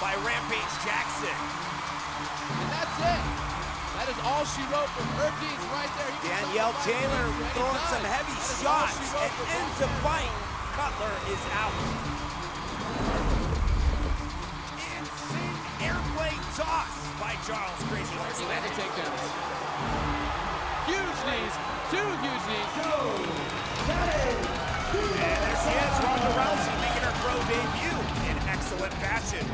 By Rampage Jackson. And that's it. That is all she wrote for Hercules right there. Danielle Taylor throwing some heavy shots and ends the fight. Cutler is out. Insane airplane toss by Charles Krazy. Huge knees, two huge knees. And there she is, Ronda Rousey making her pro debut in excellent fashion.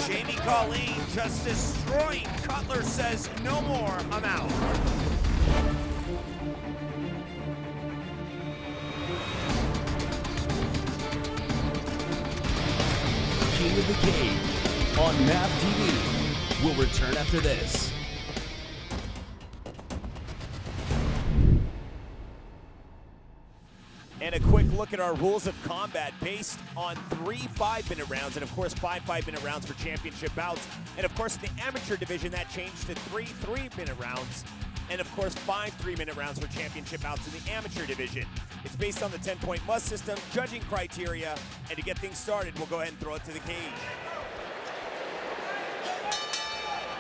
Jamie Colleen just destroying. Cutler says, no more, I'm out. King of the Cage on MAP TV will return after this. And a quick look at our rules of combat based on 3 5-minute rounds, and of course 5 5-minute rounds for championship bouts. And of course in the amateur division that changed to 3 3-minute rounds, and of course 5 3-minute rounds for championship bouts in the amateur division. It's based on the 10-point must system, judging criteria, and to get things started, we'll go ahead and throw it to the cage.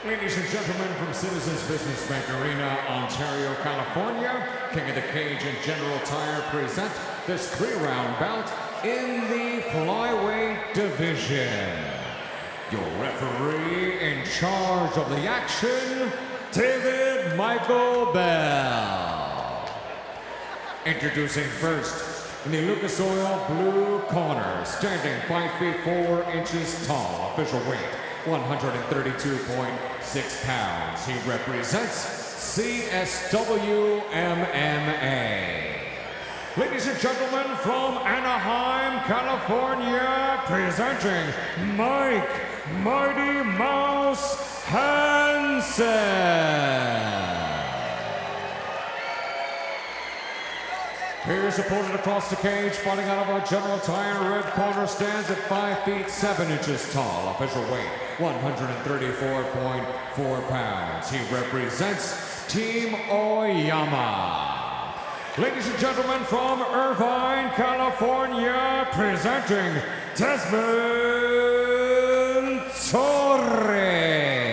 Ladies and gentlemen, from Citizens Business Bank Arena, Ontario, California, King of the Cage and General Tire present this 3-round bout in the flyweight division. Your referee in charge of the action, David Michael Bell. Introducing first, in the Lucas Oil blue corner, standing 5 feet 4 inches tall, official weight 132.6 pounds. He represents CSW MMA. Ladies and gentlemen, from Anaheim, California, presenting Mike Mighty Mouse Hansen. Here's opponent across the cage, fighting out of our General Tire red corner, stands at 5 feet 7 inches tall, official weight 134.4 pounds. He represents Team Oyama. Ladies and gentlemen, from Irvine, California, presenting Desmond Torres.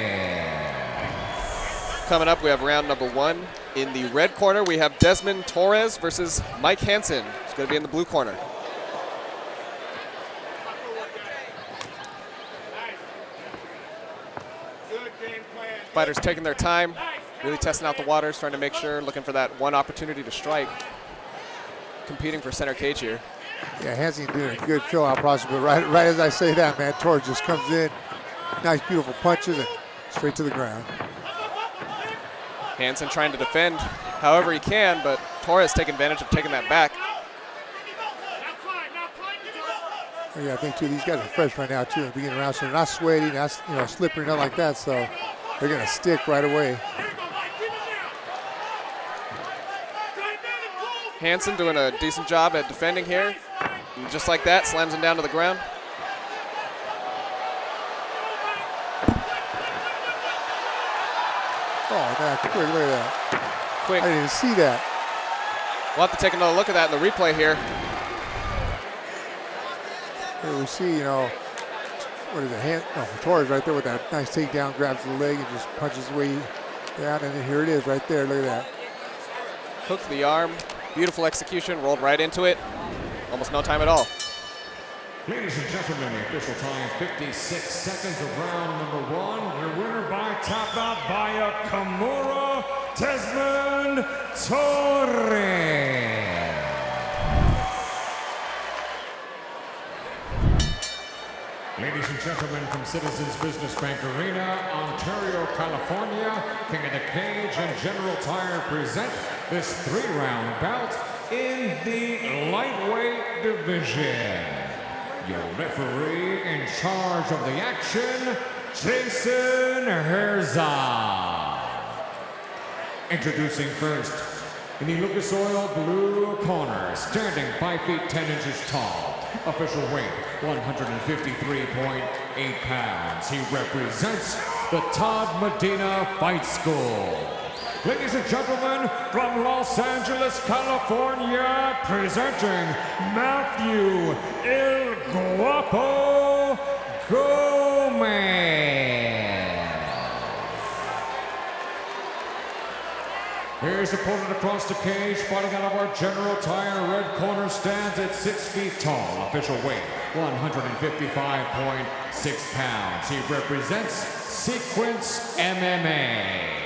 Coming up, we have round number 1. In the red corner, we have Desmond Torres versus Mike Hansen. He's going to be in the blue corner. Fighters taking their time, really testing out the waters, trying to make sure, looking for that one opportunity to strike. Competing for center cage here. Yeah, Hansen doing a good fill-out process, but right as I say that, man, Torres just comes in, nice, beautiful punches, and straight to the ground. Hansen trying to defend however he can, but Torres taking advantage of taking that back. Yeah, I think too, these guys are fresh right now too in the beginning round, so they're not sweaty, not slippery, nothing like that, so they're gonna stick right away. Hansen doing a decent job at defending here. And just like that, slams him down to the ground. Oh, man, quick, look at that. Quick. I didn't even see that. We'll have to take another look at that in the replay here. Here we see, what is it, Torres right there with that nice takedown, grabs the leg and just punches the way down, and then here it is right there, look at that. Hooked the arm, beautiful execution, rolled right into it. Almost no time at all. Ladies and gentlemen, the official time, 56 seconds of round number 1. Your winner by tap out via Kimura, Desmond Torres. Ladies and gentlemen, from Citizens Business Bank Arena, Ontario, California, King of the Cage and General Tire present this 3-round bout in the lightweight division. Your referee in charge of the action, Jason Herzog. Introducing first, in the Lucas Oil blue corner, standing 5 feet 10 inches tall, official weight 153.8 pounds. He represents the Todd Medina Fight School. Ladies and gentlemen, from Los Angeles, California, presenting Matthew El Guapo Gomez. Here's opponent across the cage, fighting out of our General Tire red corner, stands at 6 feet tall, official weight 155.6 pounds. He represents Sequence MMA.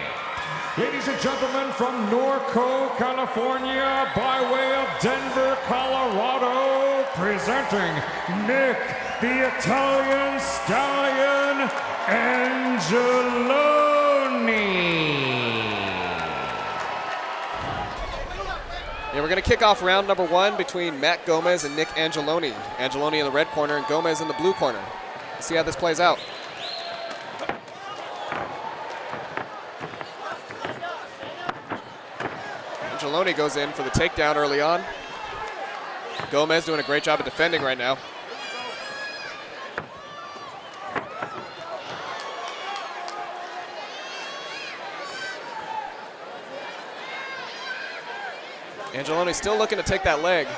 Ladies and gentlemen, from Norco, California, by way of Denver, Colorado, presenting Nick the Italian Stallion Angeloni. Yeah, we're going to kick off round number 1 between Matt Gomez and Nick Angeloni. Angeloni in the red corner and Gomez in the blue corner. Let's see how this plays out. Angeloni goes in for the takedown early on. Gomez doing a great job of defending right now. Angeloni still looking to take that leg,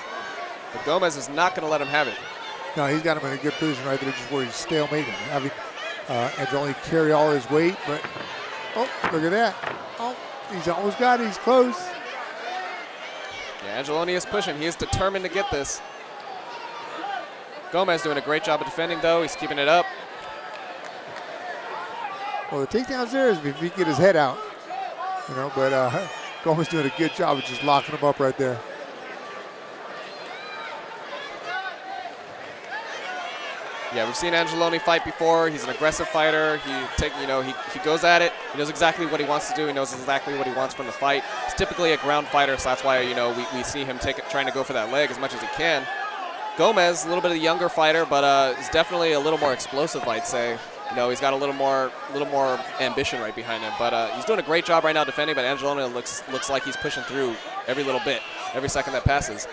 but Gomez is not going to let him have it. No, he's got him in a good position right there, just where he's stalemating. Having Angeloni carry all his weight, but oh, look at that. Oh, he's almost got it. He's close. Yeah, Angeloni is pushing. He is determined to get this. Gomez doing a great job of defending, though. He's keeping it up. Well, the takedown's there if he can get his head out, you know, but Gomez doing a good job of just locking him up right there. Yeah, we've seen Angeloni fight before. He's an aggressive fighter. He goes at it. He knows exactly what he wants to do. He knows exactly what he wants from the fight. He's typically a ground fighter, so that's why we see him trying to go for that leg as much as he can. Gomez, a little bit of a younger fighter, but is definitely a little more explosive, I'd say. He's got a little more ambition right behind him. But he's doing a great job right now defending. But Angeloni looks like he's pushing through every little bit, every second that passes.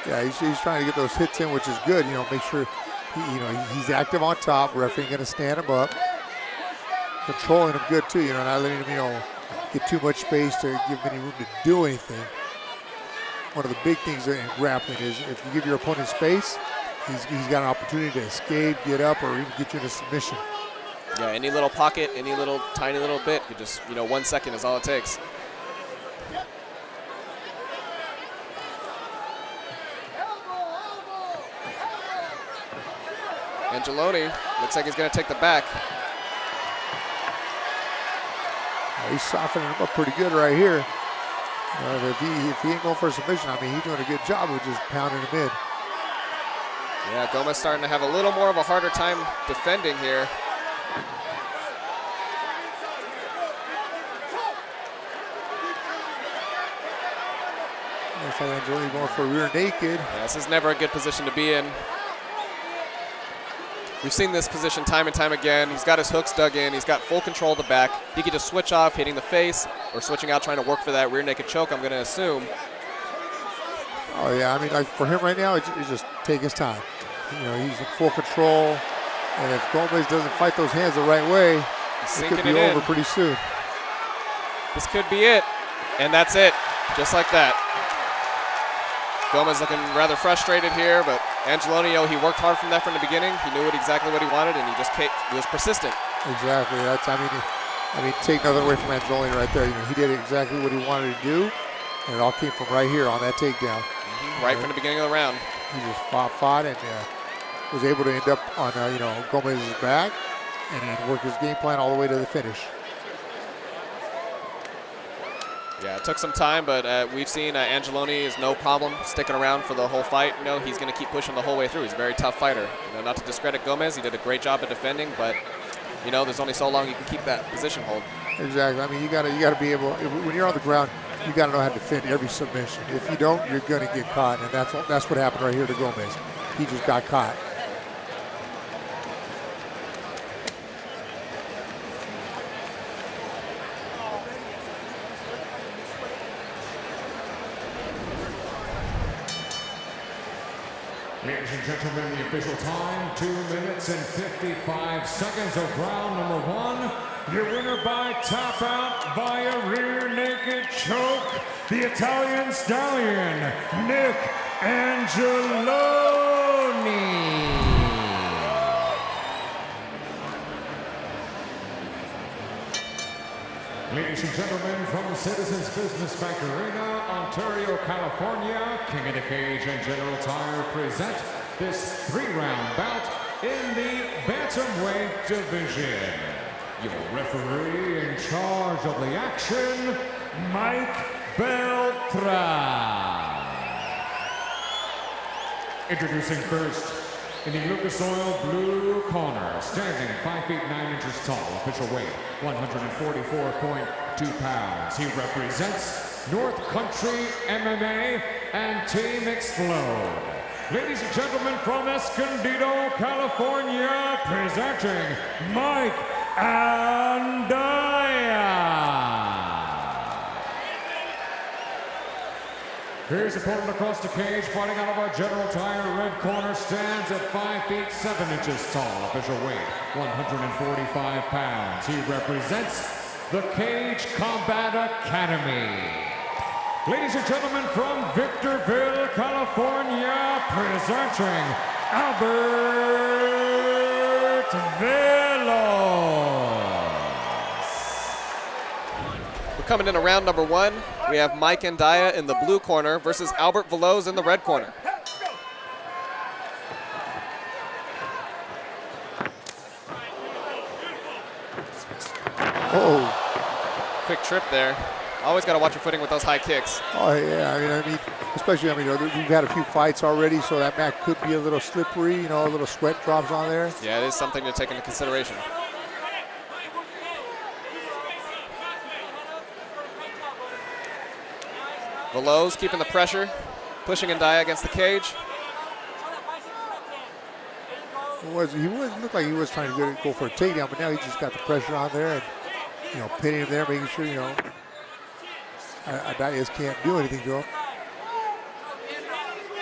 Yeah, he's trying to get those hits in, which is good. Make sure. He's active on top. Referee going to stand him up. Controlling him good too, not letting him, get too much space to give him any room to do anything. One of the big things in grappling is if you give your opponent space, he's got an opportunity to escape, get up, or even get you into submission. Yeah, any little pocket, any little tiny little bit, you just, 1 second is all it takes. Angeloni looks like he's going to take the back. He's softening him up pretty good right here. If he ain't going for a submission, he's doing a good job of just pounding him in. Yeah, Gomez starting to have a little more of a harder time defending here. Looks like Angeloni going for a rear naked. Yeah, this is never a good position to be in. We've seen this position time and time again. He's got his hooks dug in. He's got full control of the back. He could just switch off, hitting the face, or switching out, trying to work for that rear naked choke, I'm going to assume. Oh, yeah. Like for him right now, it's just take his time. He's in full control. And if Gomez doesn't fight those hands the right way, it could be over pretty soon. This could be it. And that's it. Just like that. Gomez looking rather frustrated here, but Angeloni, he worked hard from the beginning. He knew exactly what he wanted, and he was persistent. Exactly. That's take nothing away from Angeloni right there. He did exactly what he wanted to do, and it all came from right here on that takedown. Right from the beginning of the round. He just fought, and was able to end up on Gomez's back, and then work his game plan all the way to the finish. Yeah, it took some time, but we've seen Angeloni is no problem sticking around for the whole fight. He's going to keep pushing the whole way through. He's a very tough fighter. Not to discredit Gomez, he did a great job of defending, but there's only so long you can keep that position hold. Exactly. You got to be able. When you're on the ground, you got to know how to defend every submission. If you don't, you're going to get caught, and that's what happened right here to Gomez. He just got caught. Ladies and gentlemen, the official time, 2 minutes and 55 seconds of round number 1. Your winner by tap out via rear naked choke, the Italian stallion, Nick Angeloni. Ladies and gentlemen, from Citizens Business Bank Arena, Ontario, California, King of the Cage and General Tire present this 3-round bout in the Bantamweight division. Your referee in charge of the action, Mike Beltran. Introducing first, in the Lucas Oil blue corner, standing 5 feet 9 inches tall, official weight 144.2 pounds. He represents North Country MMA and Team Explode. Ladies and gentlemen, from Escondido, California, presenting Mike Andaya. His opponent across the cage, fighting out of our General Tire red corner, stands at 5 feet 7 inches tall, official weight 145 pounds. He represents the Cage Combat Academy. Ladies and gentlemen, from Victorville, California, presenting Albert Velos. Coming in round number 1, we have Mike Andaya in the blue corner versus Albert Velos in the red corner. Oh. Quick trip there. Always got to watch your footing with those high kicks. Oh, yeah. I mean, especially, we've had a few fights already, so that mat could be a little slippery, you know, a little sweat drops on there. Yeah, it is something to take into consideration. Velos keeping the pressure, pushing Andaya against the cage. He looked like he was trying to go for a takedown, but now he just got the pressure on there and, you know, pinning him there, making sure, you know, Andaya can't do anything to him.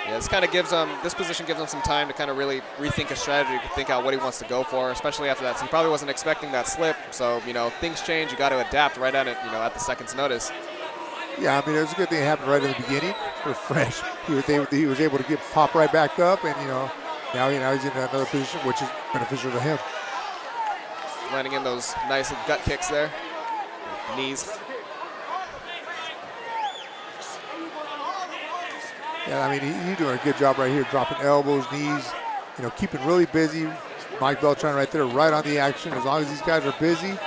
Yeah, this kind of gives him, this position gives him some time to kind of really rethink a strategy, to think out what he wants to go for, especially after that. So he probably wasn't expecting that slip. So, you know, things change. You got to adapt right at it, you know, at the second's notice. Yeah, I mean, it was a good thing it happened right in the beginning. We're fresh. He was able to pop right back up, and, you know, now he's in another position, which is beneficial to him. Landing in those nice gut kicks there. Knees. Yeah, I mean, he's doing a good job right here, dropping elbows, knees, you know, keeping really busy. Mike Beltran right there, right on the action. As long as these guys are busy,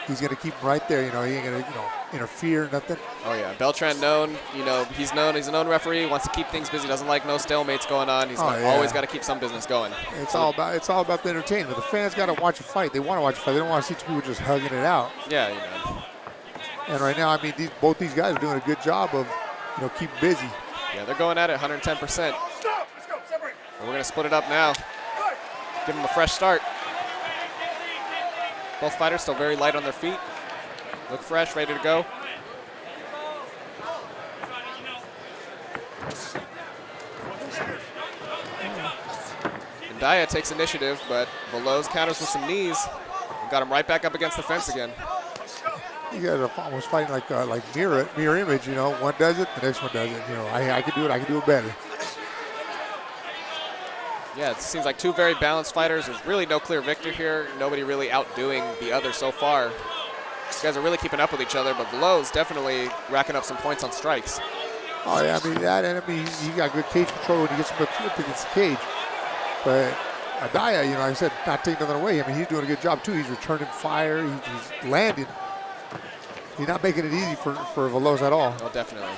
he's going to keep them right there. You know, he ain't going to, you know, interfere, nothing. Oh, yeah. Beltran known, you know, he's a known referee, wants to keep things busy, doesn't like no stalemates going on. He's always got to keep some business going. It's all about the entertainment. The fans got to watch a fight. They want to watch a fight. They don't want to see two people just hugging it out. Yeah, you know. And right now, I mean, both these guys are doing a good job of, you know, keeping busy. Yeah, they're going at it 110%. And we're going to split it up now. Give them a fresh start. Both fighters still very light on their feet. Look fresh, ready to go. Andaya takes initiative, but Velos counters with some knees. And got him right back up against the fence again. You guys are almost fighting like mirror image, you know. One does it, the next one does it. You know, I can do it better. Yeah, it seems like two very balanced fighters. There's really no clear victor here. Nobody really outdoing the other so far. These guys are really keeping up with each other, but Velos definitely racking up some points on strikes. Oh, yeah, I mean, he got good cage control when he gets up against the cage. But Andaya, you know, like I said, not taking nothing away. I mean, he's doing a good job, too. He's returning fire. He's landing. He's not making it easy for Velos at all. Oh, definitely.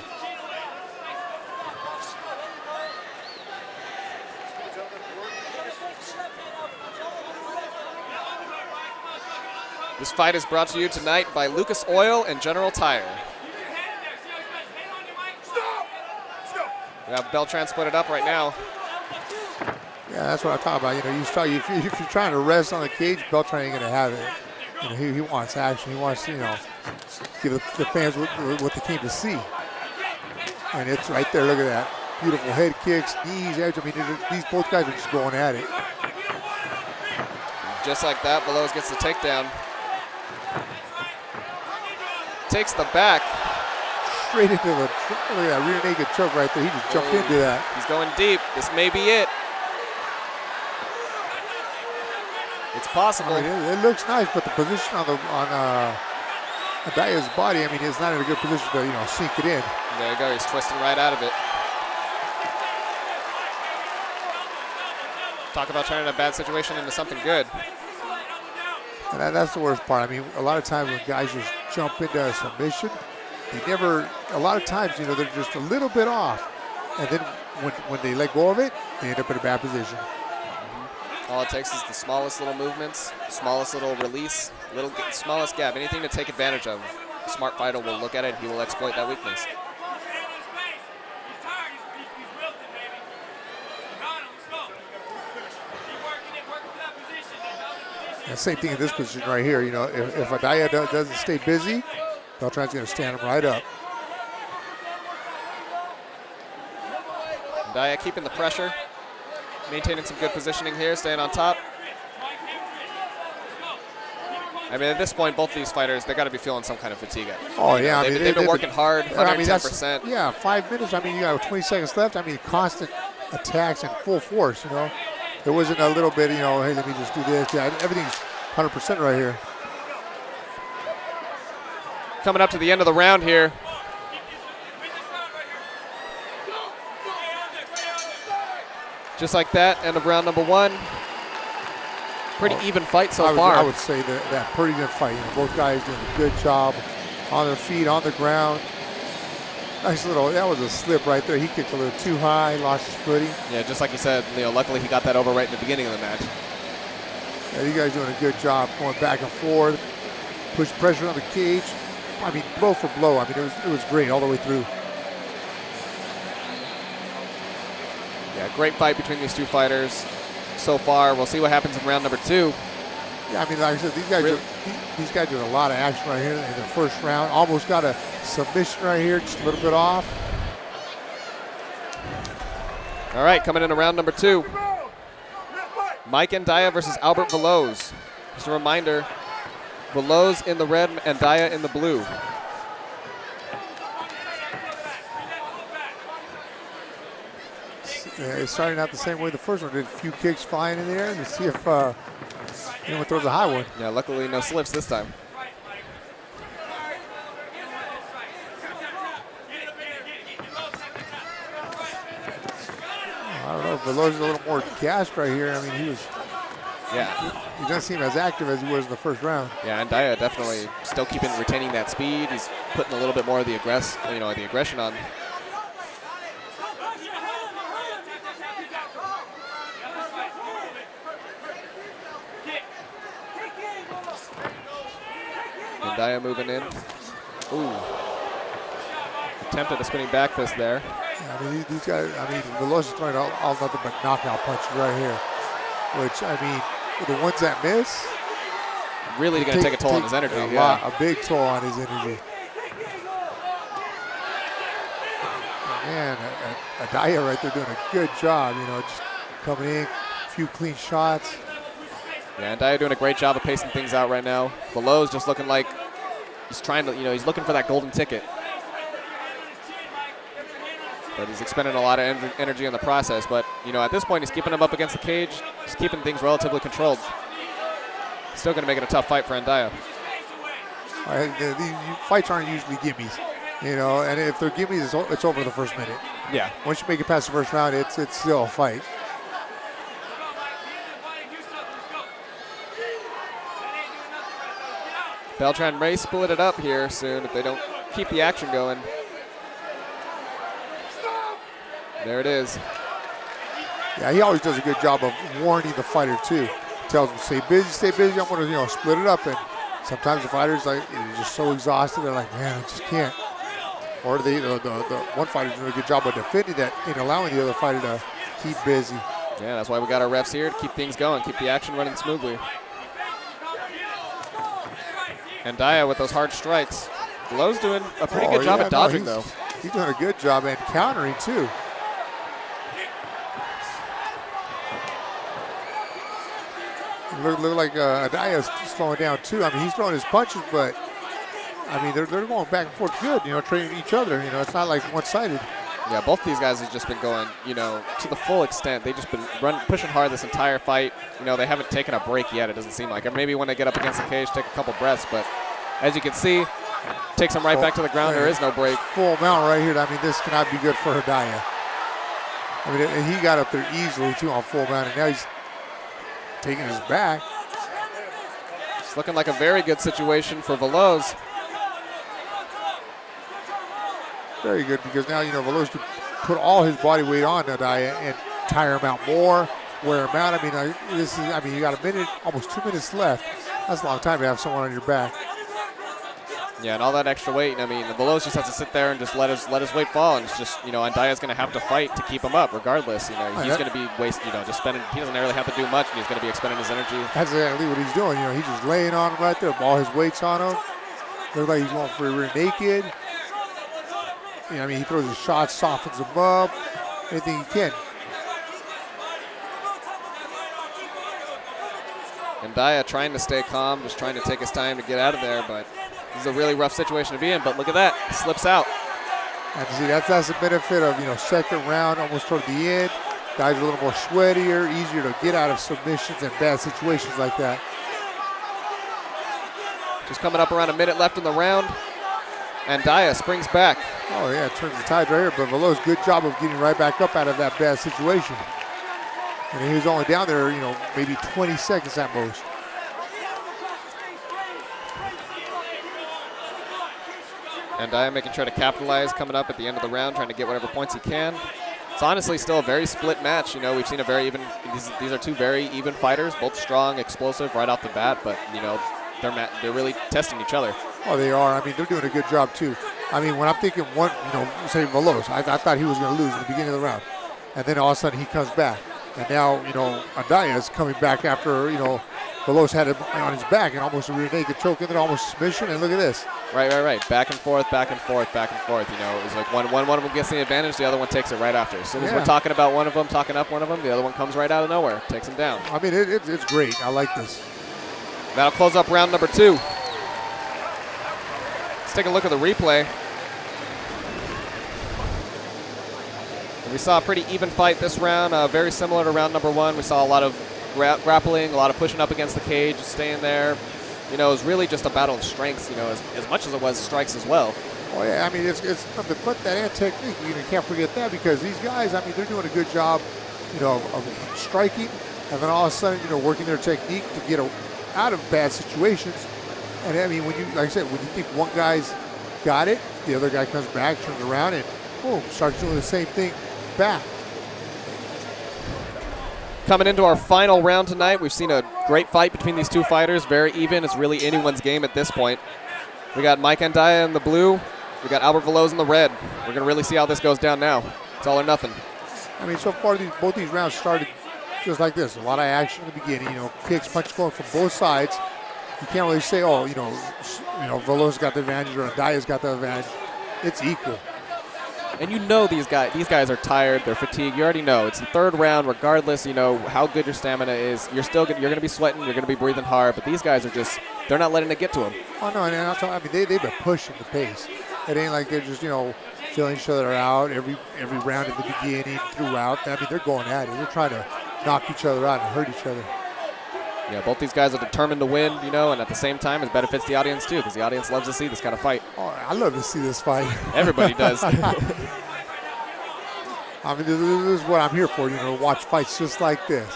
This fight is brought to you tonight by Lucas Oil and General Tire. We have Beltran split it up right now. Yeah, that's what I'm talking about. You know, if you're trying to rest on the cage, Beltran ain't gonna have it. You know, he wants action. He wants to, you know, give the fans what they came to see. And it's right there. Look at that. Beautiful head kicks, knees, edge. I mean, these both guys are just going at it. Just like that, Veloz gets the takedown. Takes the back. Straight into the, look at that rear naked choke right there. He just jumped into that. He's going deep. This may be it. It's possible. I mean, it looks nice, but the position on Andaya's body, I mean, it's not in a good position to, sink it in. There you go. He's twisting right out of it. Talk about turning a bad situation into something good. And that's the worst part. I mean, a lot of times when guys just jump into a submission, a lot of times, they're just a little bit off. And then when they let go of it, they end up in a bad position. All it takes is the smallest little movements, smallest little release, smallest gap, anything to take advantage of. A smart fighter will look at it, he will exploit that weakness. And same thing in this position right here. If Andaya doesn't stay busy, Beltran's going to stand him right up. Andaya keeping the pressure, maintaining some good positioning here, staying on top. I mean, at this point, both these fighters, they got to be feeling some kind of fatigue. Oh, yeah. They've been working hard, 110%. Yeah, 5 minutes. I mean, you got 20 seconds left. I mean, constant attacks and full force, It wasn't a little bit, hey, let me just do this. Yeah, everything's 100% right here. Coming up to the end of the round here. Just like that, end of round number 1. Pretty even fight so far. I would say that pretty good fight. Both guys doing a good job on their feet, on the ground. Nice that was a slip right there. He kicked a little too high, lost his footing. Yeah, just like you said, luckily he got that over right in the beginning of the match. Yeah, you guys doing a good job going back and forth, push pressure on the cage. I mean, blow for blow. I mean, it was great all the way through. Yeah, great fight between these two fighters so far. We'll see what happens in round number 2. Yeah, I mean, like I said, these guys doing a lot of action right here in the first round. Almost got a submission right here, just a little bit off. All right, coming into round number 2. Mike Andaya versus Albert Veloz. Just a reminder, Veloz in the red, Andaya in the blue. It's starting out the same way the first one did. A few kicks flying in the air to see if anyone throws a high one. Yeah, luckily no slips this time. I don't know if Veloz is a little more gassed right here. I mean, he doesn't seem as active as he was in the first round. Yeah, Andaya definitely still retaining that speed. He's putting a little bit more of the aggression on. Andaya moving in. Ooh. Attempted a spinning back fist there. Yeah, I mean, these guys, Veloz is throwing all nothing but knockout punches right here. Which, I mean, the ones that miss. Really going to take a toll on his energy. A big toll on his energy. Man, Andaya right there doing a good job, just coming in, a few clean shots. Yeah, Andaya doing a great job of pacing things out right now. Veloz just looking like he's trying to, he's looking for that golden ticket. But he's expending a lot of energy in the process. But, at this point, he's keeping him up against the cage. He's keeping things relatively controlled. Still going to make it a tough fight for Andaya. These fights aren't usually gimmies, and if they're gimmies, it's over the first minute. Yeah. Once you make it past the first round, it's still a fight. Beltran may split it up here soon if they don't keep the action going. There it is. Yeah, he always does a good job of warning the fighter too. Tells him, stay busy, I'm gonna split it up. And sometimes the fighters are just so exhausted, they're like, man, I just can't. Or the one fighter's doing a good job of defending that and allowing the other fighter to keep busy. Yeah, that's why we got our refs here to keep things going, keep the action running smoothly. Andaya with those hard strikes. Veloz doing a pretty good job at dodging, though. He's doing a good job and countering, too. Look like Adia's slowing down too. I mean, he's throwing his punches, but I mean, they're going back and forth good, you know, training each other. You know, it's not like one-sided. Yeah, both these guys have just been going, you know, to the full extent. They've just been pushing hard this entire fight. You know, they haven't taken a break yet, it doesn't seem like. Or maybe when they get up against the cage, take a couple breaths. But as you can see, takes them right back to the ground. There is no break. Full mount right here. I mean, this cannot be good for Urijah. I mean, and he got up there easily, too, on full mount. And now he's taking his back. It's looking like a very good situation for Veloz. Very good, because now, you know, Veloz can put all his body weight on Urijah and tire him out more, wear him out. I mean, you got a minute, almost 2 minutes left. That's a long time to have someone on your back. Yeah, and all that extra weight. I mean, Veloz just has to sit there and just let his weight fall, and it's just, you know, Andaya's going to have to fight to keep him up, regardless. You know, he's going to be wasting, you know, just spending. He doesn't really have to do much, and he's going to be expending his energy. That's exactly what he's doing. You know, he's just laying on him right there, all his weight's on him. Looks like he's going for a rear naked. You know, I mean, he throws his shots, softens him up, anything he can. Andaya trying to stay calm, just trying to take his time to get out of there, but this is a really rough situation to be in. But look at that, slips out. And see, that's the benefit of, you know, second round, almost toward the end. Guys are a little more sweatier, easier to get out of submissions and bad situations like that. Just coming up around a minute left in the round. Andaya springs back. Oh, yeah, turns the tide right here. But Veloz, good job of getting right back up out of that bad situation. And he was only down there, you know, maybe 20 seconds at most. Andaya making sure to capitalize, coming up at the end of the round, trying to get whatever points he can. It's honestly still a very split match. You know, we've seen a very even, these are two very even fighters, both strong, explosive right off the bat, but, you know, they're really testing each other. Oh, they are. I mean, they're doing a good job, too. I mean, when I'm thinking one, you know, say Veloz, I thought he was going to lose in the beginning of the round. And then all of a sudden he comes back. And now, you know, Andaya is coming back after, you know, Veloz had him on his back and almost a rear naked choke in there, almost submission. And look at this. Right. Back and forth, back and forth, back and forth. You know, it's like one of them gets the advantage, the other one takes it right after. As soon as we're talking about one of them, talking up one of them, the other one comes right out of nowhere, takes him down. I mean, it's great. I like this. That'll close up round number 2. Let's take a look at the replay. We saw a pretty even fight this round, very similar to round number 1. We saw a lot of grappling, a lot of pushing up against the cage, staying there. You know, it was really just a battle of strengths, you know, as much as it was strikes as well. Oh, yeah, I mean, it's nothing but that and technique. You can't forget that, because these guys, I mean, they're doing a good job, you know, of striking, and then all of a sudden, you know, working their technique to get out of bad situations. And I mean, when you, like I said, when you think one guy's got it, the other guy comes back, turns around, and boom, starts doing the same thing back. Coming into our final round tonight, we've seen a great fight between these two fighters, very even. It's really anyone's game at this point. We got Mike Andaya in the blue. We got Albert Veloz in the red. We're going to really see how this goes down now. It's all or nothing. I mean, so far, both these rounds started just like this. A lot of action in the beginning, you know, kicks, punches going from both sides. You can't really say, oh, you know, Veloz got the advantage or Andaya's got the advantage. It's equal. And you know these guys are tired, they're fatigued. You already know it's the third round. Regardless, you know how good your stamina is. You're going to be sweating. You're going to be breathing hard. But these guys are they're not letting it get to them. Oh no, and I mean they've been pushing the pace. It ain't like they're just, you know, filling each other out every round at the beginning, throughout. I mean, they're going at it. They're trying to knock each other out and hurt each other. Yeah, both these guys are determined to win, you know, and at the same time, it benefits the audience too, because the audience loves to see this kind of fight. Oh, I love to see this fight. Everybody does. I mean, this is what I'm here for, you know, watch fights just like this.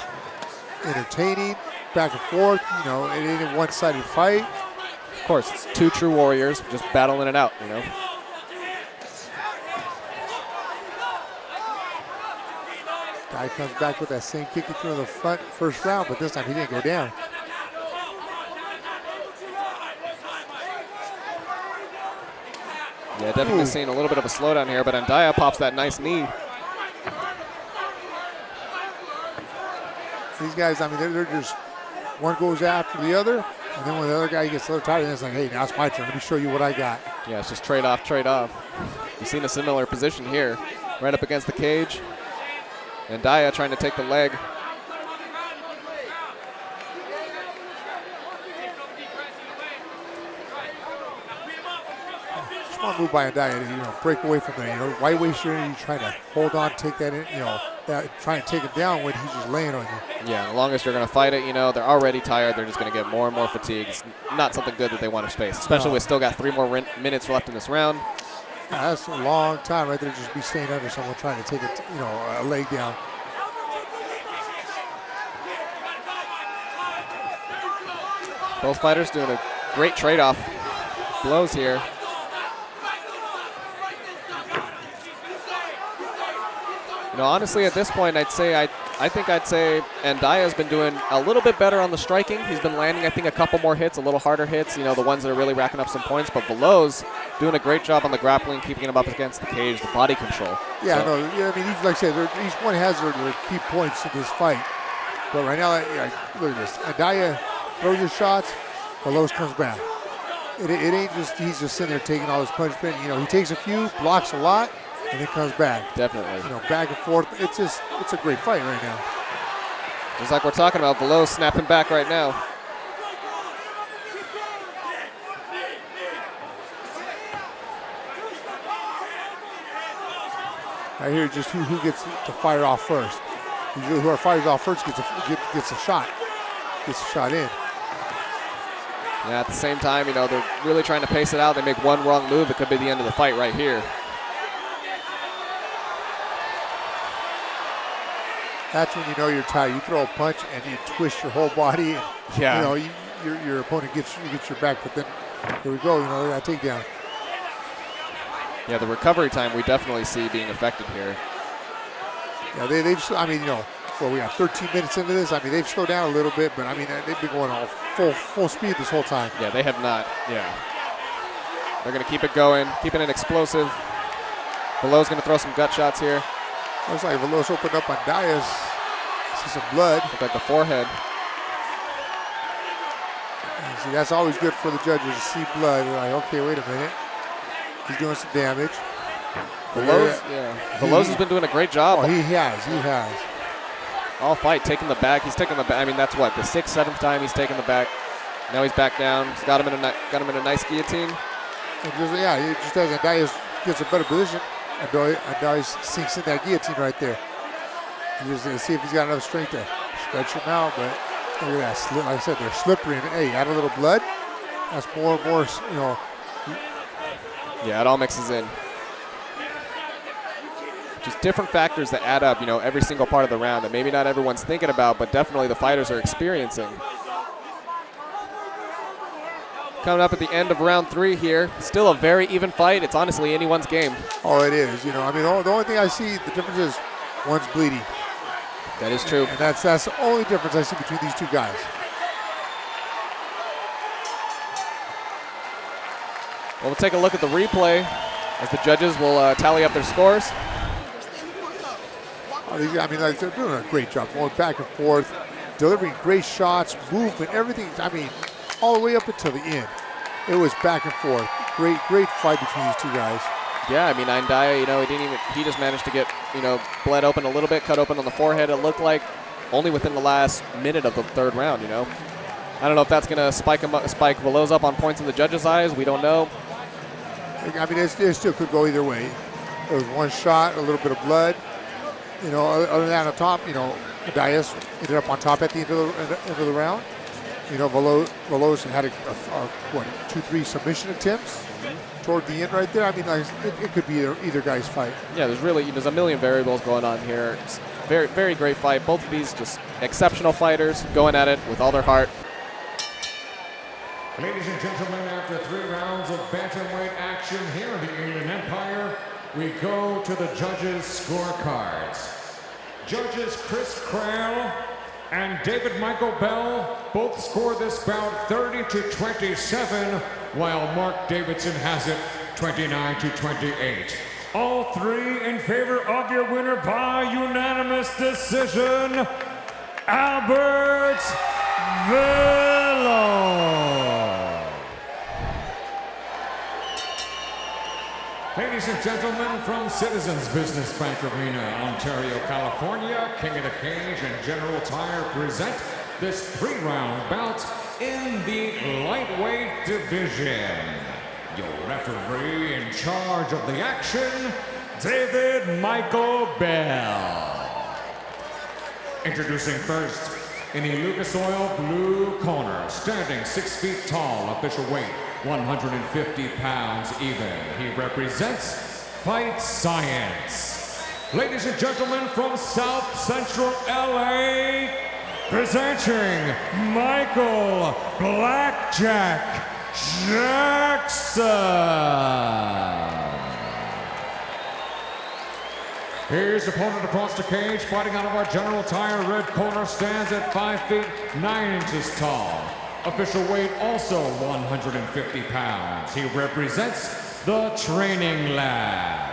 Entertaining, back and forth, you know, it ain't a one-sided fight. Of course, it's two true warriors just battling it out, you know. Guy comes back with that same kick he threw in the front first round, but this time he didn't go down. Yeah, definitely seeing a little bit of a slowdown here, but Andaya pops that nice knee. These guys, I mean, they're just, one goes after the other, and then when the other guy gets a little tired, it's like, hey, now it's my turn. Let me show you what I got. Yeah, it's just trade off, trade off. We've seen a similar position here, right up against the cage. Andaya trying to take the leg. smart move by Andiah to, break away from there. Why waste your energy trying to hold on, take that in, try and take it down when he's just laying on you. Yeah, the longest you're going to fight it, they're already tired. They're just going to get more and more fatigued. It's not something good that they want to face, especially with still got 3 more minutes left in this round. Yeah, that's a long time right there, just be staying under someone trying to take it, a leg down. Both fighters doing a great trade-off blows here. Honestly, at this point, I think I'd say Andiah's been doing a little bit better on the striking. He's been landing, I think, a couple more hits, a little harder hits, the ones that are really racking up some points. But Veloz doing a great job on the grappling, keeping him up against the cage, the body control. Yeah, so. No, yeah, I mean, like I said, each one has their key points in this fight. But right now, look at this. Andiah throws his shots, Veloz comes back. It ain't just he's just sitting there taking all his punishment. He takes a few, blocks a lot, and then comes back. Definitely. Back and forth. It's a great fight right now. Just like we're talking about, Veloz snapping back right now. Right here, just who gets to fire off first. Whoever fires off first gets a shot. Gets a shot in. Yeah, at the same time, they're really trying to pace it out. They make one wrong move, it could be the end of the fight right here. That's when you're tired. You throw a punch and you twist your whole body. And, yeah. Your opponent gets your back, but then here we go. That takedown. Yeah, the recovery time we definitely see being affected here. Yeah, we got 13 minutes into this. They've slowed down a little bit, but they've been going all full speed this whole time. Yeah, they have not. Yeah. They're going to keep it going, keeping it explosive. Veloz going to throw some gut shots here. Looks like Veloz opened up on Diaz. See some blood. Look like the forehead. See, that's always good for the judges to see blood. They're like, okay, wait a minute. He's doing some damage. Veloz has been doing a great job. Oh, he has. All fight, taking the back. He's taking the back. That's what, the 6th, 7th time he's taken the back. Now he's back down. He's got him in a nice guillotine. It just doesn't. Andiah gets a better position. Andiah sinks in that guillotine right there. He's going to see if he's got enough strength to stretch him out. But look at that. Like I said, they're slippery. And hey, add a little blood. That's more and more, Yeah, it all mixes in. Just different factors that add up, every single part of the round that maybe not everyone's thinking about, but definitely the fighters are experiencing. Coming up at the end of round 3 here. Still a very even fight. It's honestly anyone's game. Oh, it is. The only thing I see, the difference is one's bleeding. That is true. And that's the only difference I see between these two guys. Well, we'll take a look at the replay as the judges will tally up their scores. They're doing a great job, going back and forth, delivering great shots, movement, everything. All the way up until the end. It was back and forth. Great fight between these two guys. Yeah, Andiah, he just managed to get, bled open a little bit, cut open on the forehead. It looked like only within the last minute of the 3rd round, I don't know if that's going to spike Veloz up on points in the judges' eyes. We don't know. It still could go either way. There was one shot, a little bit of blood. Other than that, on top, Andiah ended up on top at the end of the round. Veloz had 2-3 submission attempts toward the end right there. It could be either guy's fight. Yeah, there's a million variables going on here. It's very, very great fight. Both of these just exceptional fighters going at it with all their heart. Ladies and gentlemen, after 3 rounds of bantamweight action here in the Inland Empire, we go to the judges' scorecards. Judges Chris Krell and David Michael Bell both score this bout 30-27, while Mark Davidson has it 29-28. All 3 in favor of your winner by unanimous decision, Albert Veloz. Ladies and gentlemen, from Citizens Business Bank Arena, Ontario, California, King of the Cage and General Tire present this 3-round bout in the lightweight division. Your referee in charge of the action, David Michael Bell. Introducing first, in the Lucas Oil blue corner, standing 6 feet tall, official weight 150 pounds even. He represents Fight Science. Ladies and gentlemen, from South Central LA, presenting Michael Blackjack Jackson. His opponent across the cage, fighting out of our General Tire red corner, stands at 5 feet 9 inches tall. Official weight also 150 pounds. He represents the Training Lab.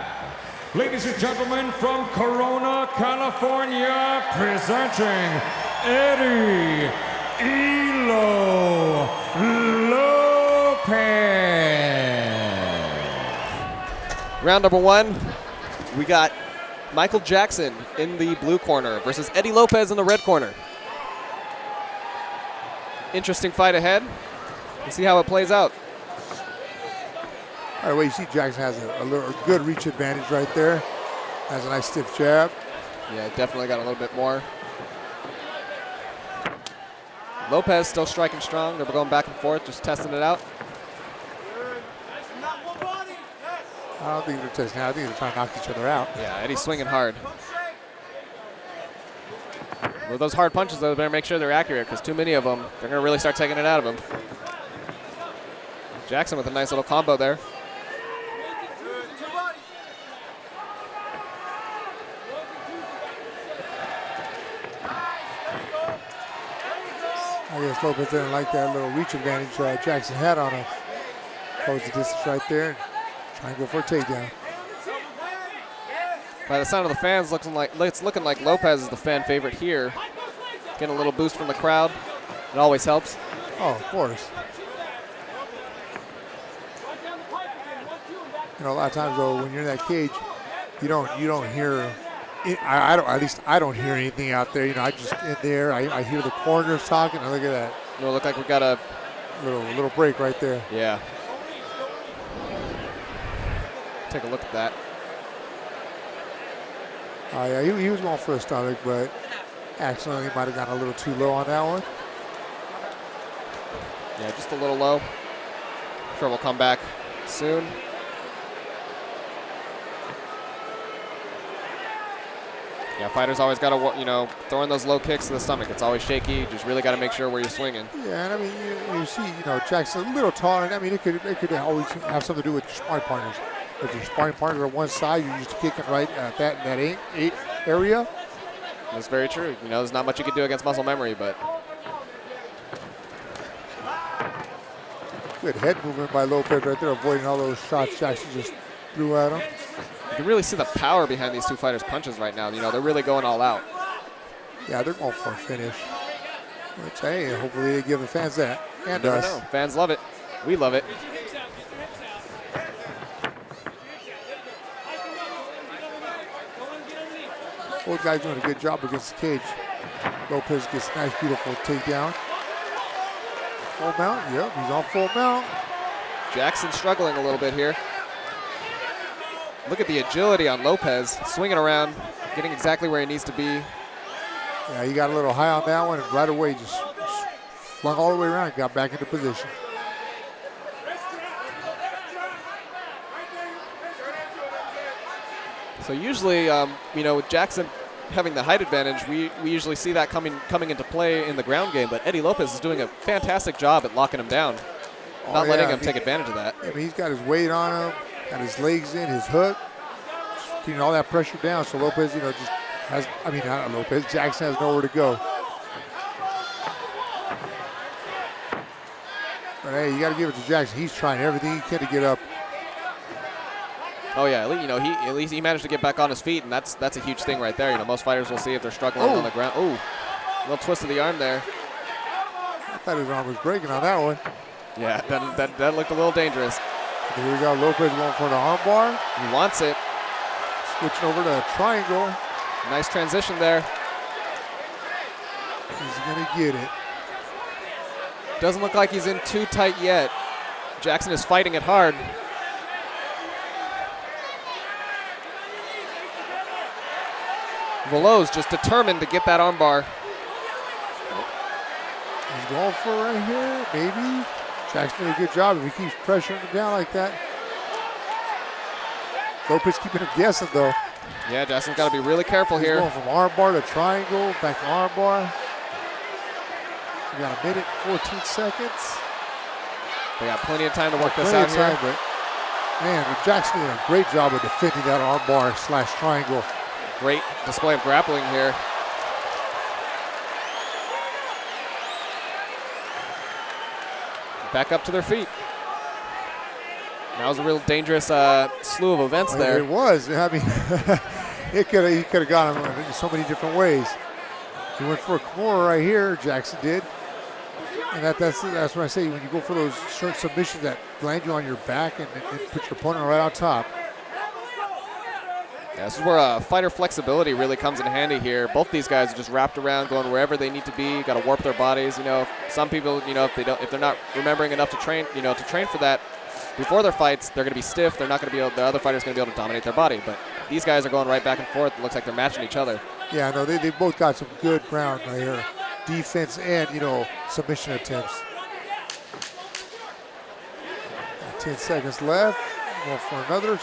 Ladies and gentlemen, from Corona, California, presenting Eddie Elo Lopez. Round number 1, we got Michael Jackson in the blue corner versus Eddie Lopez in the red corner. Interesting fight ahead. We'll see how it plays out. All right, well, you see Jackson has a good reach advantage right there. Has a nice stiff jab. Yeah, definitely got a little bit more. Lopez still striking strong. They're going back and forth, just testing it out. I don't think they're testing out. I think they're trying to knock each other out. Yeah, Eddie's swinging hard. With those hard punches, though, they better make sure they're accurate, because too many of them, they're going to really start taking it out of him. Jackson with a nice little combo there. I guess Lopez didn't like that little reach advantage Jackson had on him. Close the distance right there and try and go for a takedown. By the sound of the fans, it's looking like Lopez is the fan favorite here. Getting a little boost from the crowd. It always helps. Oh, of course. You know, a lot of times though, when you're in that cage, you don't hear. At least I don't hear anything out there. You know, I just in there. I hear the corners talking. And look at that. It'll look like we got a little break right there. Yeah. Take a look at that. Yeah, he was going for a stomach, but accidentally might have gotten a little too low on that one. Yeah, just a little low. Sure, we'll come back soon. Yeah, fighters always got to, you know, throwing those low kicks to the stomach. It's always shaky. You just really got to make sure where you're swinging. Yeah, and I mean, you see, you know, Jackson's a little taller. And I mean, it could always have something to do with your sparring partners. If your sparring partner on one side, you're just kicking right at that eight area. That's very true. You know, there's not much you can do against muscle memory, but. Good head movement by Lopez right there, avoiding all those shots Jackson just threw at him. You can really see the power behind these two fighters' punches right now. You know, they're really going all out. Yeah, they're going for a finish. Which, hey, hopefully they give the fans that. And Never us. know. Fans love it. We love it. Both guys doing a good job against the cage. Lopez gets a nice, beautiful takedown. Full mount. Yep, he's on full mount. Jackson struggling a little bit here. Look at the agility on Lopez, swinging around, getting exactly where he needs to be. Yeah, he got a little high on that one, and right away just flung all the way around and got back into position. So usually, you know, with Jackson having the height advantage, we usually see that coming into play in the ground game, but Eddie Lopez is doing a fantastic job at locking him down, not letting him take advantage of that. I mean, he's got his weight on him, got his legs in, his hook, just keeping all that pressure down. So Lopez, you know, just has, I mean, not Lopez, Jackson has nowhere to go. But hey, you got to give it to Jackson. He's trying everything he can to get up. Oh yeah, you know, at least he managed to get back on his feet, and that's a huge thing right there. You know, most fighters will see if they're struggling on the ground. Ooh, little twist of the arm there. I thought his arm was breaking on that one. Yeah, that looked a little dangerous. Here we go, Lopez going for the arm bar. He wants it. Switching over to a triangle. Nice transition there. He's gonna get it. Doesn't look like he's in too tight yet. Jackson is fighting it hard. Velo's just determined to get that armbar. He's going for it right here, maybe. Jackson did a good job if he keeps pressuring him down like that. Lopez keeping him guessing though. Yeah, Jackson's got to be really careful here. Going from armbar to triangle, back to armbar. We got a minute, 14 seconds. They got plenty of time to work this out here. But man, Jackson did a great job of defending that armbar / triangle. Great display of grappling here. Back up to their feet. That was a real dangerous slew of events there. It was. I mean, he could have gone in so many different ways. He went for a Cormier right here, Jackson did. And that's what I say, when you go for those short submissions that land you on your back and put your opponent right on top. Yeah, this is where fighter flexibility really comes in handy here. Both these guys are just wrapped around, going wherever they need to be. Got to warp their bodies. You know, some people, you know, if they're not remembering enough to train, you know, to train for that before their fights, they're going to be stiff. They're not going to be able. The other fighter's going to be able to dominate their body. But these guys are going right back and forth. It looks like they're matching each other. Yeah, no, they both got some good ground right here, defense and submission attempts. 10 seconds left. Go for another.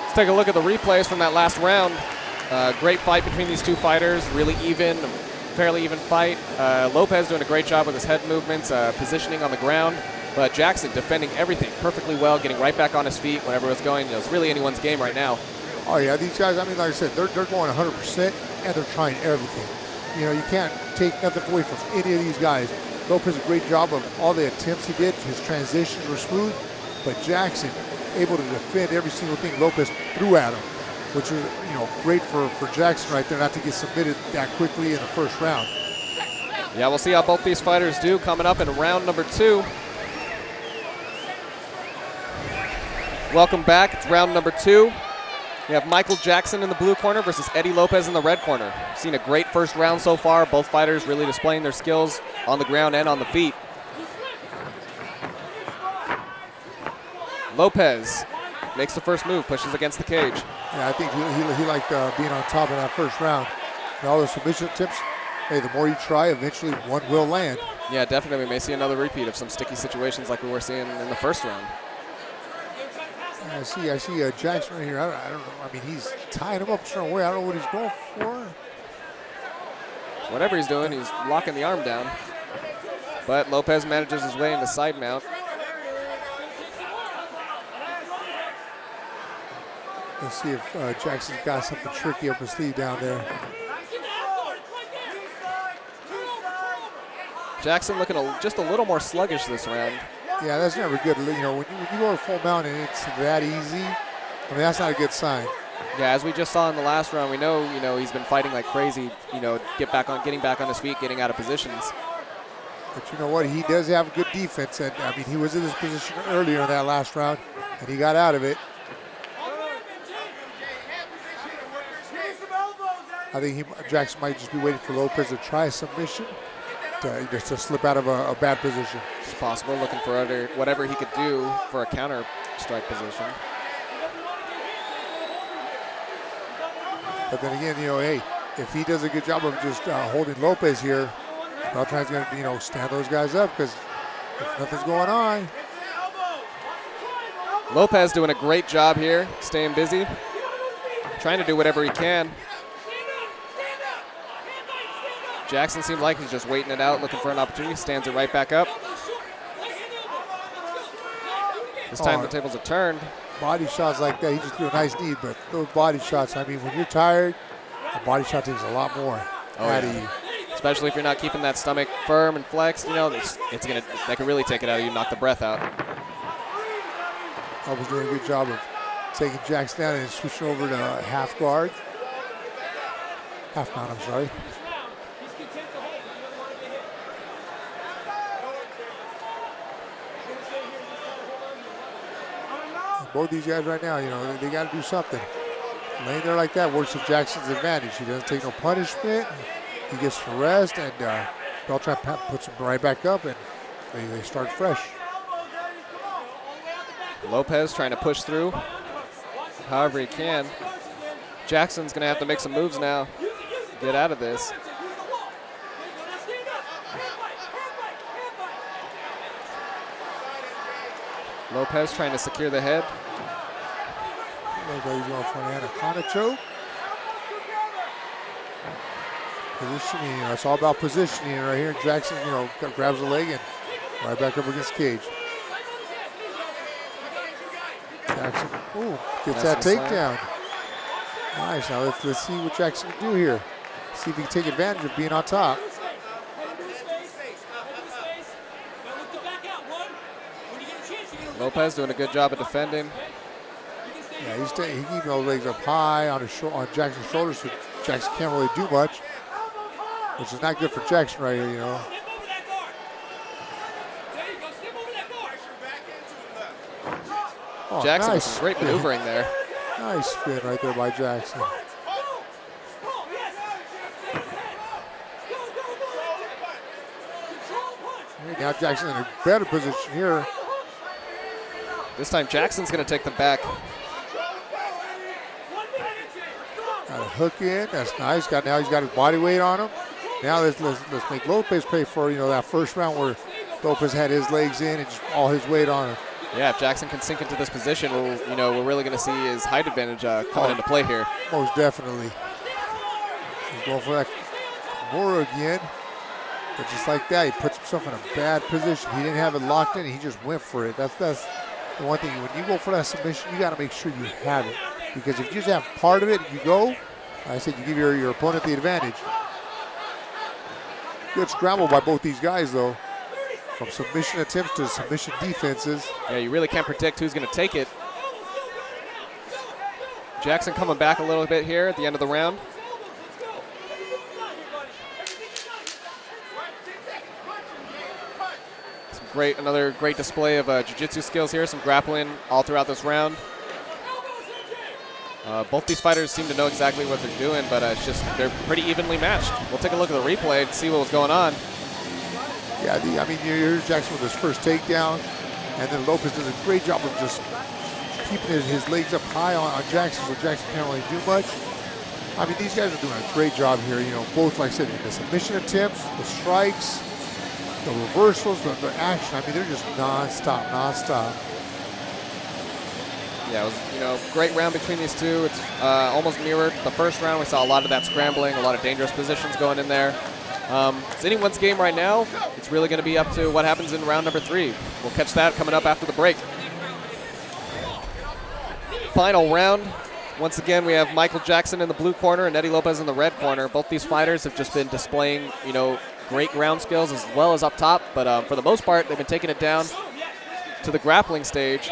Let's take a look at the replays from that last round. Great fight between these two fighters. Really even, fairly even fight. Lopez doing a great job with his head movements, positioning on the ground. But Jackson defending everything perfectly well, getting right back on his feet whenever it's going. It's really anyone's game right now. Oh yeah, these guys, I mean, like I said, they're going 100% and they're trying everything. You can't take nothing away from any of these guys. Lopez did a great job of all the attempts he did. His transitions were smooth, but Jackson able to defend every single thing Lopez threw at him, which was, great for Jackson right there, not to get submitted that quickly in the first round. Yeah, we'll see how both these fighters do coming up in round number 2. Welcome back. It's round number 2. We have Michael Jackson in the blue corner versus Eddie Lopez in the red corner. Seen a great first round so far. Both fighters really displaying their skills on the ground and on the feet. Lopez makes the first move, pushes against the cage. Yeah, I think he liked being on top of that first round. And all those submission attempts, hey, the more you try, eventually one will land. Yeah, definitely. We may see another repeat of some sticky situations like we were seeing in the first round. I see Jackson right here. I don't know. I mean, he's tying him up a certain way. I don't know what he's going for. Whatever he's doing, he's locking the arm down. But Lopez manages his way into side mount. Let's see if Jackson's got something tricky up his sleeve down there. Jackson looking just a little more sluggish this round. Yeah, that's never good. When you go to full mount and it's that easy, I mean, that's not a good sign. Yeah, as we just saw in the last round, we know, he's been fighting like crazy, getting back on his feet, getting out of positions. But you know what? He does have good defense. And I mean, he was in this position earlier in that last round, and he got out of it. I think Jackson might just be waiting for Lopez to try a submission to slip out of a bad position. It's possible, looking for whatever he could do for a counter strike position. But then again, hey, if he does a good job of just holding Lopez here, Beltran's going to, stand those guys up, because if nothing's going on. Lopez doing a great job here, staying busy, trying to do whatever he can. Jackson seems like he's just waiting it out, looking for an opportunity, stands it right back up. This time the tables are turned. Body shots like that, he just threw a nice knee, but those body shots, I mean, when you're tired, a body shot takes a lot more out of you. Especially if you're not keeping that stomach firm and flexed, that can really take it out of you, knock the breath out. I was doing a good job of taking Jackson down and switching over to half guard. Half mount, I'm sorry. Both these guys right now, they got to do something. laying there like that works to Jackson's advantage. He doesn't take no punishment. He gets to rest, and Beltran puts him right back up, and they start fresh. Lopez trying to push through however he can. Jackson's going to have to make some moves now. Get out of this. Lopez trying to secure the head. Lopez going for an anaconda choke. Positioning, it's all about positioning right here. Jackson, grabs the leg and right back up against Cage. Jackson, gets that takedown. Nice. Now let's see what Jackson can do here. See if he can take advantage of being on top. Lopez doing a good job of defending. Yeah, he's keeping those legs up high on Jackson's shoulders, so Jackson can't really do much, which is not good for Jackson right here, Jackson nice with some great maneuvering there. Nice spin right there by Jackson. Now Jackson in a better position here. This time Jackson's going to take the back. Got a hook in. That's nice. Now he's got his body weight on him. Now let's make Lopez pay for that first round where Lopez had his legs in and just all his weight on him. Yeah, if Jackson can sink into this position, we're really going to see his height advantage coming into play here. Most definitely. He's going for that Kimura again. But just like that, he puts himself in a bad position. He didn't have it locked in. He just went for it. That's the one thing. When you go for that submission, you got to make sure you have it. Because if you just have part of it, you go, like I said, you give your opponent the advantage. Good scramble by both these guys, though. From submission attempts to submission defenses. Yeah, you really can't predict who's going to take it. Jackson coming back a little bit here at the end of the round. Another great display of jiu-jitsu skills here. Some grappling all throughout this round. Both these fighters seem to know exactly what they're doing, but they're pretty evenly matched. We'll take a look at the replay to see what was going on. Yeah, here's Jackson with his first takedown, and then Lopez does a great job of just keeping his legs up high on Jackson, so Jackson can't really do much. I mean, these guys are doing a great job here. Both, like I said, the submission attempts, the strikes, the reversals, the action. I mean, they're just non-stop. Yeah, it was great round between these two. It's almost mirrored the first round. We saw a lot of that scrambling, a lot of dangerous positions going in there. It's anyone's game right now. It's really going to be up to what happens in round number 3. We'll catch that coming up after the break. Final round. Once again, we have Michael Jackson in the blue corner and Eddie Lopez in the red corner. Both these fighters have just been displaying, great ground skills as well as up top. But for the most part, they've been taking it down to the grappling stage.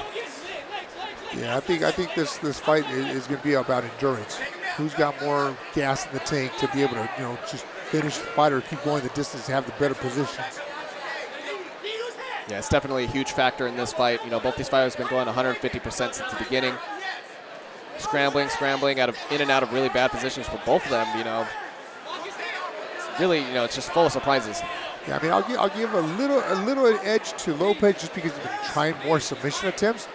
Yeah, I think this fight is going to be about endurance. Who's got more gas in the tank to be able to, just finish the fight or keep going the distance and have the better positions. Yeah, it's definitely a huge factor in this fight. Both these fighters have been going 150% since the beginning. Scrambling, in and out of really bad positions for both of them, Really, it's just full of surprises. Yeah, I mean, I'll give a little edge to Lopez just because he's been trying more submission attempts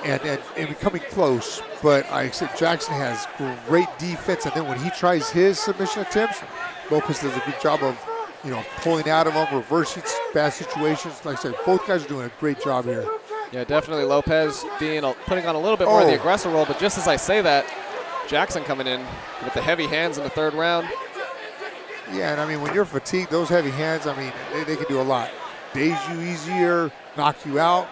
and becoming close. But I said Jackson has great defense, and then when he tries his submission attempts, Lopez does a good job of, pulling out of them, reversing bad situations. Like I said, both guys are doing a great job here. Yeah, definitely Lopez putting on a little bit more of the aggressor role. But just as I say that, Jackson coming in with the heavy hands in the third round. Yeah, and I mean, when you're fatigued, those heavy hands, I mean, they can do a lot. Daze you easier, knock you out.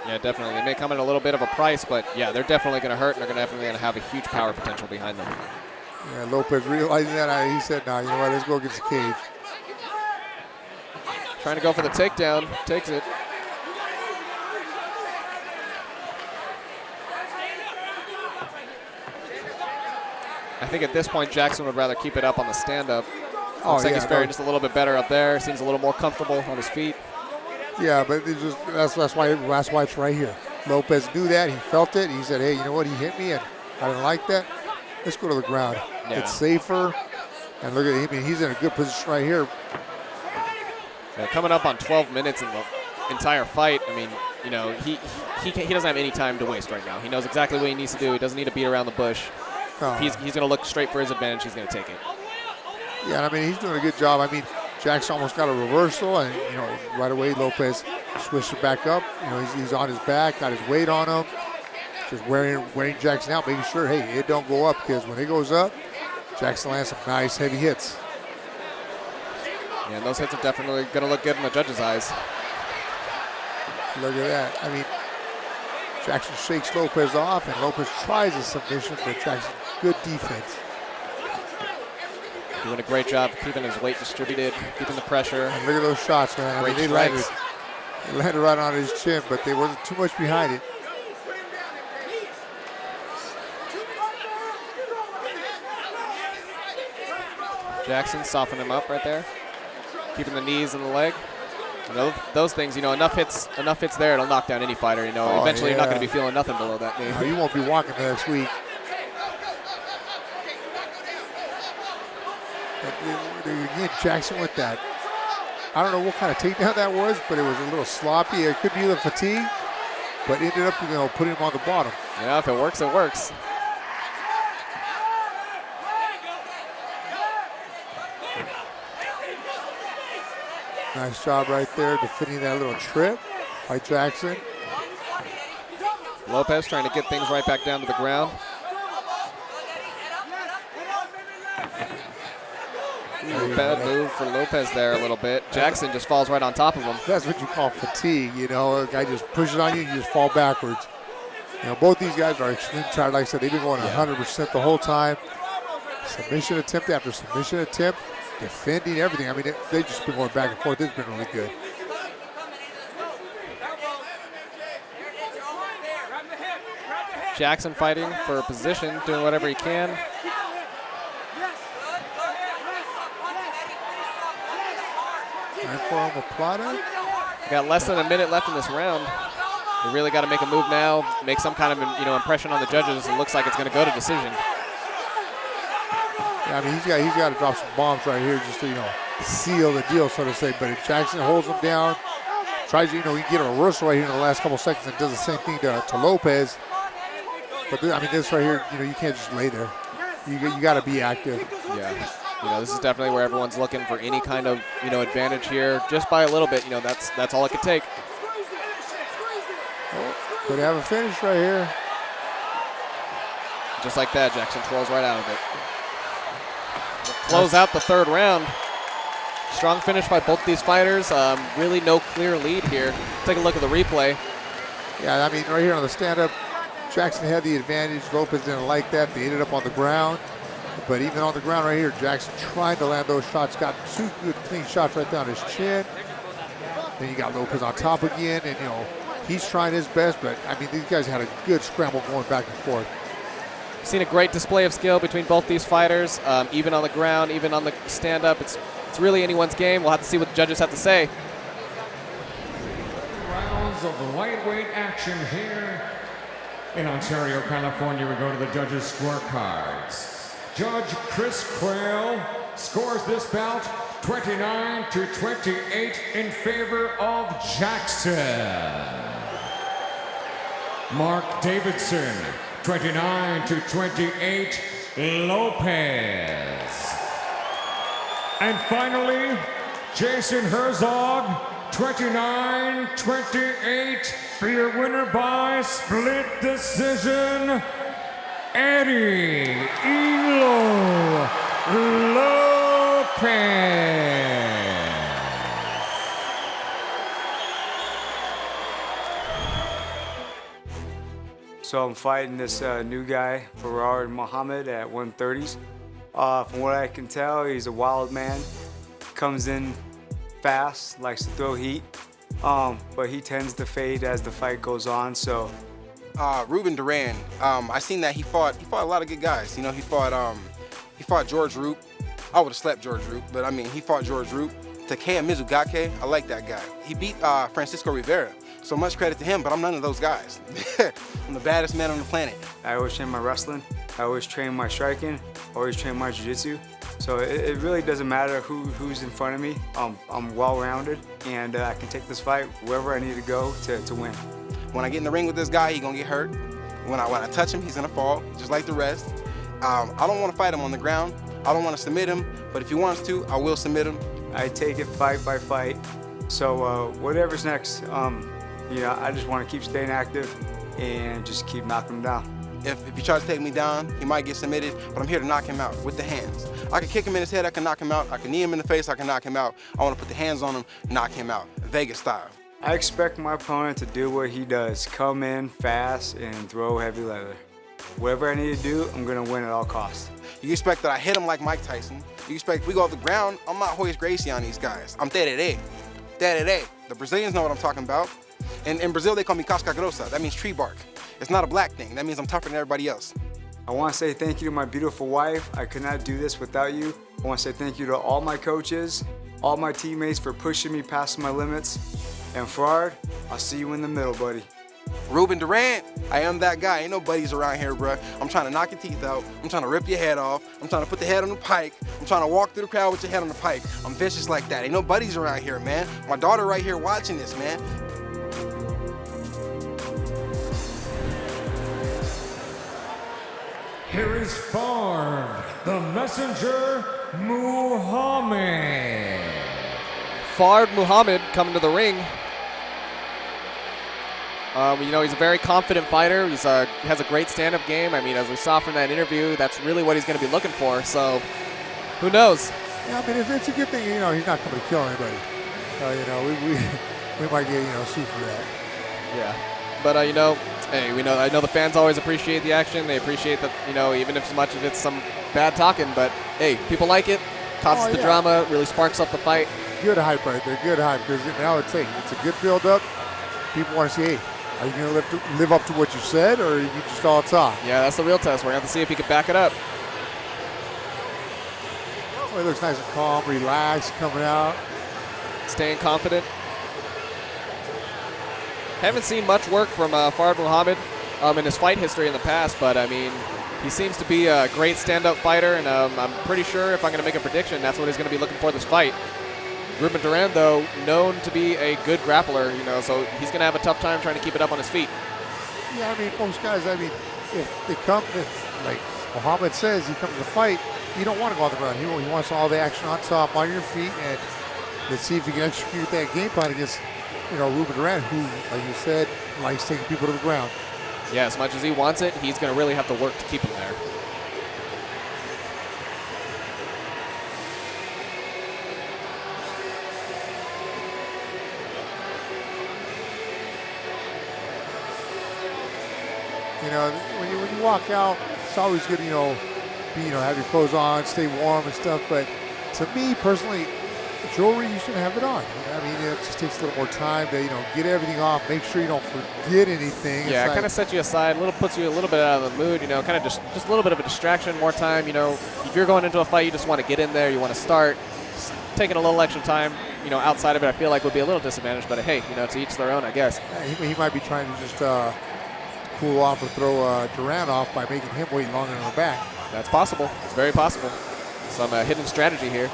Yeah, definitely. They may come at a little bit of a price, but yeah, they're definitely going to hurt, and they're definitely going to have a huge power potential behind them. Yeah, Lopez realizing that, he said, nah, you know what, let's go against the cage. Trying to go for the takedown, takes it. I think at this point, Jackson would rather keep it up on the stand-up. Looks like he's faring just a little bit better up there. Seems a little more comfortable on his feet. Yeah, but that's why it's right here. Lopez knew that. He felt it. He said, hey, you know what? He hit me, and I didn't like that. Let's go to the ground. Yeah. It's safer. And look at him. I mean, he's in a good position right here. Yeah, coming up on 12 minutes in the entire fight. I mean, you know, he doesn't have any time to waste right now. He knows exactly what he needs to do. He doesn't need to beat around the bush. He's going to look straight for his advantage. He's going to take it. Yeah, I mean, he's doing a good job. I mean, Jackson almost got a reversal, and, you know, right away Lopez switched it back up. You know, he's on his back, got his weight on him. Just wearing Jackson out, making sure, hey, it don't go up, because when it goes up, Jackson lands some nice heavy hits. Yeah, and those hits are definitely going to look good in the judges' eyes. Look at that. I mean, Jackson shakes Lopez off, and Lopez tries a submission, but Jackson, good defense. Doing a great job keeping his weight distributed, keeping the pressure. And look at those shots, man. Great I mean, they landed right on his chin, but there wasn't too much behind it. Jackson softening him up right there, keeping the knees and the leg. You know, those things, you know, enough hits there, it'll knock down any fighter. You know, eventually you're not going to be feeling nothing below that knee. No, you won't be walking the next week. But again, Jackson with that. I don't know what kind of takedown that was, but it was a little sloppy. It could be the fatigue, but ended up, you know, putting him on the bottom. Yeah, if it works, it works. Nice job right there, defending that little trip by Jackson. Lopez trying to get things right back down to the ground. Ooh, bad move for Lopez there a little bit. Jackson just falls right on top of him. That's what you call fatigue, you know. A guy just pushes on you, you just fall backwards. You know, both these guys are extremely tired. Like I said, they've been going 100% the whole time. Submission attempt after submission attempt, defending everything. I mean, they've just been going back and forth. It's been really good. Jackson fighting for a position, doing whatever he can. And for Omoplata. Got less than a minute left in this round. We really got to make a move now, make some kind of, you know, impression on the judges. It looks like it's going to go to decision. Yeah, I mean, he's got to drop some bombs right here just to, you know, seal the deal, so to say. But if Jackson holds him down, tries to, you know, he can get a reversal right here in the last couple seconds and does the same thing to Lopez. But, I mean, this right here, you know, you can't just lay there. You got to be active. Yeah. You know, this is definitely where everyone's looking for any kind of, you know, advantage here. Just by a little bit, you know, that's all it could take. Oh, could have a finish right here. Just like that, Jackson twirls right out of it. Close out the third round. Strong finish by both these fighters. Really no clear lead here. Take a look at the replay. Yeah, I mean, right here on the stand-up, Jackson had the advantage. Lopez didn't like that. They ended up on the ground. But even on the ground right here, Jackson trying to land those shots. Got two good clean shots right down his chin. Then you got Lopez on top again. And, you know, he's trying his best. But, I mean, these guys had a good scramble going back and forth. Seen a great display of skill between both these fighters. Even on the ground, even on the stand-up. It's really anyone's game. We'll have to see what the judges have to say. Rounds of the lightweight action here in Ontario, California. We go to the judges' scorecards. Judge Chris Quayle scores this bout 29-28 in favor of Jackson. Mark Davidson, 29-28, Lopez. And finally, Jason Herzog, 29-28, for your winner by split decision, Eddie Elo Lopez. So I'm fighting this new guy, Farrar Muhammad, at 130s. From what I can tell, he's a wild man. Comes in fast, likes to throw heat, but he tends to fade as the fight goes on. So. Ruben Duran, I seen that he fought a lot of good guys. You know, he fought George Roop. I would have slept George Roop, but I mean, he fought George Roop. Takeya Mizugake, I like that guy. He beat Francisco Rivera. So much credit to him, but I'm none of those guys. I'm the baddest man on the planet. I always train my wrestling. I always train my striking. I always train my jiu-jitsu. So it really doesn't matter who's in front of me. I'm well-rounded, and I can take this fight wherever I need to go to win. When I get in the ring with this guy, he's gonna get hurt. When I touch him, he's gonna fall, just like the rest. I don't want to fight him on the ground. I don't want to submit him, but if he wants to, I will submit him. I take it fight by fight. So whatever's next, you know, I just want to keep staying active and just keep knocking him down. If he tries to take me down, he might get submitted, but I'm here to knock him out with the hands. I can kick him in his head, I can knock him out. I can knee him in the face, I can knock him out. I want to put the hands on him, knock him out, Vegas style. I expect my opponent to do what he does, come in fast and throw heavy leather. Whatever I need to do, I'm going to win at all costs. You expect that I hit him like Mike Tyson. You expect we go off the ground, I'm not Royce Gracie on these guys. I'm tereré. Tereré. The Brazilians know what I'm talking about. And in Brazil, they call me casca grossa. That means tree bark. It's not a black thing. That means I'm tougher than everybody else. I want to say thank you to my beautiful wife. I could not do this without you. I want to say thank you to all my coaches, all my teammates for pushing me past my limits. And Frard, I'll see you in the middle, buddy. Ruben Durant, I am that guy. Ain't no buddies around here, bruh. I'm trying to knock your teeth out. I'm trying to rip your head off. I'm trying to put the head on the pike. I'm trying to walk through the crowd with your head on the pike. I'm vicious like that. Ain't no buddies around here, man. My daughter right here watching this, man. Here is Fard, the Messenger Muhammad. Fard Muhammad coming to the ring. You know, he's a very confident fighter. He has a great stand-up game. I mean, as we saw from that interview, that's really what he's going to be looking for. So, who knows? Yeah, I mean, it's a good thing, you know, he's not coming to kill anybody. You know, we might get, you know, sued for that. Yeah. But, you know, hey, I know the fans always appreciate the action. They appreciate that, you know, even if as much of it's some bad talking. But, hey, people like it. Causes the drama, really sparks up the fight. Good hype right there, good hype. Because I would say it's a good build-up. People want to see, hey, are you going to live up to what you said, or are you just all talk? Yeah, that's the real test. We're going to have to see if he can back it up. Well, he looks nice and calm, relaxed, coming out. Staying confident. Haven't seen much work from Fard Muhammad in his fight history in the past, but, I mean, he seems to be a great stand-up fighter, and I'm pretty sure if I'm going to make a prediction, that's what he's going to be looking for this fight. Ruben Durant, though, known to be a good grappler, you know, so he's going to have a tough time trying to keep it up on his feet. Yeah, I mean, most guys, I mean, if like Muhammad says, he comes to fight, you don't want to go on the ground. He wants all the action on top, on your feet, and let's see if he can execute that game plan against, you know, Ruben Durant, who, like you said, likes taking people to the ground. Yeah, as much as he wants it, he's going to really have to work to keep him there. You know, when you walk out, it's always good, you know, have your clothes on, stay warm and stuff. But to me personally, jewelry, you shouldn't have it on. I mean, it just takes a little more time to, you know, get everything off, make sure you don't forget anything. Yeah, it kind of sets you aside, puts you a little bit out of the mood, you know, kind of just a little bit of a distraction, more time, you know. If you're going into a fight, you just want to get in there, you want to start. Taking a little extra time, you know, outside of it, I feel like would be a little disadvantaged. But hey, you know, to each their own, I guess. Yeah, he might be trying to just cool off or throw Durant off by making him wait longer in the back. That's possible. It's very possible. Some hidden strategy here.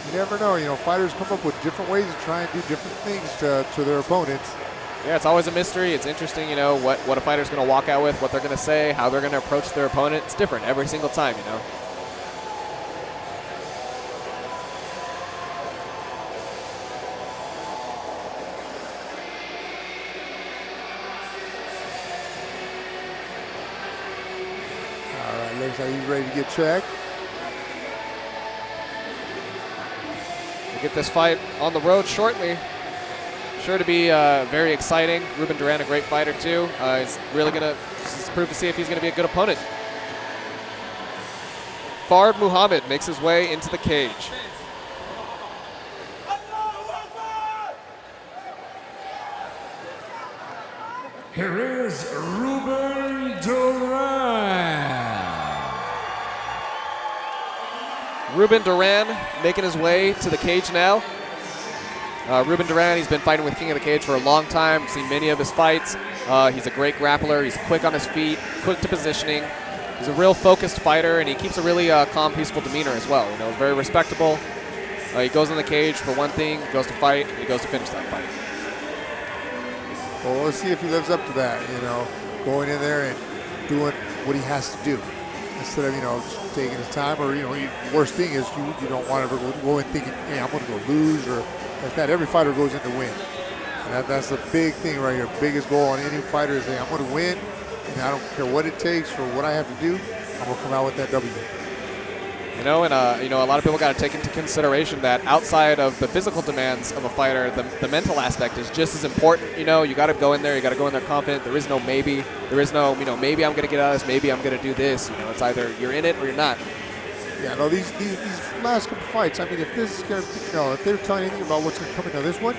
You never know. You know, fighters come up with different ways to try and do different things to their opponents. Yeah, it's always a mystery. It's interesting, you know, what a fighter's going to walk out with, what they're going to say, how they're going to approach their opponent. It's different every single time, you know. Looks like he's ready to get checked. We'll get this fight on the road shortly. Sure to be very exciting. Ruben Durant, a great fighter too. He's really going to prove to see if he's going to be a good opponent. Fard Muhammad makes his way into the cage. Here is Ruben Durant. Ruben Durant making his way to the cage now. Ruben Duran, he's been fighting with King of the Cage for a long time. Seen many of his fights. He's a great grappler. He's quick on his feet, quick to positioning. He's a real focused fighter, and he keeps a really calm, peaceful demeanor as well. You know, very respectable. He goes in the cage for one thing, goes to fight, and he goes to finish that fight. Well, let's see if he lives up to that, you know, going in there and doing what he has to do instead of, you know, just taking his time. Or, you know, the worst thing is you don't want to ever go in thinking, hey, I'm going to go lose or like that. Every fighter goes in to win. And that's the big thing right here. Biggest goal on any fighter is, hey, I'm going to win, and I don't care what it takes or what I have to do. I'm going to come out with that W. You know, and you know, a lot of people got to take into consideration that outside of the physical demands of a fighter, the mental aspect is just as important. You know, you got to go in there, you got to go in there confident. There is no maybe. There is no, you know, maybe I'm going to get out of this, maybe I'm going to do this. You know, it's either you're in it or you're not. Yeah, no, these last couple fights, I mean, if this is going to, you know, if they're telling anything about what's going to come into this one,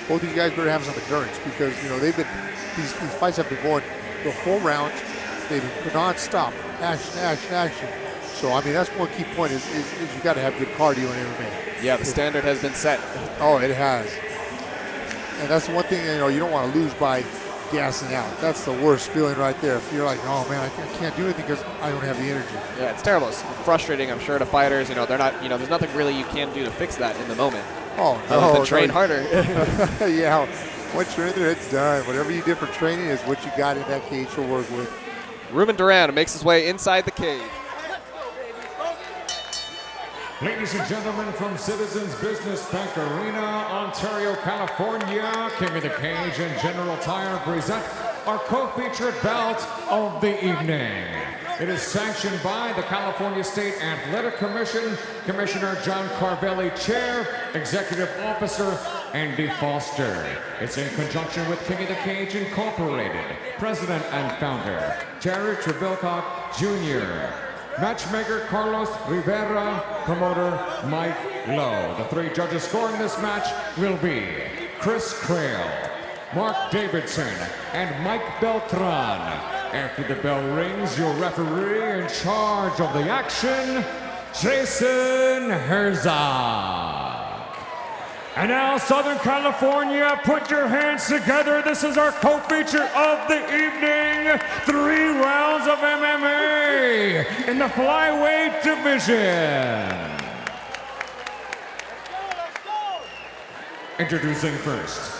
both these guys better have some endurance because, you know, they've been, these fights have been going the whole round. They've been non-stop, action, action, action. So, I mean, that's one key point is you got to have good cardio in MMA. Yeah, the standard has been set. Oh, it has. And that's the one thing, you know, you don't want to lose by gassing out. That's the worst feeling right there. If you're like, oh, man, I can't do it because I don't have the energy. Yeah, it's terrible. It's frustrating, I'm sure, to fighters. You know, they're not, you know, there's nothing really you can do to fix that in the moment. Oh, other than train harder. Yeah, once you're in there, it's done. Whatever you did for training is what you got in that cage to work with. Ruben Duran makes his way inside the cage. Ladies and gentlemen, from Citizens Business Bank Arena, Ontario, California, King of the Cage and General Tire present our co-featured bout of the evening. It is sanctioned by the California State Athletic Commission, Commissioner John Carvelli, Chair, Executive Officer Andy Foster. It's in conjunction with King of the Cage Incorporated, President and Founder Jerry Trebilcock Jr., Matchmaker Carlos Rivera, Promoter Mike Lowe. The three judges scoring this match will be Chris Crail, Mark Davidson, and Mike Beltran. After the bell rings, your referee in charge of the action, Jason Herzog. And now, Southern California, put your hands together. This is our co-feature of the evening. 3 rounds of MMA in the flyweight division. Introducing first,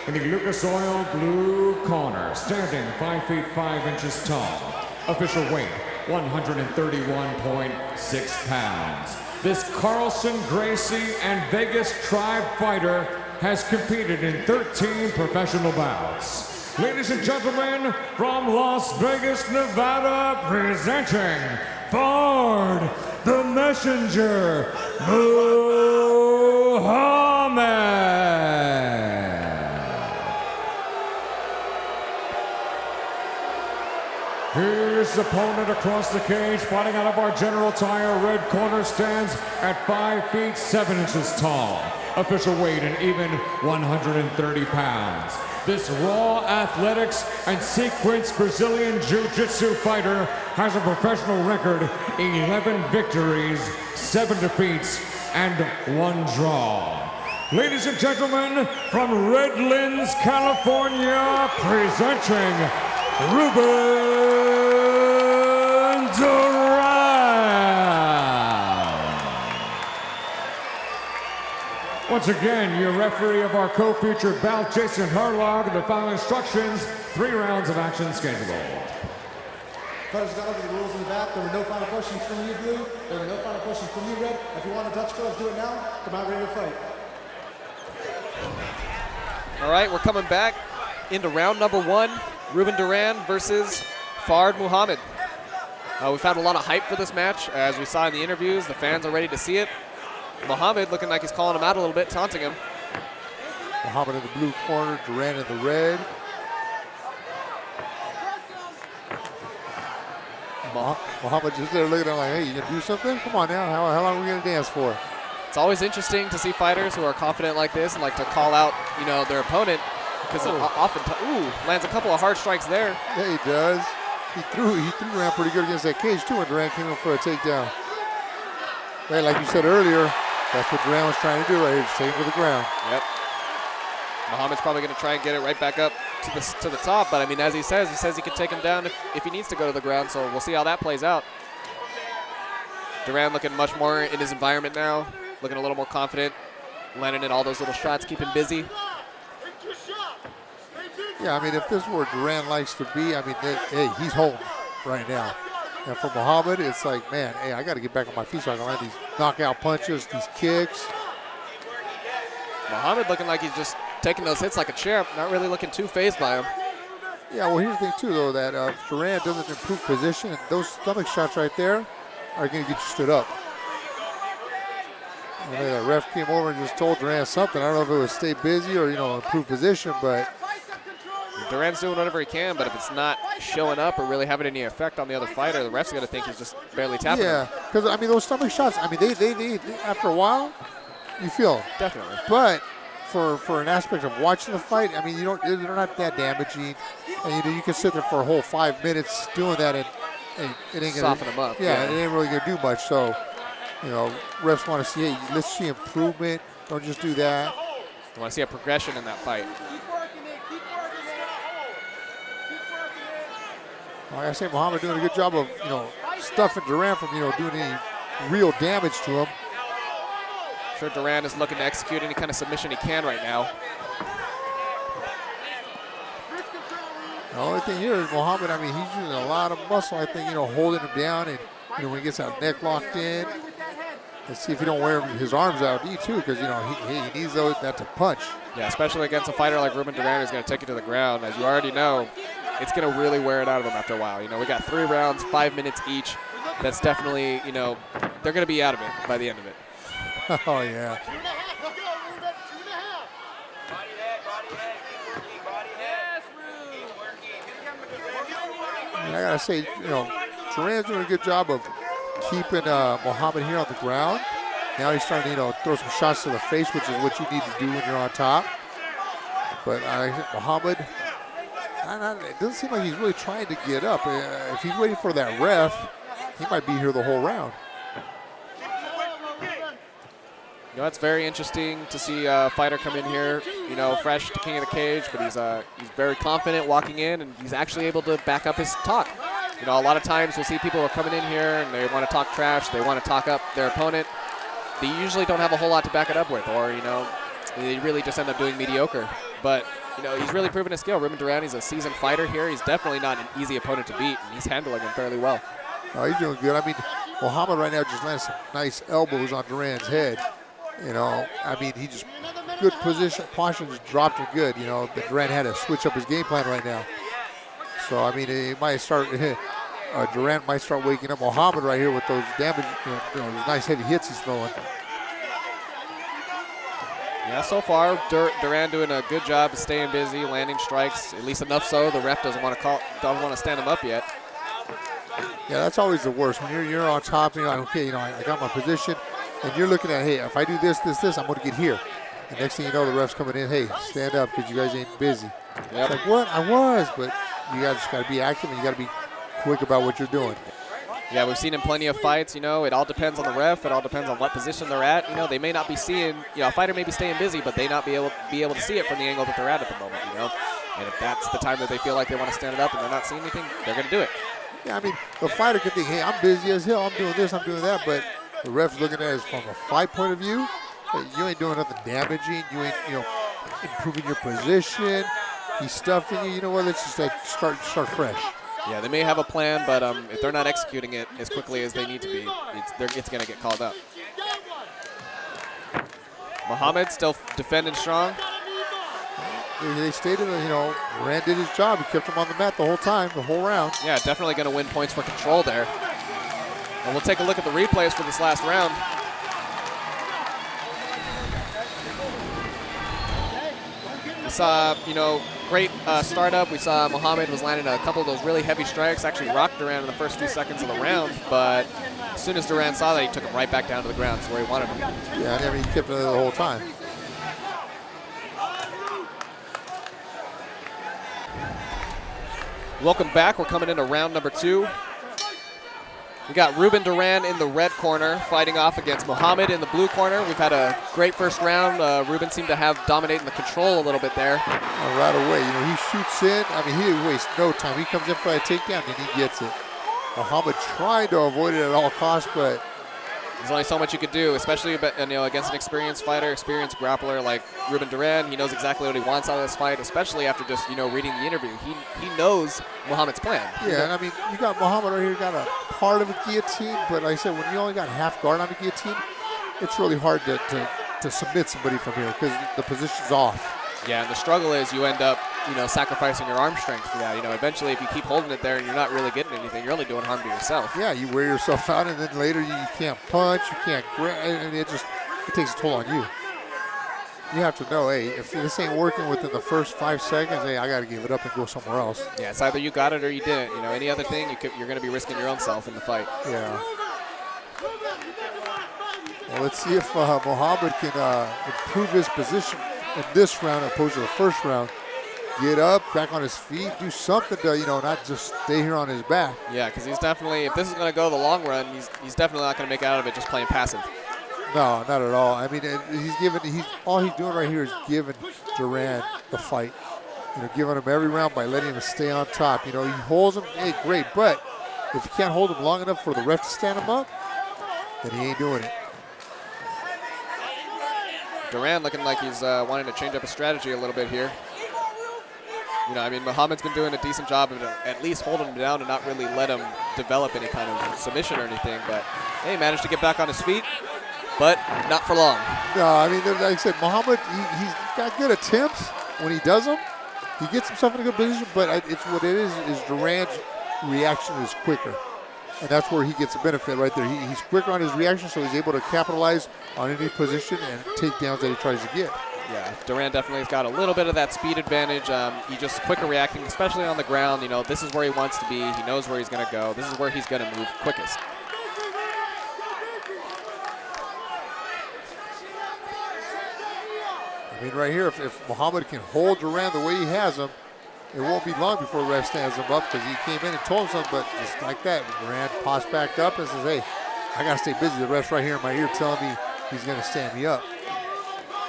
in the Lucas Oil blue corner, standing 5 feet 5 inches tall, official weight 131.6 pounds. This Carlson, Gracie, and Vegas Tribe fighter has competed in 13 professional bouts. Ladies and gentlemen, from Las Vegas, Nevada, presenting Fard the Messenger Muhammad. His opponent across the cage, fighting out of our General Tire red corner, stands at 5 feet 7 inches tall. Official weight an even 130 pounds. This raw athletics and sequence Brazilian Jiu-Jitsu fighter has a professional record, 11 victories, 7 defeats, and 1 draw. Ladies and gentlemen, from Redlands, California, presenting Ruben Duran. Once again, your referee of our co-featured bout, Jason Herlog. The following instructions: 3 rounds of action scheduled. Fighters got over the rules in the back. There were no final questions from you, Blue. There were no final questions from you, Red. If you want to touch gloves, do it now. Come out ready to fight. All right, we're coming back into round number 1. Ruben Duran versus Fard Muhammad. We've had a lot of hype for this match. As we saw in the interviews, the fans are ready to see it. Muhammad looking like he's calling him out a little bit, taunting him. Muhammad in the blue corner, Duran in the red. Muhammad just there looking at him like, hey, you gonna do something? Come on now, how long are we gonna dance for? It's always interesting to see fighters who are confident like this and like to call out, you know, their opponent. Because often, lands a couple of hard strikes there. Yeah, he does. He threw Duran pretty good against that cage too when Duran came in for a takedown. Right, like you said earlier, that's what Duran was trying to do right here, just take him to the ground. Yep. Muhammad's probably going to try and get it right back up to the top. But, I mean, as he says he could take him down if he needs to go to the ground. So we'll see how that plays out. Duran looking much more in his environment now, looking a little more confident, landing in all those little shots, keeping busy. Yeah, I mean, if this is where Duran likes to be, I mean, hey, he's home right now. And for Muhammad, it's like, man, hey, I got to get back on my feet so I can land these knockout punches, these kicks. Muhammad looking like he's just taking those hits like a champ, not really looking too phased by him. Yeah, well, here's the thing, too, though, that if Duran doesn't improve position, and those stomach shots right there are going to get you stood up. And then the ref came over and just told Duran something. I don't know if it was stay busy or, improve position, but Duran's doing whatever he can, but if it's not showing up or really having any effect on the other fighter, the ref's going to think he's just barely tapping him. Yeah, because, I mean, those stomach shots, I mean, they after a while, you feel them. Definitely. But for an aspect of watching the fight, I mean, they're not that damaging. And, you can sit there for a whole 5 minutes doing that and it ain't gonna soften them up. Yeah, it ain't really gonna do much. So, refs want to see, hey, let's see improvement. Don't just do that. You want to see a progression in that fight. Like I say, Muhammad doing a good job of, stuffing Duran from, doing any real damage to him. I'm sure Duran is looking to execute any kind of submission he can right now. The only thing here is Muhammad, I mean, he's using a lot of muscle, I think, holding him down. And, when he gets that neck locked in, let's see if he don't wear his arms out, too, because, he needs that to punch. Yeah, especially against a fighter like Ruben Duran who's going to take it to the ground. As you already know, it's going to really wear it out of him after a while. We got 3 rounds, 5 minutes each. That's definitely, they're going to be out of it by the end of it. Oh, yeah. I got to say, Duran's doing a good job of keeping Muhammad here on the ground. Now he's starting to, throw some shots to the face, which is what you need to do when you're on top. But Muhammad, it doesn't seem like he's really trying to get up. If he's waiting for that ref, he might be here the whole round. It's very interesting to see a fighter come in here, fresh to King of the Cage, but he's very confident walking in, and he's actually able to back up his talk. A lot of times we'll see people are coming in here and they want to talk trash, they want to talk up their opponent. They usually don't have a whole lot to back it up with, or, they really just end up doing mediocre. But, he's really proven his skill. Ruben Duran, he's a seasoned fighter here. He's definitely not an easy opponent to beat, and he's handling him fairly well. Oh, he's doing good. I mean, Muhammad right now just lands some nice elbows on Duran's head. I mean, he just, good position, posture just dropped it good. But Duran had to switch up his game plan right now. So, I mean, he might start, Duran might start waking up Muhammad right here with those damage, those nice heavy hits he's throwing. Yeah, so far, Duran doing a good job of staying busy, landing strikes, at least enough so the ref doesn't want to stand him up yet. Yeah, that's always the worst. When you're on top, okay, I got my position, and you're looking at, hey, if I do this, I'm going to get here. And next thing you know, the ref's coming in, hey, stand up because you guys ain't busy. Yep. It's like, what? I was, but you guys just got to be active and you got to be quick about what you're doing. Yeah, we've seen in plenty of fights, it all depends on the ref. It all depends on what position they're at. They may not be seeing, a fighter may be staying busy, but they not be able to see it from the angle that they're at the moment, And if that's the time that they feel like they want to stand it up and they're not seeing anything, they're going to do it. Yeah, I mean, the fighter could think, hey, I'm busy as hell. I'm doing this, I'm doing that. But the ref's looking at it from a fight point of view. Hey, you ain't doing nothing damaging. You ain't, improving your position. He's stuffing you. You know what? Let's just start fresh. Yeah, they may have a plan, but if they're not executing it as quickly as they need to be, it's going to get called up. Muhammad still defending strong. They stated that, Rand did his job. He kept him on the mat the whole time, the whole round. Yeah, definitely going to win points for control there. And we'll take a look at the replays for this last round. We saw, great startup. We saw Muhammad was landing a couple of those really heavy strikes, actually rocked Duran in the first few seconds of the round, but as soon as Duran saw that, he took him right back down to the ground to where he wanted him. Yeah, I mean, he kept it the whole time. Welcome back. We're coming into round number 2. We got Ruben Duran in the red corner fighting off against Muhammad in the blue corner. We've had a great first round. Ruben seemed to have dominating the control a little bit there. Right away, you know, he shoots in. I mean, he didn't waste no time. He comes in for a takedown and he gets it. Muhammad tried to avoid it at all costs, but there's only so much you could do, especially against an experienced fighter, experienced grappler like Ruben Duran. He knows exactly what he wants out of this fight, especially after just reading the interview. He knows Muhammad's plan. Yeah, and I mean, you got Muhammad right here, got a part of a guillotine, but like I said, when you only got half guard on the guillotine, it's really hard to submit somebody from here because the position's off. Yeah, and the struggle is you end up, sacrificing your arm strength for that. Eventually if you keep holding it there and you're not really getting anything, you're only doing harm to yourself. Yeah, you wear yourself out, and then later you can't punch, you can't grab, and it takes a toll on you. You have to know, hey, if this ain't working within the first 5 seconds, hey, I got to give it up and go somewhere else. Yeah, it's either you got it or you didn't. Any other thing, you're going to be risking your own self in the fight. Yeah. Well, let's see if Muhammad can improve his position in this round as opposed to the first round. Get up, back on his feet, do something to, not just stay here on his back. Yeah, because he's definitely, if this is going to go the long run, he's definitely not going to make out of it just playing passive. No, not at all. I mean, all he's doing right here is giving Duran the fight. Giving him every round by letting him stay on top. He holds him, hey, great, but if you can't hold him long enough for the ref to stand him up, then he ain't doing it. Duran looking like he's wanting to change up his strategy a little bit here. Muhammad's been doing a decent job of at least holding him down and not really let him develop any kind of submission or anything. But, hey, managed to get back on his feet, but not for long. No, like I said, Muhammad, he's got good attempts when he does them. He gets himself in a good position, but it's what it is Duran's reaction is quicker. And that's where he gets a benefit right there. He's quicker on his reaction, so he's able to capitalize on any position and takedowns that he tries to get. Yeah, Duran definitely has got a little bit of that speed advantage. He's just quicker reacting, especially on the ground. This is where he wants to be. He knows where he's going to go. This is where he's going to move quickest. I mean, right here, if Muhammad can hold Duran the way he has him, it won't be long before the ref stands him up because he came in and told him something, but just like that, Duran pops back up and says, hey, I got to stay busy. The ref's right here in my ear telling me he's going to stand me up.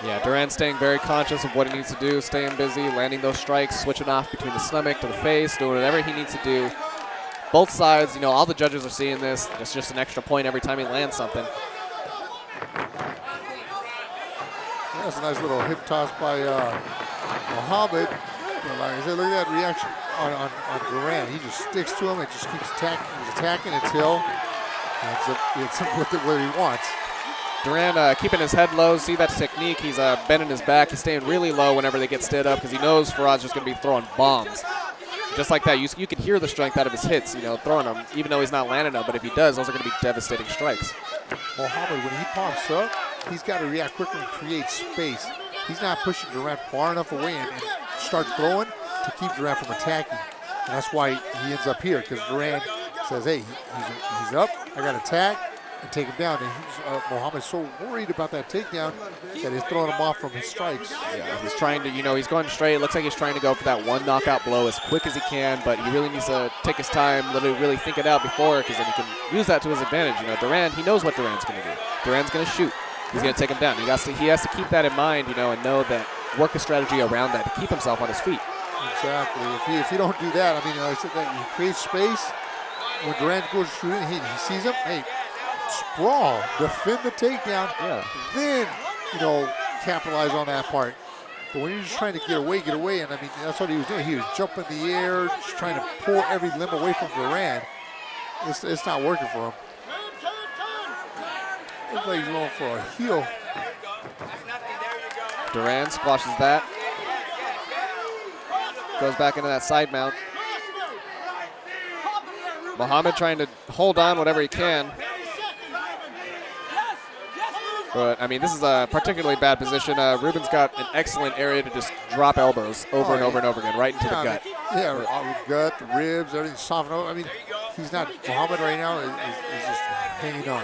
Yeah, Duran staying very conscious of what he needs to do, staying busy, landing those strikes, switching off between the stomach to the face, doing whatever he needs to do. Both sides, all the judges are seeing this. It's just an extra point every time he lands something. That's a nice little hip toss by Muhammad. Like I said, look at that reaction on Duran. He just sticks to him and just keeps attacking until it's what he wants. Duran keeping his head low. See that technique. He's bending his back. He's staying really low whenever they get stood up because he knows Farad's just going to be throwing bombs. Just like that, you can hear the strength out of his hits, throwing them, even though he's not landing them. But if he does, those are going to be devastating strikes. Muhammad, when he pops up, he's got to react quicker and create space. He's not pushing Duran far enough away and start throwing to keep Duran from attacking. And that's why he ends up here, because Duran says, hey, he's up, I got to tag and take him down. And Muhammad's so worried about that takedown that he's throwing him off from his strikes. Yeah, he's trying to, he's going straight. It looks like he's trying to go for that one knockout blow as quick as he can, but he really needs to take his time, really think it out before, because then he can use that to his advantage. Duran, he knows what Duran's going to do. Duran's going to shoot. He's going to take him down. He has to keep that in mind, and know that, work a strategy around that to keep himself on his feet. Exactly. If you don't do that, I mean, like I said, that you create space. When Duran goes shooting, he sees him. Hey, sprawl, defend the takedown. Yeah. Then, capitalize on that part. But when you're just trying to get away, and I mean, that's what he was doing. He was jumping in the air, just trying to pull every limb away from Duran. It's not working for him. Looks like he's going for a heel. Duran squashes that. Goes back into that side mount. Muhammad trying to hold on whatever he can. But, I mean, this is a particularly bad position. Ruben's got an excellent area to just drop elbows over and over and over again, right into the gut. Gut, the ribs, everything's softened over. I mean, he's not, Muhammad right now is just hanging on.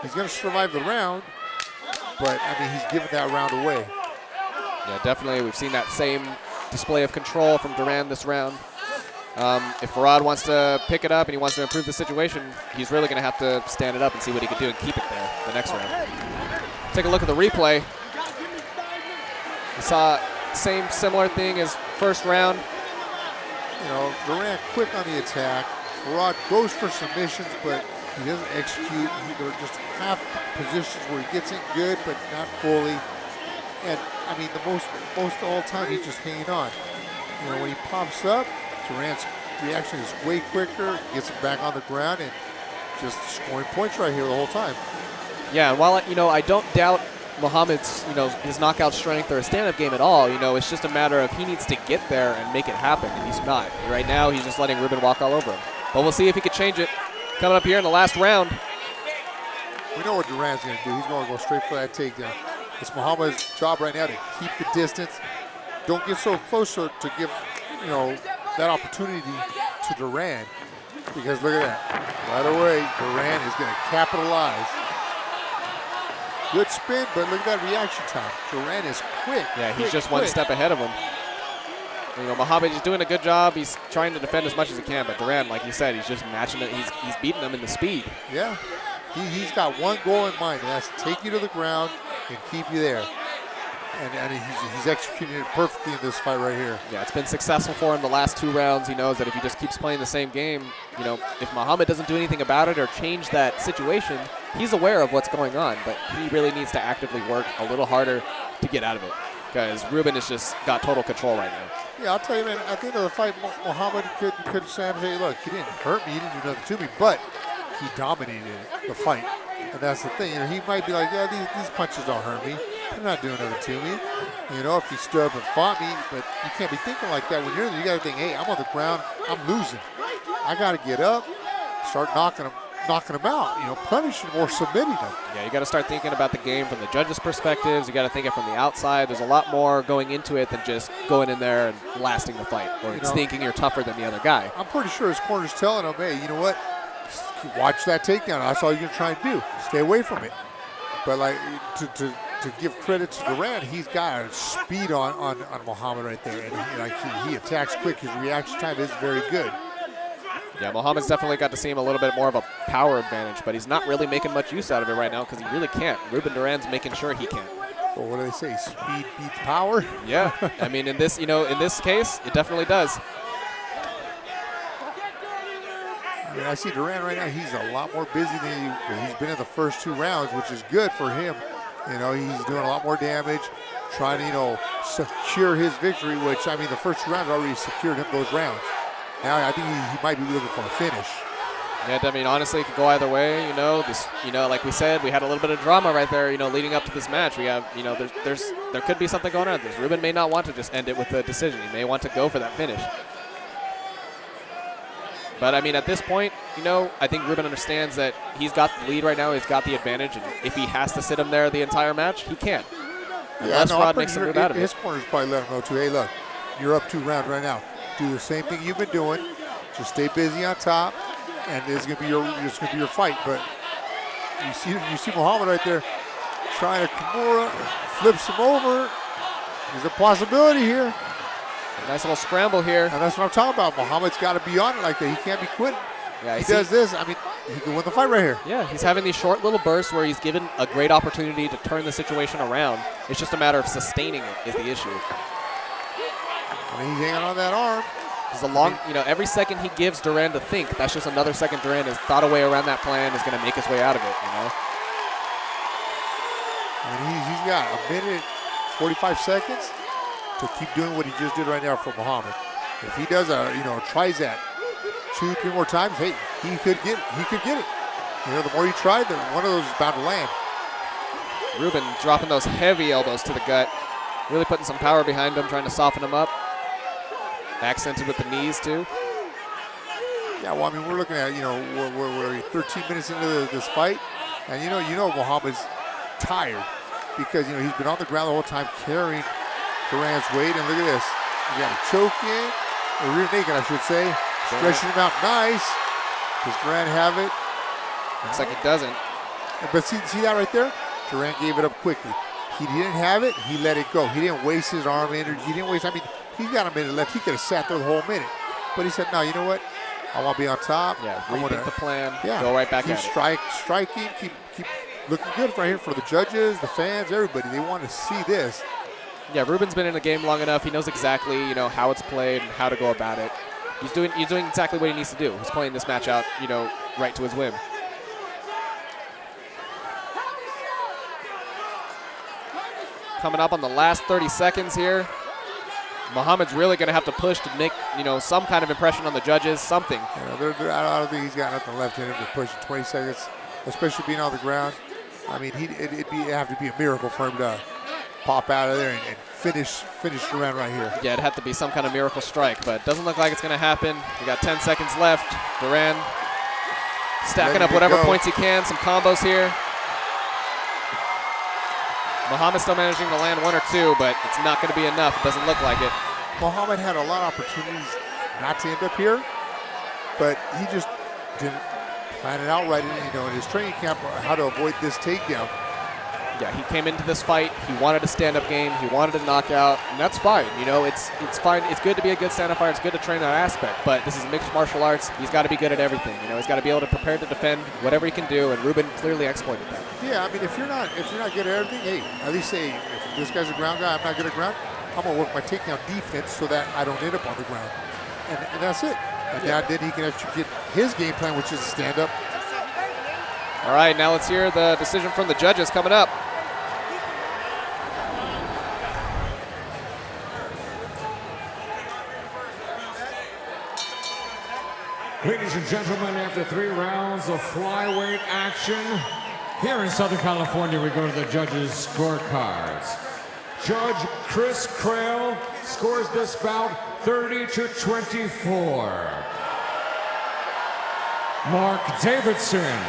He's going to survive the round, but, I mean, he's giving that round away. Yeah, definitely. We've seen that same display of control from Duran this round. If Farad wants to pick it up and he wants to improve the situation, he's really going to have to stand it up and see what he can do and keep it there the next round. Take a look at the replay. We saw similar thing as first round. You know, Durant quick on the attack. Farad goes for submissions, but he doesn't execute. They're just half positions where he gets in good, but not fully. And I mean, the most of all time, he's just hanging on. You know, when he pops up, Durant's reaction is way quicker, gets him back on the ground, and just scoring points right here the whole time. Yeah, and while, you know, I don't doubt Muhammad's, you know, his knockout strength or his stand-up game at all, you know, it's just a matter of he needs to get there and make it happen, and he's not. Right now, he's just letting Ruben walk all over him. But we'll see if he can change it. Coming up here in the last round. We know what Durant's going to do. He's going to go straight for that takedown. It's Muhammad's job right now to keep the distance. Don't get so close to give, you know, that opportunity to Durant, because look at that. Right away, Durant is going to capitalize. Good spin, but look at that reaction time. Durant is quick. Yeah, he's just one step ahead of him. You know, Muhammad is doing a good job. He's trying to defend as much as he can, but Durant, like you said, he's just matching it. He's beating him in the speed. Yeah, he's got one goal in mind, and that's to take you to the ground and keep you there. And he's executing it perfectly in this fight right here. Yeah, it's been successful for him the last 2 rounds. He knows that if he just keeps playing the same game, you know, if Muhammad doesn't do anything about it or change that situation, he's aware of what's going on, but he really needs to actively work a little harder to get out of it, because Ruben has just got total control right now. Yeah, I'll tell you, man, at the end of the fight, Muhammad could say, look, he didn't hurt me, he didn't do nothing to me, but he dominated the fight. And that's the thing, you know, he might be like, yeah, these punches don't hurt me. They're not doing nothing to me. You know, if he stood up and fought me, but you can't be thinking like that. When you're there, you got to think, hey, I'm on the ground, I'm losing. I got to get up, start knocking him out, you know, punishing him or submitting him. Yeah, you got to start thinking about the game from the judges' perspectives. You got to think it from the outside. There's a lot more going into it than just going in there and lasting the fight or thinking you're tougher than the other guy. I'm pretty sure his corner's telling him, hey, you know what? Watch that takedown. That's all you're going to try and do. Stay away from it. But, like, to give credit to Durant, he's got a speed on Muhammad right there. And he attacks quick. His reaction time is very good. Yeah, Muhammad's definitely got to see him a little bit more of a power advantage, but he's not really making much use out of it right now because he really can't. Ruben Duran's making sure he can. Well, what do they say? Speed beats power? Yeah, I mean, in this case, it definitely does. I mean, I see Durant right now. He's a lot more busy than he's been in the first 2 rounds, which is good for him. You know, he's doing a lot more damage, trying to, you know, secure his victory, which, I mean, the first 2 rounds already secured him those rounds. Now I think he might be looking for a finish. Yeah, I mean, honestly, it could go either way. You know, like we said, we had a little bit of drama right there. You know, leading up to this match, we have, you know, there could be something going on. Ruben may not want to just end it with a decision. He may want to go for that finish. But I mean, at this point, you know, I think Ruben understands that he's got the lead right now. He's got the advantage, and if he has to sit him there the entire match, he can. Yeah, Rod makes him out of it. His corner's probably letting him know too. Hey, look, you're up 2 rounds right now. Do the same thing you've been doing. Just stay busy on top, and it's gonna be your fight. But you see Muhammad right there trying to Kimura, flips him over. There's a possibility here. A nice little scramble here. And that's what I'm talking about. Muhammad's got to be on it like that. He can't be quitting. Yeah, he does this. I mean, he can win the fight right here. Yeah, he's having these short little bursts where he's given a great opportunity to turn the situation around. It's just a matter of sustaining it is the issue. I mean, he's hanging on that arm. There's a long, you know, every second he gives Duran to think, that's just another second Duran has thought a way around that plan, is going to make his way out of it, you know? And he's got a minute, 45 seconds to keep doing what he just did right now for Muhammad. If he does tries that 2-3 more times, hey, he could get it. You know, the more you try, one of those is bound to land. Ruben dropping those heavy elbows to the gut, really putting some power behind him, trying to soften him up. Accented with the knees too. Yeah, well, I mean, we're looking at, you know, we're 13 minutes into this fight, and you know Muhammad's tired because, you know, he's been on the ground the whole time carrying Duran's weight, and look at this. You got a choke in, or rear naked, I should say. Stretching him out nice. Does Duran have it? Looks like he doesn't. But see that right there? Duran gave it up quickly. He didn't have it, he let it go. He didn't waste his arm energy. He didn't waste, I mean, he's got a minute left. He could have sat there the whole minute. But he said, no, you know what? I want to be on top. Yeah, I want rethink the plan. Yeah, go right back keep at it. striking, keep looking good right here for the judges, the fans, everybody. They want to see this. Yeah, Ruben's been in the game long enough. He knows exactly, you know, how it's played and how to go about it. He's doing exactly what he needs to do. He's playing this match out, you know, right to his whim. Coming up on the last 30 seconds here. Muhammad's really going to have to push to make, you know, some kind of impression on the judges, something. Yeah, I don't think he's got nothing left in him to push in 20 seconds, especially being on the ground. I mean, it'd have to be a miracle for him to pop out of there and finish the round right here. Yeah, it'd have to be some kind of miracle strike, but it doesn't look like it's going to happen. We got 10 seconds left. Duran stacking up whatever points he can, some combos here. Muhammad's still managing to land one or two, but it's not going to be enough. It doesn't look like it. Muhammad had a lot of opportunities not to end up here, but he just didn't plan it out right in his training camp how to avoid this takedown. Yeah, he came into this fight. He wanted a stand-up game. He wanted a knockout, and that's fine. You know, it's fine. It's good to be a good stand-up fighter. It's good to train that aspect, but this is mixed martial arts. He's got to be good at everything. You know, he's got to be able to prepare to defend whatever he can do, and Ruben clearly exploited that. Yeah, I mean, if you're not good at everything, hey, at least say, if this guy's a ground guy, I'm not good at ground, I'm going to work my takedown defense so that I don't end up on the ground. And that's it. And now then he can actually get his game plan, which is stand-up. All right, now let's hear the decision from the judges coming up. Ladies and gentlemen, after 3 rounds of flyweight action, here in Southern California, we go to the judges' scorecards. Judge Chris Crail scores this bout 30-24. Mark Davidson,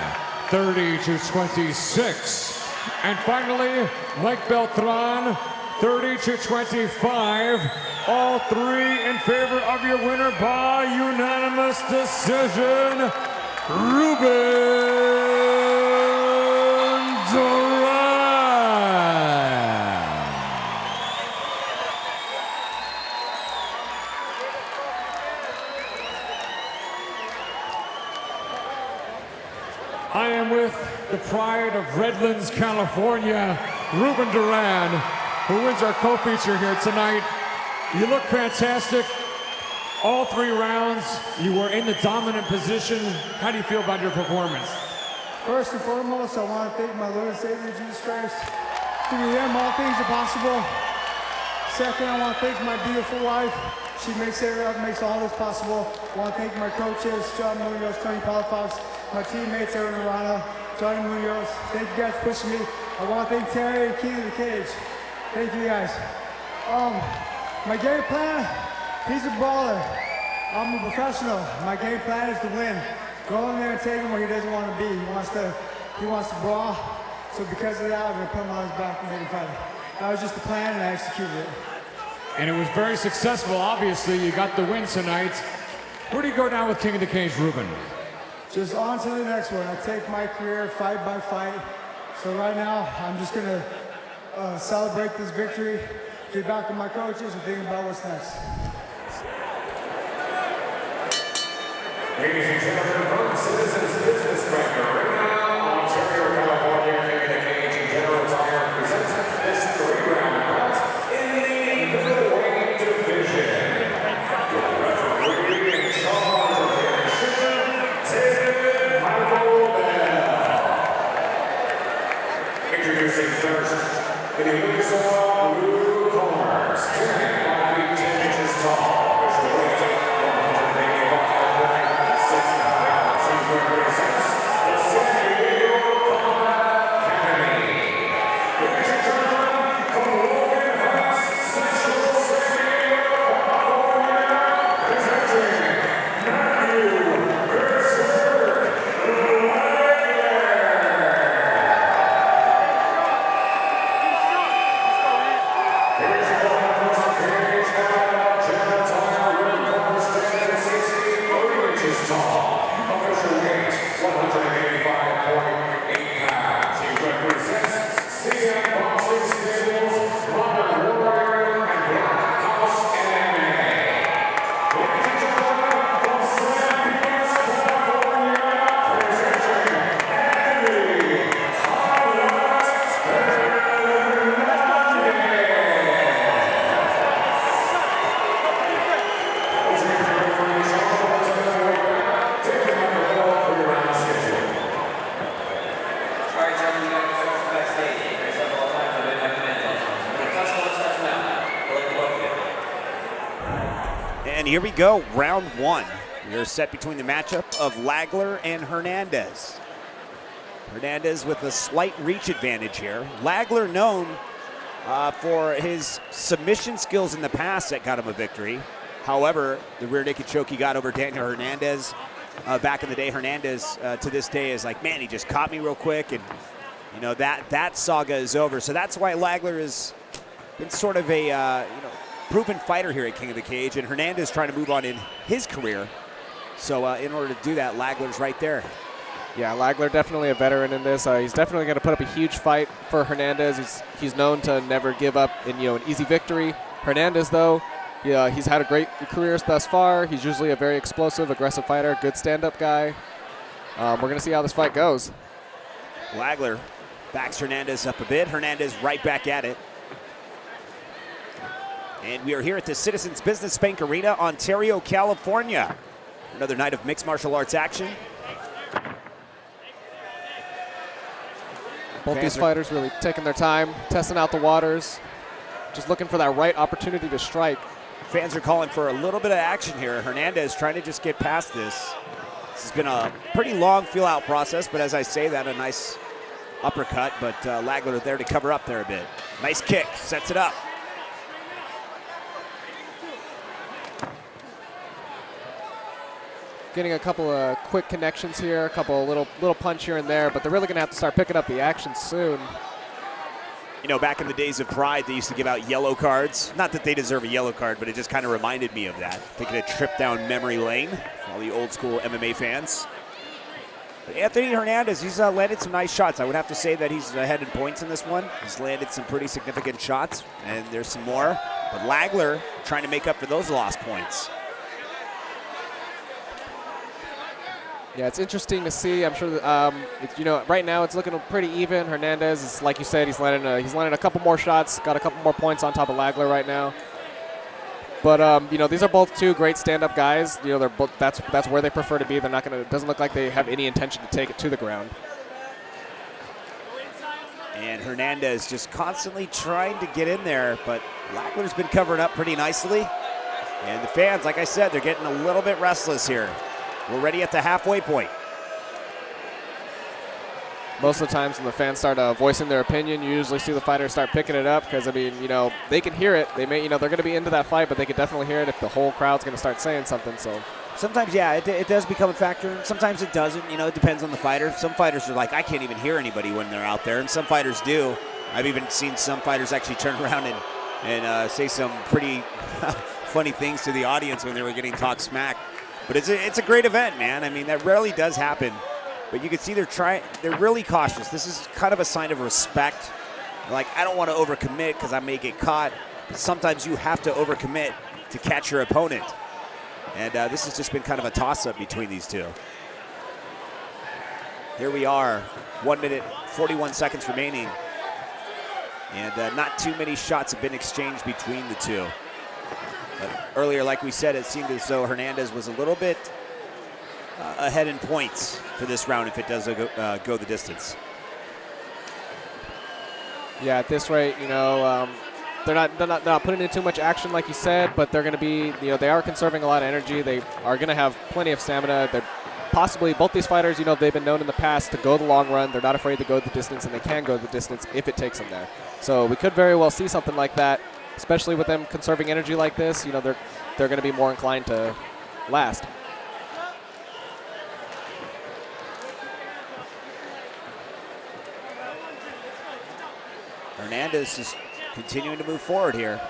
30-26. And finally, Mike Beltran, 30-25. All 3 in favor of your winner by unanimous decision, Ruben Duran. I am with the pride of Redlands, California, Ruben Duran, who wins our co-feature here tonight. You look fantastic. All 3 rounds, you were in the dominant position. How do you feel about your performance? First and foremost, I want to thank my Lord and Savior, Jesus Christ. Through him, all things are possible. Second, I want to thank my beautiful wife. She makes all this possible. I want to thank my coaches, John Munoz, Tony Palafox, my teammates, Aaron Ronda, Johnny Munoz. Thank you guys for pushing me. I want to thank Terry and Key to the Cage. Thank you guys. My game plan, he's a brawler. I'm a professional. My game plan is to win. Go in there and take him where he doesn't want to be. He wants to brawl. So because of that, I'm gonna put him on his back and make him fight. That was just the plan, and I executed it. And it was very successful. Obviously, you got the win tonight. Where do you go now with King of the Cage, Ruben? Just on to the next one. I take my career fight by fight. So right now, I'm just gonna celebrate this victory. Get back with my coaches and think about what's next. Ladies and gentlemen, from Citizens Business Bank Arena, Ontario, California, King of the Cage and General Tire presents this 3-round bout in the middleweight division. Your referee in charge of the action, Michael Benett. Introducing first, the Urijah blue corners, 5 feet 10 inches tall, is the weight 185.6 pounds. And here we go, round one. We are set between the matchup of Lagler and Hernandez. Hernandez with a slight reach advantage here. Lagler known for his submission skills in the past that got him a victory. However, the rear naked choke he got over Daniel Hernandez back in the day, Hernandez to this day is like, man, he just caught me real quick, and you know that saga is over. So that's why Lagler has been sort of a proven fighter here at King of the Cage, and Hernandez trying to move on in his career. So in order to do that, Lagler's right there. Yeah, Lagler definitely a veteran in this. He's definitely going to put up a huge fight for Hernandez. He's known to never give up in an easy victory. Hernandez, though, yeah, he's had a great career thus far. He's usually a very explosive, aggressive fighter, good stand-up guy. We're going to see how this fight goes. Lagler backs Hernandez up a bit. Hernandez right back at it. And we are here at the Citizens Business Bank Arena, Ontario, California. Another night of mixed martial arts action. Both these fighters really taking their time, testing out the waters, just looking for that right opportunity to strike. Fans are calling for a little bit of action here. Hernandez trying to just get past this. This has been a pretty long feel-out process, but as I say that, a nice uppercut, but Lagler there to cover up there a bit. Nice kick, sets it up. Getting a couple of quick connections here, a couple of little punch here and there, but they're really going to have to start picking up the action soon. You know, back in the days of Pride, they used to give out yellow cards. Not that they deserve a yellow card, but it just kind of reminded me of that. Taking a trip down memory lane for all the old school MMA fans. But Anthony Hernandez, he's landed some nice shots. I would have to say that he's ahead in points in this one. He's landed some pretty significant shots, and there's some more. But Lagler trying to make up for those lost points. Yeah, it's interesting to see. I'm sure that, right now it's looking pretty even. Hernandez is, like you said, he's landing a couple more shots, got a couple more points on top of Lagler right now. But these are both two great stand-up guys. They're both, that's where they prefer to be. They're not gonna. It doesn't look like they have any intention to take it to the ground. And Hernandez just constantly trying to get in there, but Lagler's been covering up pretty nicely. And the fans, like I said, they're getting a little bit restless here. We're ready at the halfway point. Most of the times when the fans start voicing their opinion, you usually see the fighters start picking it up because, I mean, they can hear it. They may, they're going to be into that fight, but they can definitely hear it if the whole crowd's going to start saying something. So sometimes, yeah, it does become a factor. Sometimes it doesn't. It depends on the fighter. Some fighters are like, I can't even hear anybody when they're out there, and some fighters do. I've even seen some fighters actually turn around and say some pretty funny things to the audience when they were getting talked smack. But it's a great event, man. I mean, that rarely does happen. But you can see they're really cautious. This is kind of a sign of respect. Like, I don't want to overcommit because I may get caught. But sometimes you have to overcommit to catch your opponent. And this has just been kind of a toss-up between these two. Here we are, 1 minute, 41 seconds remaining. And not too many shots have been exchanged between the two. But earlier, like we said, it seemed as though Hernandez was a little bit ahead in points for this round if it does go the distance. Yeah, at this rate, they're not putting in too much action, like you said, but they're going to be, they are conserving a lot of energy. They are going to have plenty of stamina. They're possibly, both these fighters, they've been known in the past to go the long run. They're not afraid to go the distance, and they can go the distance if it takes them there. So we could very well see something like that. Especially with them conserving energy like this, they're going to be more inclined to last. Hernandez is continuing to move forward here.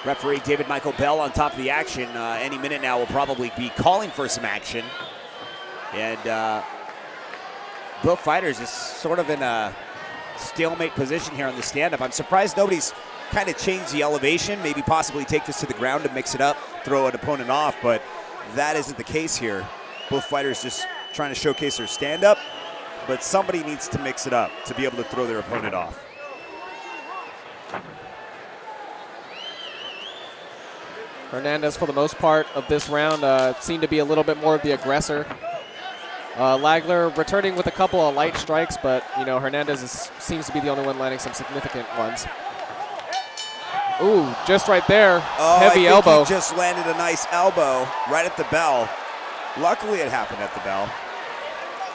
Referee David Michael Bell on top of the action. Any minute now will probably be calling for some action. And both fighters is sort of in a stalemate position here on the stand-up. I'm surprised nobody's kind of changed the elevation, maybe possibly take this to the ground to mix it up, throw an opponent off, but that isn't the case here. Both fighters just trying to showcase their stand-up, but somebody needs to mix it up to be able to throw their opponent off. Hernandez, for the most part of this round, seemed to be a little bit more of the aggressor. Lagler returning with a couple of light strikes, but you know Hernandez seems to be the only one landing some significant ones. Ooh, just right there, heavy elbow. He just landed a nice elbow right at the bell. Luckily, it happened at the bell.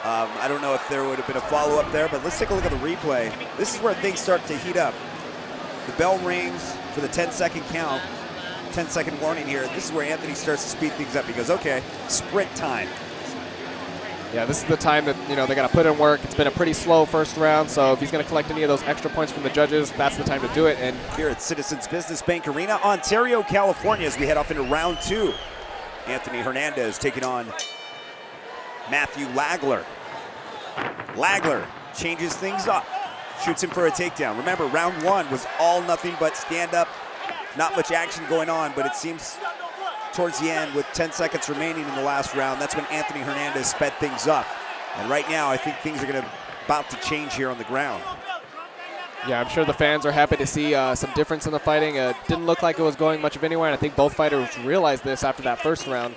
I don't know if there would have been a follow-up there, but let's take a look at the replay. This is where things start to heat up. The bell rings for the 10-second count, 10-second warning here. This is where Anthony starts to speed things up. He goes, okay, sprint time. Yeah, this is the time that, you know, they got to put in work. It's been a pretty slow first round, so if he's going to collect any of those extra points from the judges, that's the time to do it. And here at Citizens Business Bank Arena, Ontario, California, as we head off into round 2. Anthony Hernandez taking on Matthew Lagler. Lagler changes things up, shoots him for a takedown. Remember, round 1 was all nothing but stand up, not much action going on, but it seems towards the end with 10 seconds remaining in the last round, that's when Anthony Hernandez sped things up. And right now, I think things are about to change here on the ground. Yeah, I'm sure the fans are happy to see some difference in the fighting. Didn't look like it was going much of anywhere, and I think both fighters realized this after that first round.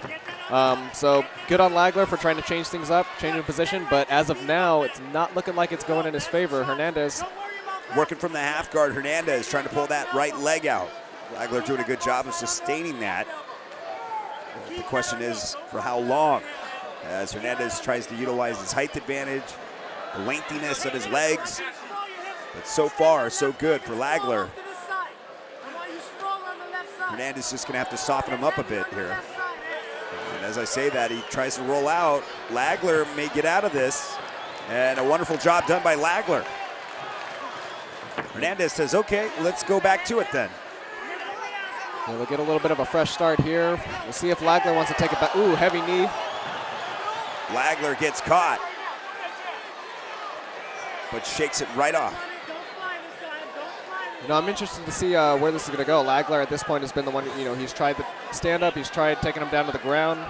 So good on Lagler for trying to change things up, changing position, but as of now, it's not looking like it's going in his favor. Hernandez working from the half guard. Hernandez trying to pull that right leg out. Lagler doing a good job of sustaining that. The question is, for how long? As Hernandez tries to utilize his height advantage, the lengthiness of his legs. But so far, so good for Lagler. Hernandez just going to have to soften him up a bit here. And as I say that, he tries to roll out. Lagler may get out of this. And a wonderful job done by Lagler. Hernandez says, okay, let's go back to it then. Yeah, they'll get a little bit of a fresh start here. We'll see if Lagler wants to take it back. Ooh, heavy knee. Lagler gets caught, but shakes it right off. You know, I'm interested to see where this is going to go. Lagler at this point has been the one, you know, he's tried the stand-up, he's tried taking him down to the ground.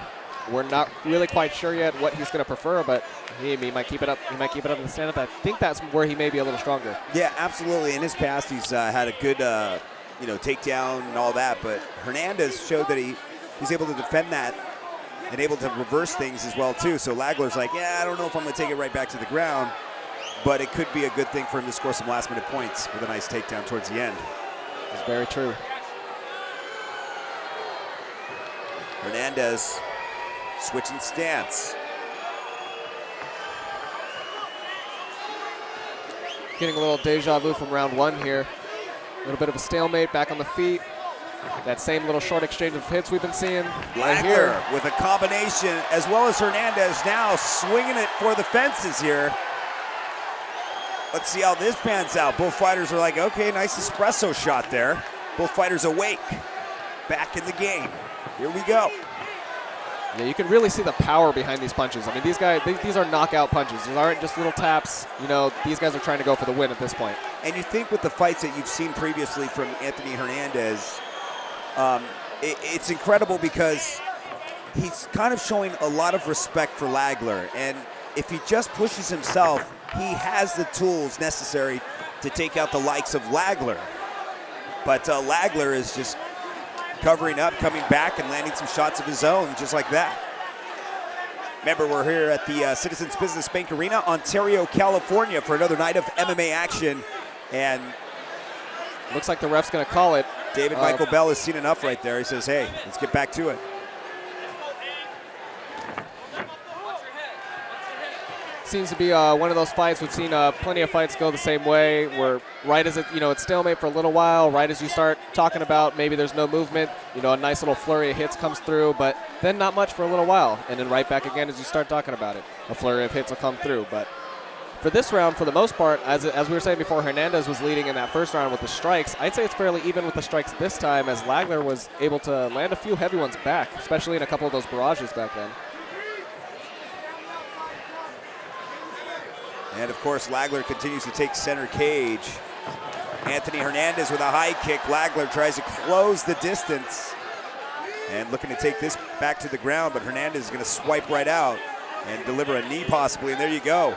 We're not really quite sure yet what he's going to prefer, but he might keep it up. He might keep it up in the stand-up. I think that's where he may be a little stronger. Yeah, absolutely. In his past, he's had a good, you know, takedown and all that, but Hernandez showed that he's able to defend that and able to reverse things as well, too. So Lagler's like, yeah, I don't know if I'm going to take it right back to the ground, but it could be a good thing for him to score some last-minute points with a nice takedown towards the end. It's very true. Hernandez switching stance. Getting a little deja vu from round 1 here. A little bit of a stalemate back on the feet. That same little short exchange of hits we've been seeing. Right here with a combination, as well as Hernandez now swinging it for the fences here. Let's see how this pans out. Both fighters are like, okay, nice espresso shot there. Both fighters awake, back in the game. Here we go. Yeah, you can really see the power behind these punches. I mean, these guys, these are knockout punches. These aren't just little taps. You know, these guys are trying to go for the win at this point. And you think with the fights that you've seen previously from Anthony Hernandez, it's incredible because he's kind of showing a lot of respect for Lagler. And if he just pushes himself, he has the tools necessary to take out the likes of Lagler. But Lagler is just covering up, coming back, and landing some shots of his own, just like that. Remember, we're here at the Citizens Business Bank Arena, Ontario, California, for another night of MMA action. And looks like the ref's going to call it. David Michael Bell has seen enough right there. He says, hey, let's get back to it. Seems to be one of those fights. We've seen plenty of fights go the same way, where right as it's stalemate for a little while, right as you start talking about maybe there's no movement, a nice little flurry of hits comes through, but then not much for a little while, and then right back again as you start talking about it. A flurry of hits will come through, but for this round, for the most part, as we were saying before, Hernandez was leading in that first round with the strikes. I'd say it's fairly even with the strikes this time, as Lagler was able to land a few heavy ones back, especially in a couple of those barrages back then. And of course, Lagler continues to take center cage. Anthony Hernandez with a high kick. Lagler tries to close the distance and looking to take this back to the ground, but Hernandez is going to swipe right out and deliver a knee possibly, and there you go.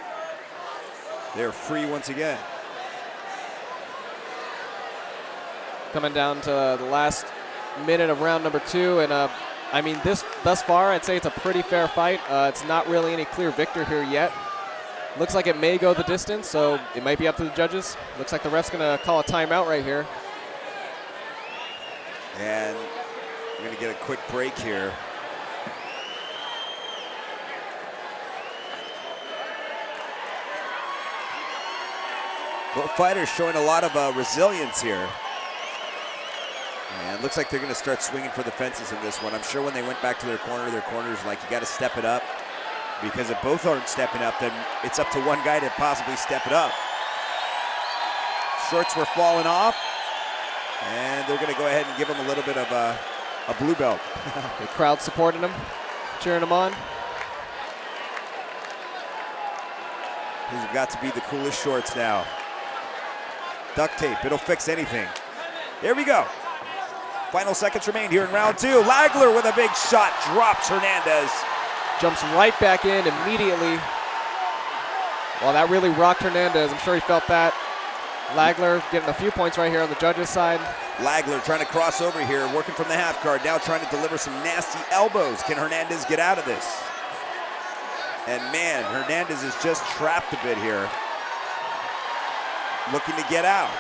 They're free once again. Coming down to the last minute of round number 2, and I mean, thus far, I'd say it's a pretty fair fight. It's not really any clear victor here yet. Looks like it may go the distance, so it might be up to the judges. Looks like the ref's gonna call a timeout right here. And we're gonna get a quick break here. Both fighters showing a lot of resilience here. And it looks like they're gonna start swinging for the fences in this one. I'm sure when they went back to their corners like, you gotta step it up. Because if both aren't stepping up, then it's up to one guy to possibly step it up. Shorts were falling off. And they're gonna go ahead and give him a little bit of a blue belt. The crowd supporting him, cheering him on. He's got to be the coolest shorts now. Duct tape, it'll fix anything. Here we go. Final seconds remain here in round 2. Lagler with a big shot, drops Hernandez. Jumps right back in immediately. Well, that really rocked Hernandez. I'm sure he felt that. Lagler getting a few points right here on the judges' side. Lagler trying to cross over here, working from the half guard, now trying to deliver some nasty elbows. Can Hernandez get out of this? And man, Hernandez is just trapped a bit here. Looking to get out.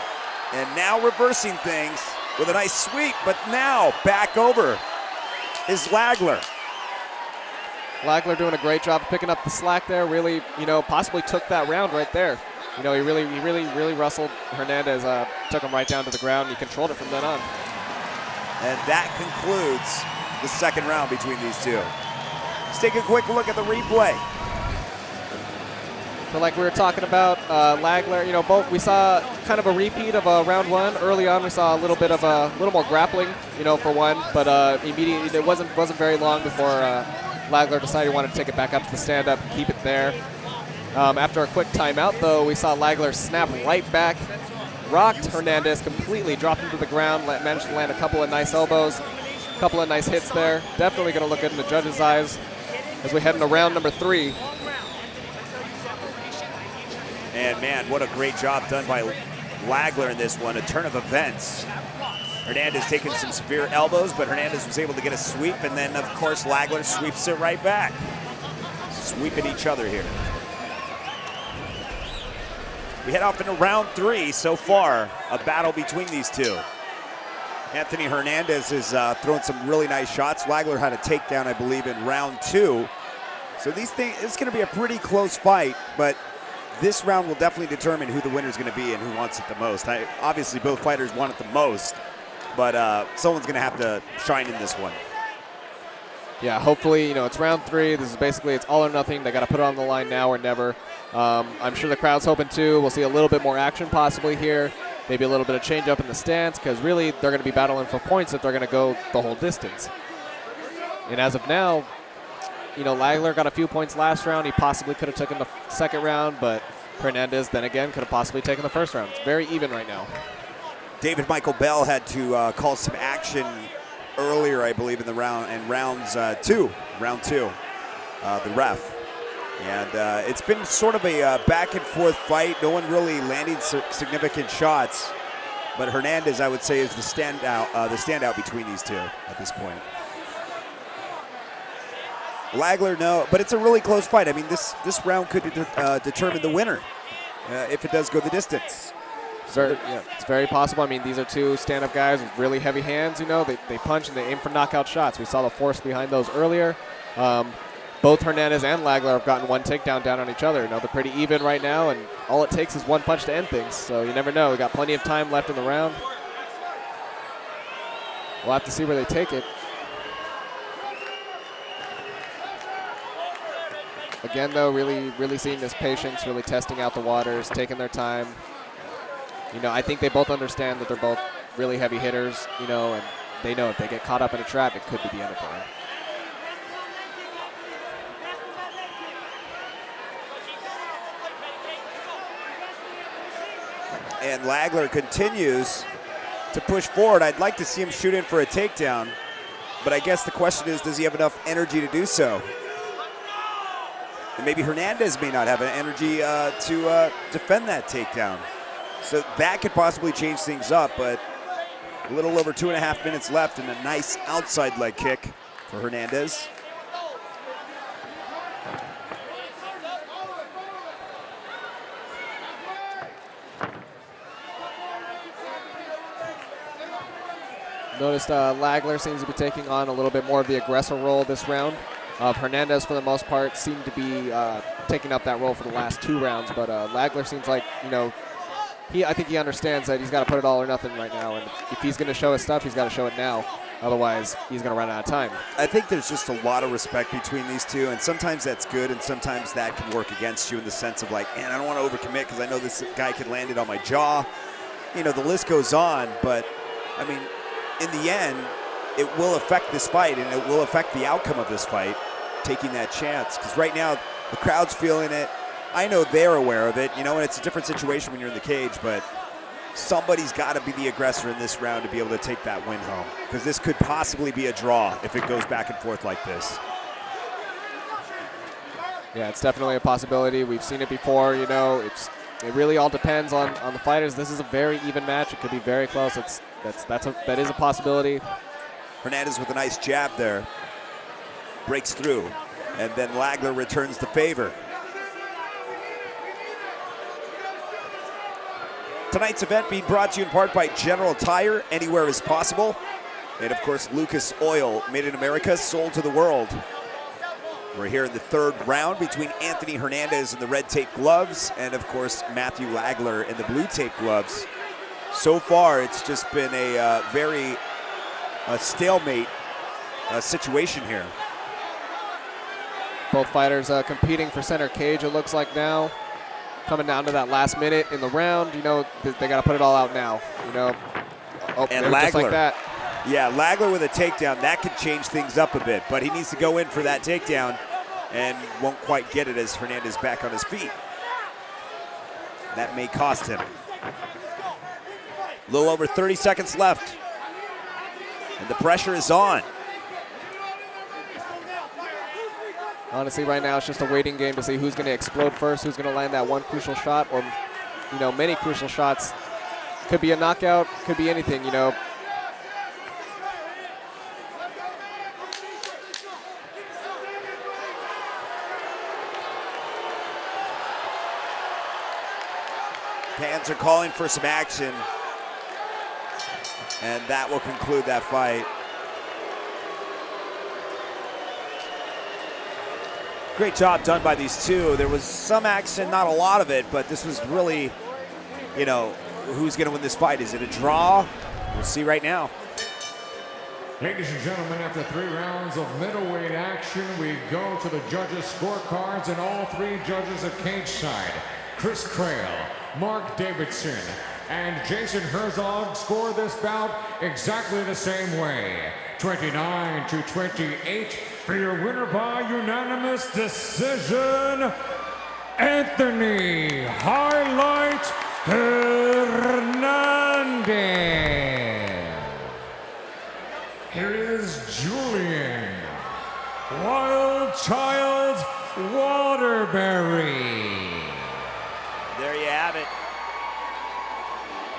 And now reversing things with a nice sweep, but now back over is Lagler. Lagler doing a great job of picking up the slack there. Really, possibly took that round right there. He really wrestled Hernandez, took him right down to the ground. He controlled it from then on. And that concludes the second round between these two. Let's take a quick look at the replay. So like we were talking about, Lagler, both we saw kind of a repeat of round 1. Early on, we saw a little more grappling, for one, but immediately it wasn't very long before Lagler decided he wanted to take it back up to the stand-up and keep it there. After a quick timeout, though, we saw Lagler snap right back, rocked Hernandez completely, dropped him to the ground, managed to land a couple of nice elbows, a couple of nice hits there. Definitely going to look good in the judges' eyes as we head into round number 3. And man, what a great job done by Lagler in this one, a turn of events. Hernandez taking some severe elbows, but Hernandez was able to get a sweep, and then of course Lagler sweeps it right back. Sweeping each other here. We head off into round 3 so far, a battle between these two. Anthony Hernandez is throwing some really nice shots. Lagler had a takedown, I believe, in round 2. So it's going to be a pretty close fight, but this round will definitely determine who the winner is going to be and who wants it the most. Obviously, both fighters want it the most, but someone's going to have to shine in this one. Yeah, hopefully, it's round 3. This is basically, it's all or nothing. They got to put it on the line now or never. I'm sure the crowd's hoping too. We'll see a little bit more action possibly here. Maybe a little bit of change up in the stance, because really they're going to be battling for points if they're going to go the whole distance. And as of now, Lagler got a few points last round. He possibly could have taken the second round, but Hernandez then again could have possibly taken the first round. It's very even right now. David Michael Bell had to call some action earlier, I believe, in the round, in round 2, the ref. And it's been sort of a back and forth fight. No one really landing significant shots, but Hernandez, I would say, is the standout between these two at this point. Lagler, no, but it's a really close fight. I mean, this round could determine the winner if it does go the distance. It's very possible. I mean, these are two stand-up guys with really heavy hands. They punch and they aim for knockout shots. We saw the force behind those earlier. Both Hernandez and Lagler have gotten one takedown down on each other. They're pretty even right now, and all it takes is one punch to end things. So you never know. We got plenty of time left in the round. We'll have to see where they take it. Again, though, really seeing this patience, really testing out the waters, taking their time. I think they both understand that they're both really heavy hitters, and they know if they get caught up in a trap, it could be the end of the round. And Lagler continues to push forward. I'd like to see him shoot in for a takedown, but I guess the question is, does he have enough energy to do so? And maybe Hernandez may not have an energy to defend that takedown. So that could possibly change things up, but a little over 2.5 minutes left and a nice outside leg kick for Hernandez. Noticed Lagler seems to be taking on a little bit more of the aggressor role this round. Hernandez, for the most part, seemed to be taking up that role for the last 2 rounds. But Lagler seems like, you know, I think he understands that he's got to put it all or nothing right now. And if he's going to show his stuff, he's got to show it now. Otherwise, he's going to run out of time. I think there's just a lot of respect between these two, and sometimes that's good, and sometimes that can work against you in the sense of like, man, I don't want to overcommit because I know this guy could land it on my jaw. You know, the list goes on, but I mean, in the end, it will affect this fight, and it will affect the outcome of this fight, taking that chance. Because right now, the crowd's feeling it. I know they're aware of it, you know, and it's a different situation when you're in the cage, but somebody's got to be the aggressor in this round to be able to take that win home. Because this could possibly be a draw if it goes back and forth like this. Yeah, it's definitely a possibility. We've seen it before, you know. It really all depends on the fighters. This is a very even match. It could be very close. That is a possibility. Hernandez with a nice jab there. Breaks through. And then Lagler returns the favor. Tonight's event being brought to you in part by General Tire, anywhere is possible. And of course, Lucas Oil, made in America, sold to the world. We're here in the 3rd round between Anthony Hernandez in the red tape gloves and of course, Matthew Lagler in the blue tape gloves. So far, it's just been a very stalemate situation here. Both fighters competing for center cage, it looks like now. Coming down to that last minute in the round, you know, they got to put it all out now, you know. Oh, and Lagler. Just like that. Yeah, Lagler with a takedown, that could change things up a bit, but he needs to go in for that takedown and won't quite get it as Hernandez back on his feet. That may cost him. A little over 30 seconds left, and the pressure is on. Honestly, right now, it's just a waiting game to see who's going to explode first, who's going to land that one crucial shot, or, you know, many crucial shots. Could be a knockout, could be anything, you know. Fans are calling for some action, and that will conclude that fight. Great job done by these two. There was some action, not a lot of it, but this was really, you know, who's going to win this fight? Is it a draw? We'll see right now. Ladies and gentlemen, after 3 rounds of middleweight action, we go to the judges' scorecards, and all 3 judges at cage side. Chris Crail, Mark Davidson, and Jason Herzog score this bout exactly the same way. 29-28 for your winner by unanimous decision, Anthony Highlight Hernandez. Here is Julian Wild Child Waterbury. There you have it.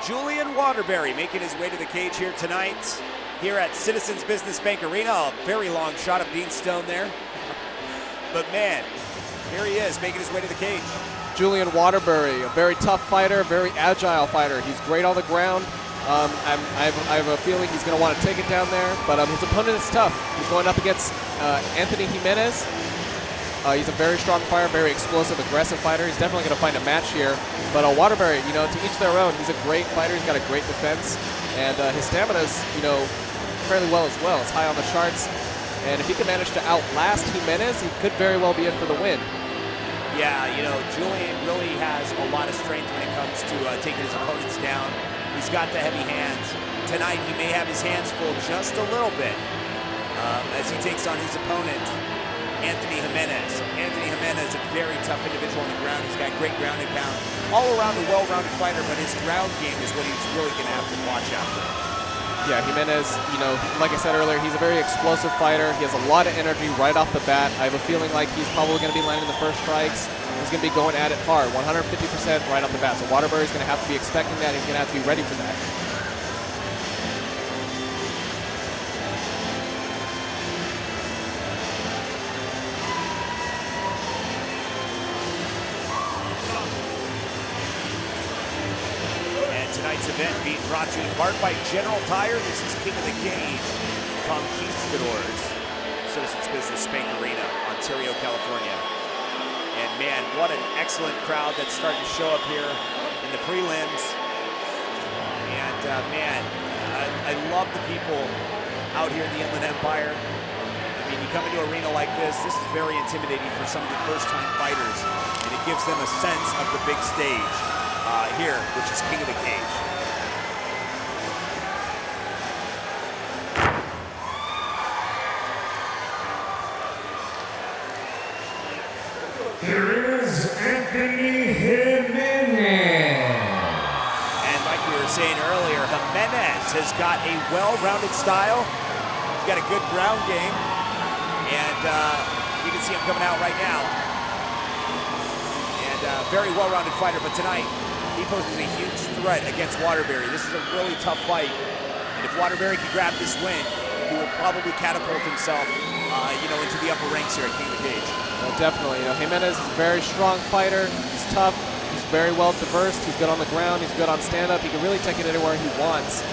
Julian Waterbury making his way to the cage here tonight, here at Citizens Business Bank Arena. A very long shot of Dean Stone there. But man, here he is making his way to the cage. Julian Waterbury, a very tough fighter, very agile fighter. He's great on the ground. I have a feeling he's going to want to take it down there, but his opponent is tough. He's going up against Anthony Jimenez. He's a very strong fighter, very explosive, aggressive fighter. He's definitely going to find a match here. But Waterbury, you know, to each their own. He's a great fighter. He's got a great defense, and his stamina is, you know, fairly well as well. It's high on the charts, and if he can manage to outlast Jimenez, he could very well be in for the win. Yeah, you know, Julian really has a lot of strength when it comes to taking his opponents down. He's got the heavy hands. Tonight, he may have his hands full just a little bit as he takes on his opponent, Anthony Jimenez. Anthony Jimenez, a very tough individual on the ground. He's got great ground and pound. All around a well-rounded fighter, but his ground game is what he's really going to have to watch out for. Yeah, Jimenez, you know, like I said earlier, he's a very explosive fighter. He has a lot of energy right off the bat. I have a feeling like he's probably going to be landing the first strikes. He's going to be going at it hard, 150% right off the bat. So Waterbury's going to have to be expecting that. He's going to have to be ready for that. event being brought to you in part by General Tire. This is King of the Cage, Conquistadors, Citizens Business Bank Arena, Ontario, California. And man, what an excellent crowd that's starting to show up here in the prelims. And man, I love the people out here in the Inland Empire. I mean, you come into an arena like this is very intimidating for some of the first-time fighters, and it gives them a sense of the big stage here, which is King of the Cage. Here is Anthony Jimenez. And like we were saying earlier, Jimenez has got a well-rounded style. He's got a good ground game. And you can see him coming out right now. And very well-rounded fighter, but tonight he poses a huge threat against Waterbury. This is a really tough fight. And if Waterbury can grab this win, he will probably catapult himself into the upper ranks here at King of the Cage. Definitely. Jimenez is a very strong fighter. He's tough. He's very well diverse. He's good on the ground. He's good on stand-up. He can really take it anywhere he wants.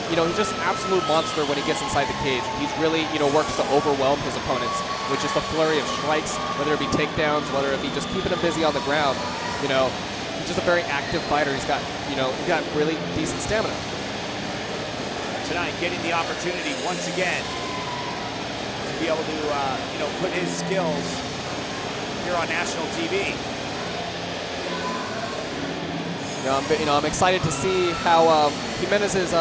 He's just an absolute monster when he gets inside the cage. He's really, works to overwhelm his opponents with just a flurry of strikes, whether it be takedowns, whether it be just keeping him busy on the ground. He's just a very active fighter. He's got, he's got really decent stamina. Tonight, getting the opportunity once again to be able to, put his skills here on national TV. I'm excited to see how Jimenez's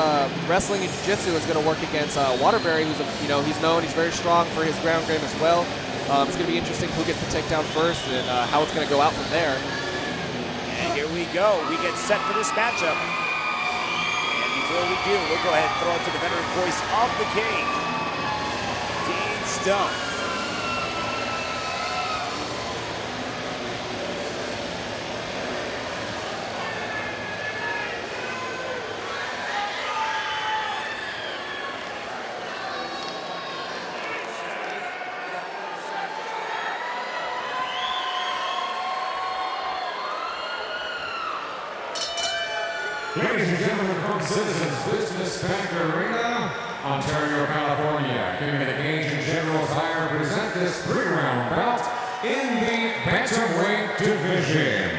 wrestling and jiu-jitsu is going to work against Waterbury, who's he's known, he's very strong for his ground game as well. It's going to be interesting who gets the takedown first and how it's going to go out from there. And here we go. We get set for this matchup. And before we do, we'll go ahead and throw it to the veteran voice of the cage, Dean Stone. Ladies and gentlemen from Citizens Business Bank Arena, Ontario, California, King of the Cage and General Tire present this 3-round bout in the Bantamweight division.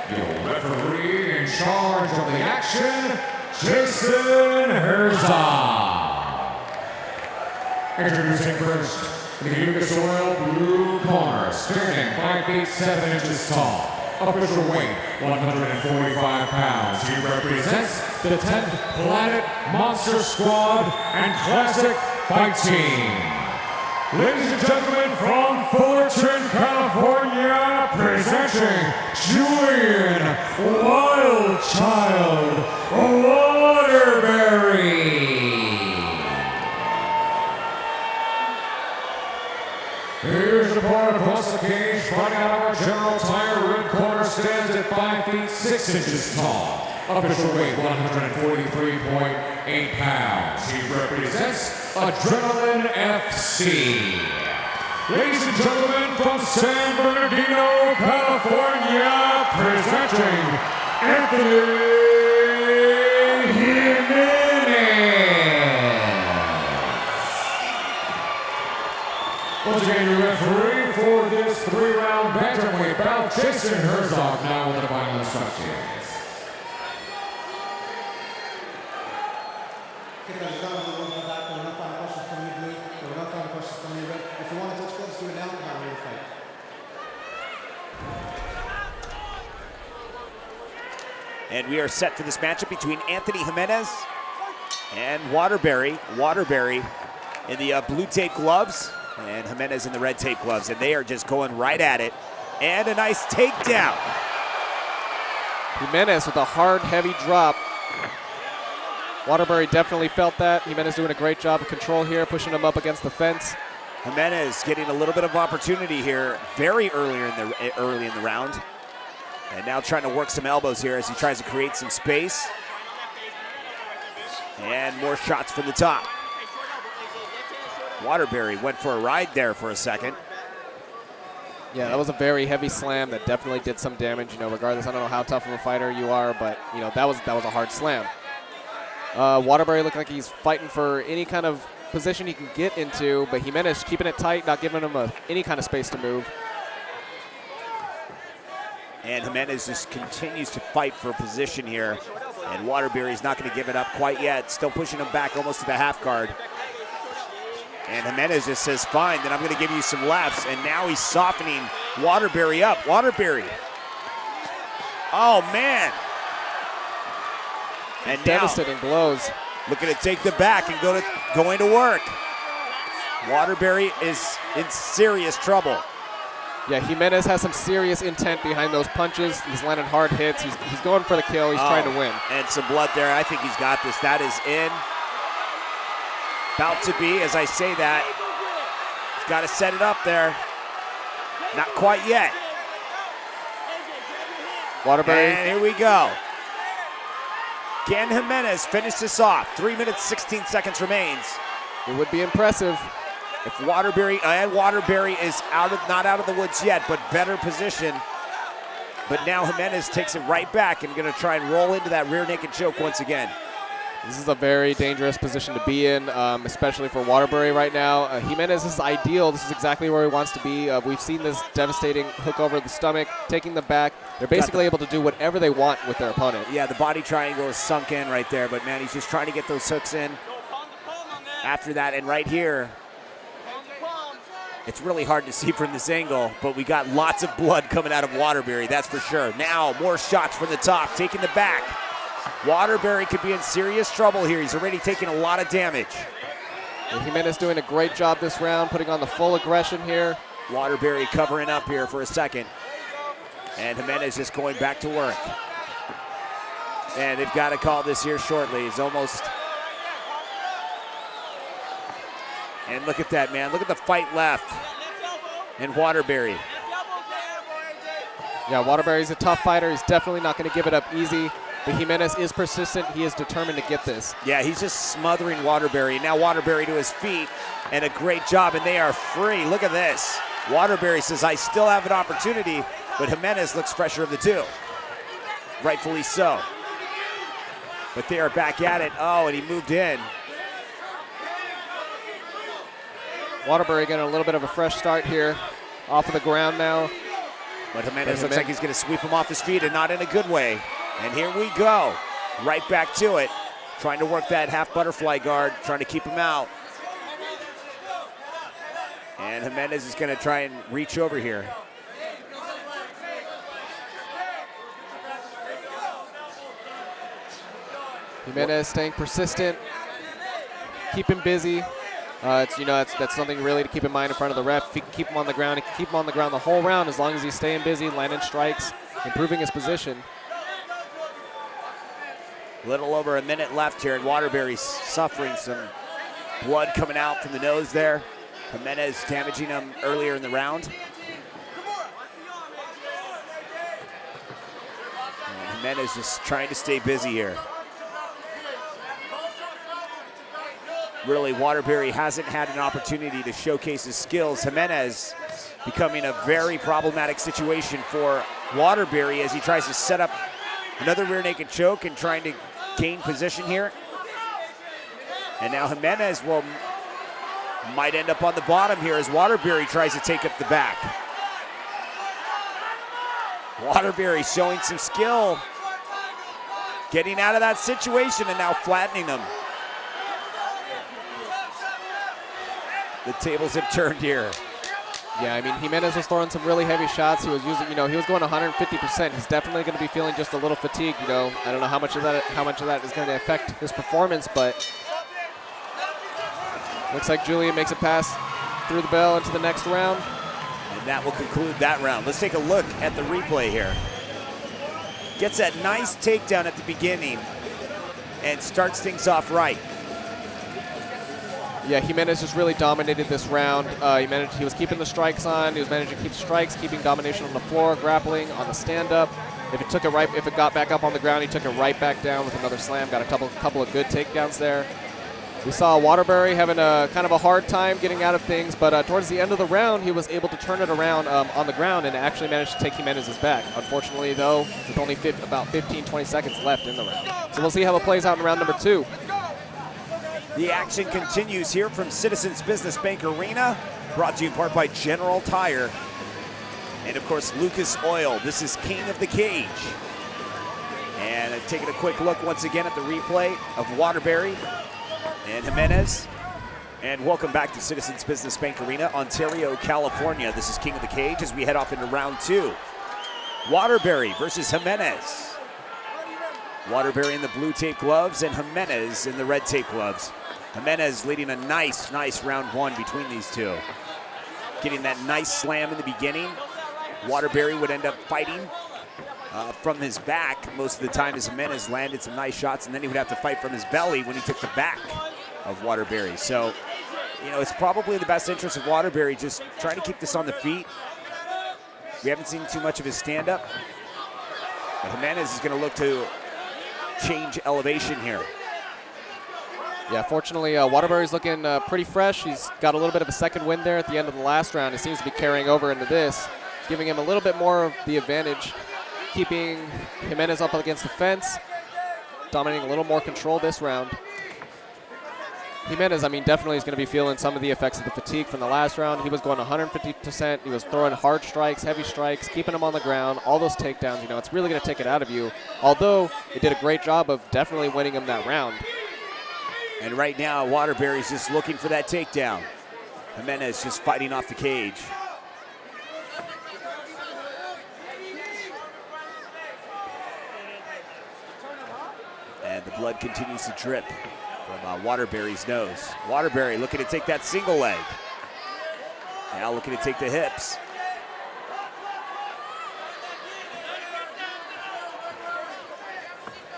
Your referee in charge of the action, Jason Herzog. Introducing first, the Lucas Oil blue corner, standing 5 feet 7 inches tall. Official weight, 145 pounds. He represents the 10th Planet Monster Squad and Classic Fight Team. Ladies and gentlemen, from Fullerton, California, presenting Julian Wild Child Waterbury. Here's the part across the cage, fighting out of our General Tire. Red corner stands at 5 feet 6 inches tall. Official weight 143.8 pounds. He represents Adrenaline FC. Ladies and gentlemen, from San Bernardino, California, presenting Anthony Jimenez. Once again, your referee for this 3-round bantamweight bout, Jason Herzog, now with the final instructions. If you want to touch gloves, do it now. Not really fight. And we are set for this matchup between Anthony Jimenez and Waterbury. Waterbury in the blue tape gloves and Jimenez in the red tape gloves. And they are just going right at it. And a nice takedown. Jimenez with a hard, heavy drop. Waterbury definitely felt that. Jimenez doing a great job of control here, pushing him up against the fence. Jimenez getting a little bit of opportunity here very early in the round. And now trying to work some elbows here as he tries to create some space. And more shots from the top. Waterbury went for a ride there for a second. Yeah, that was a very heavy slam that definitely did some damage. Regardless, I don't know how tough of a fighter you are, but that was a hard slam. Waterbury looking like he's fighting for any kind of position he can get into, but Jimenez keeping it tight, not giving him any kind of space to move. And Jimenez just continues to fight for position here. And Waterbury's not going to give it up quite yet. Still pushing him back almost to the half guard. And Jimenez just says, fine, then I'm going to give you some lefts. And now he's softening Waterbury up. Waterbury. Oh, man. And devastating blows. Looking to take the back and going to work. Waterbury is in serious trouble. Yeah, Jimenez has some serious intent behind those punches. He's landing hard hits. He's going for the kill. He's trying to win. And some blood there. I think he's got this. That is in. About to be, as I say that. He's got to set it up there. Not quite yet. Waterbury. And here we go. Can Jimenez finish this off? 3 minutes, 16 seconds remains. It would be impressive. If Waterbury is not out of the woods yet, but better position. But now Jimenez takes it right back and going to try and roll into that rear naked choke once again. This is a very dangerous position to be in, especially for Waterbury right now. Jimenez is ideal. This is exactly where he wants to be. We've seen this devastating hook over the stomach, taking the back. They're basically able to do whatever they want with their opponent. Yeah, the body triangle is sunk in right there, but man, he's just trying to get those hooks in. After that, and right here, it's really hard to see from this angle, but we got lots of blood coming out of Waterbury, that's for sure. Now, more shots from the top, taking the back. Waterbury could be in serious trouble here. He's already taken a lot of damage. And Jimenez doing a great job this round, putting on the full aggression here. Waterbury covering up here for a second. And Jimenez just going back to work. And they've got to call this here shortly. He's almost... And look at that, man. Look at the fight left in Waterbury. Yeah, Waterbury's a tough fighter. He's definitely not going to give it up easy. But Jimenez is persistent. He is determined to get this. Yeah, he's just smothering Waterbury. Now Waterbury to his feet, and a great job, and they are free. Look at this. Waterbury says, I still have an opportunity, but Jimenez looks fresher of the two. Rightfully so. But they are back at it. Oh, and he moved in. Waterbury getting a little bit of a fresh start here. Off of the ground now. But Jimenez looks like he's going to sweep him off his feet, and not in a good way. And here we go. Right back to it. Trying to work that half butterfly guard, trying to keep him out. And Jimenez is going to try and reach over here. Jimenez staying persistent, keep him busy. That's something really to keep in mind in front of the ref. If he can keep him on the ground, he can keep him on the ground the whole round as long as he's staying busy, landing strikes, improving his position. Little over a minute left here, and Waterbury's suffering some blood coming out from the nose there. Jimenez damaging him earlier in the round. And Jimenez just trying to stay busy here. Really, Waterbury hasn't had an opportunity to showcase his skills. Jimenez becoming a very problematic situation for Waterbury as he tries to set up another rear naked choke and trying to gain position here. And now Jimenez might end up on the bottom here as Waterbury tries to take up the back. Waterbury showing some skill, getting out of that situation and now flattening them. The tables have turned here. Yeah, I mean, Jimenez was throwing some really heavy shots. He was using, he was going 150%. He's definitely going to be feeling just a little fatigued. I don't know how much of that is going to affect his performance, but looks like Julian makes it pass through the bell into the next round. And that will conclude that round. Let's take a look at the replay here. Gets that nice takedown at the beginning and starts things off right. Yeah, Jimenez just really dominated this round. He was keeping the strikes on. He was managing to keep strikes, keeping domination on the floor, grappling on the stand-up. If it got back up on the ground, he took it right back down with another slam. Got a couple of good takedowns there. We saw Waterbury having a kind of a hard time getting out of things, but towards the end of the round, he was able to turn it around on the ground and actually managed to take Jimenez's back. Unfortunately, though, with only about 15, 20 seconds left in the round. So we'll see how it plays out in round number 2. The action continues here from Citizens Business Bank Arena, brought to you in part by General Tire. And of course, Lucas Oil. This is King of the Cage. And taking a quick look once again at the replay of Waterbury and Jimenez. And welcome back to Citizens Business Bank Arena, Ontario, California. This is King of the Cage as we head off into round 2. Waterbury versus Jimenez. Waterbury in the blue tape gloves and Jimenez in the red tape gloves. Jimenez leading a nice round 1 between these two. Getting that nice slam in the beginning. Waterbury would end up fighting from his back most of the time as Jimenez landed some nice shots, and then he would have to fight from his belly when he took the back of Waterbury. So, you know, it's probably in the best interest of Waterbury just trying to keep this on the feet. We haven't seen too much of his stand-up. But Jimenez is going to look to change elevation here. Yeah, fortunately, Waterbury's looking pretty fresh. He's got a little bit of a second win there at the end of the last round. He seems to be carrying over into this, giving him a little bit more of the advantage, keeping Jimenez up against the fence, dominating a little more control this round. Jimenez, I mean, definitely is going to be feeling some of the effects of the fatigue from the last round. He was going 150%. He was throwing hard strikes, heavy strikes, keeping him on the ground, all those takedowns. You know, it's really going to take it out of you, although it did a great job of definitely winning him that round. And right now, Waterbury's just looking for that takedown. Jimenez just fighting off the cage. And the blood continues to drip from Waterbury's nose. Waterbury looking to take that single leg. Now looking to take the hips.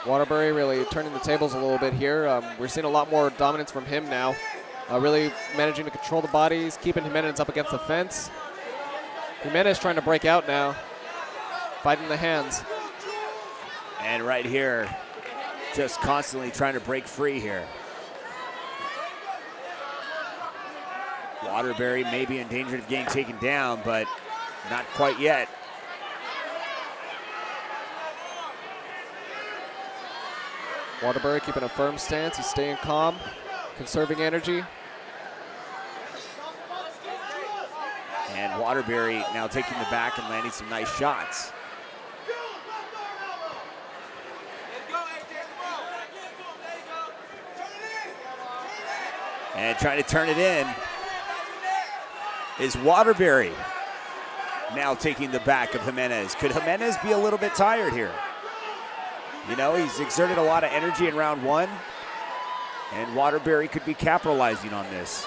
Waterbury really turning the tables a little bit here. We're seeing a lot more dominance from him now. Really managing to control the bodies, keeping Jimenez up against the fence. Jimenez trying to break out now, fighting the hands. And right here, just constantly trying to break free here. Waterbury may be in danger of getting taken down, but not quite yet. Waterbury keeping a firm stance. He's staying calm, conserving energy. And Waterbury now taking the back and landing some nice shots. And trying to turn it in is Waterbury. Now taking the back of Jimenez. Could Jimenez be a little bit tired here? You know, he's exerted a lot of energy in round 1, and Waterbury could be capitalizing on this.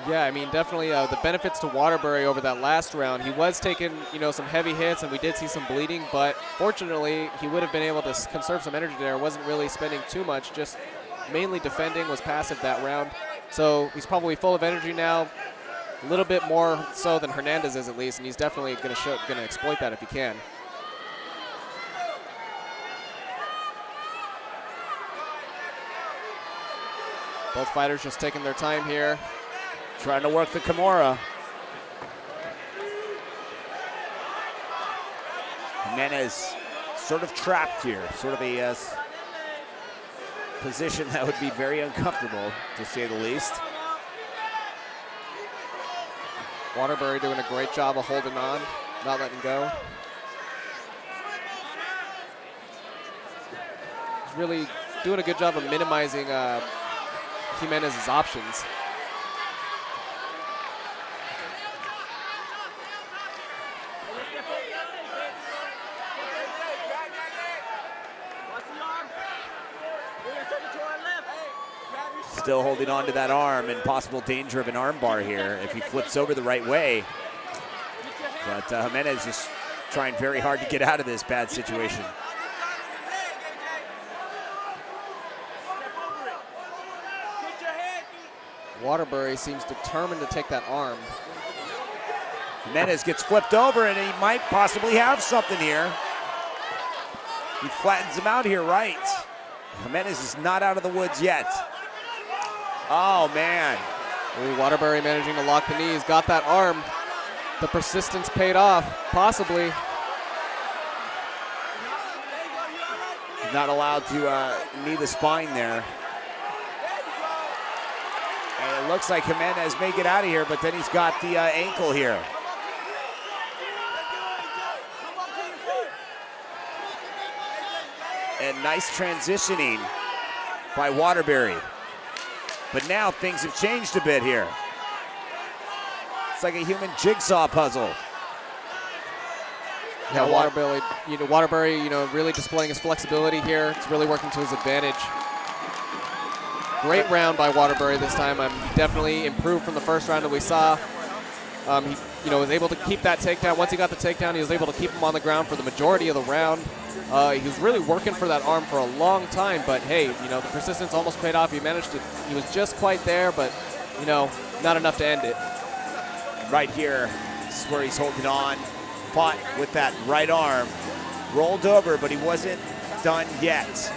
Yeah, I mean, definitely the benefits to Waterbury over that last round. He was taking, you know, some heavy hits, and we did see some bleeding, but fortunately, he would have been able to conserve some energy there. Wasn't really spending too much, just mainly defending, was passive that round. So he's probably full of energy now, a little bit more so than Hernandez is at least, and he's definitely going to exploit that if he can. Both fighters just taking their time here. Trying to work the Kimura. Jimenez sort of trapped here, sort of a position that would be very uncomfortable, to say the least. Waterbury doing a great job of holding on, not letting go. He's really doing a good job of minimizing Jimenez's options. Still holding on to that arm, and possible danger of an arm bar here if he flips over the right way. But Jimenez just trying very hard to get out of this bad situation. Waterbury seems determined to take that arm. Jimenez gets flipped over, and he might possibly have something here. He flattens him out here, right. Jimenez is not out of the woods yet. Oh, man. Ooh, Waterbury managing to lock the knees, got that arm. The persistence paid off, possibly. Not allowed to knee the spine there. And it looks like Jimenez may get out of here, but then he's got the ankle here. And nice transitioning by Waterbury. But now things have changed a bit here. It's like a human jigsaw puzzle. Yeah, Waterbury, really displaying his flexibility here. It's really working to his advantage. Great round by Waterbury this time. Definitely improved from the first round that we saw. He, was able to keep that takedown. Once he got the takedown, he was able to keep him on the ground for the majority of the round. He was really working for that arm for a long time, but hey, the persistence almost paid off. He was just quite there, but, not enough to end it. Right here, this is where he's holding on. Fought with that right arm, rolled over, but he wasn't done yet.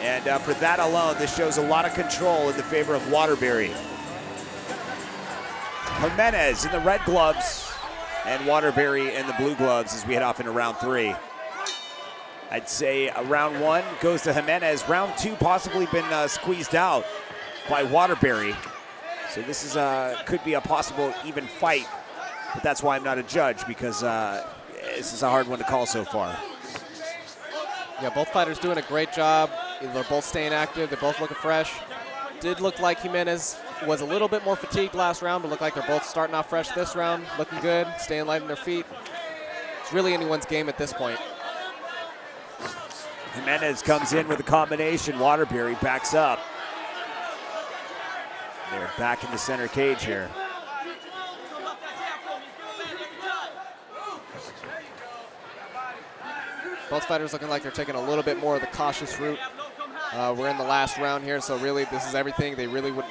And for that alone, this shows a lot of control in the favor of Waterbury. Jimenez in the red gloves and Waterbury in the blue gloves as we head off into round 3. I'd say round 1 goes to Jimenez. Round 2 possibly been squeezed out by Waterbury. So this is could be a possible even fight. But that's why I'm not a judge, because this is a hard one to call so far. Yeah, both fighters doing a great job. They're both staying active. They're both looking fresh. Did look like Jimenez was a little bit more fatigued last round, but looked like they're both starting off fresh this round. Looking good, staying light on their feet. It's really anyone's game at this point. Jimenez comes in with a combination. Waterbury backs up. They're back in the center cage here. Both fighters looking like they're taking a little bit more of the cautious route. We're in the last round here, so really this is everything. They really would,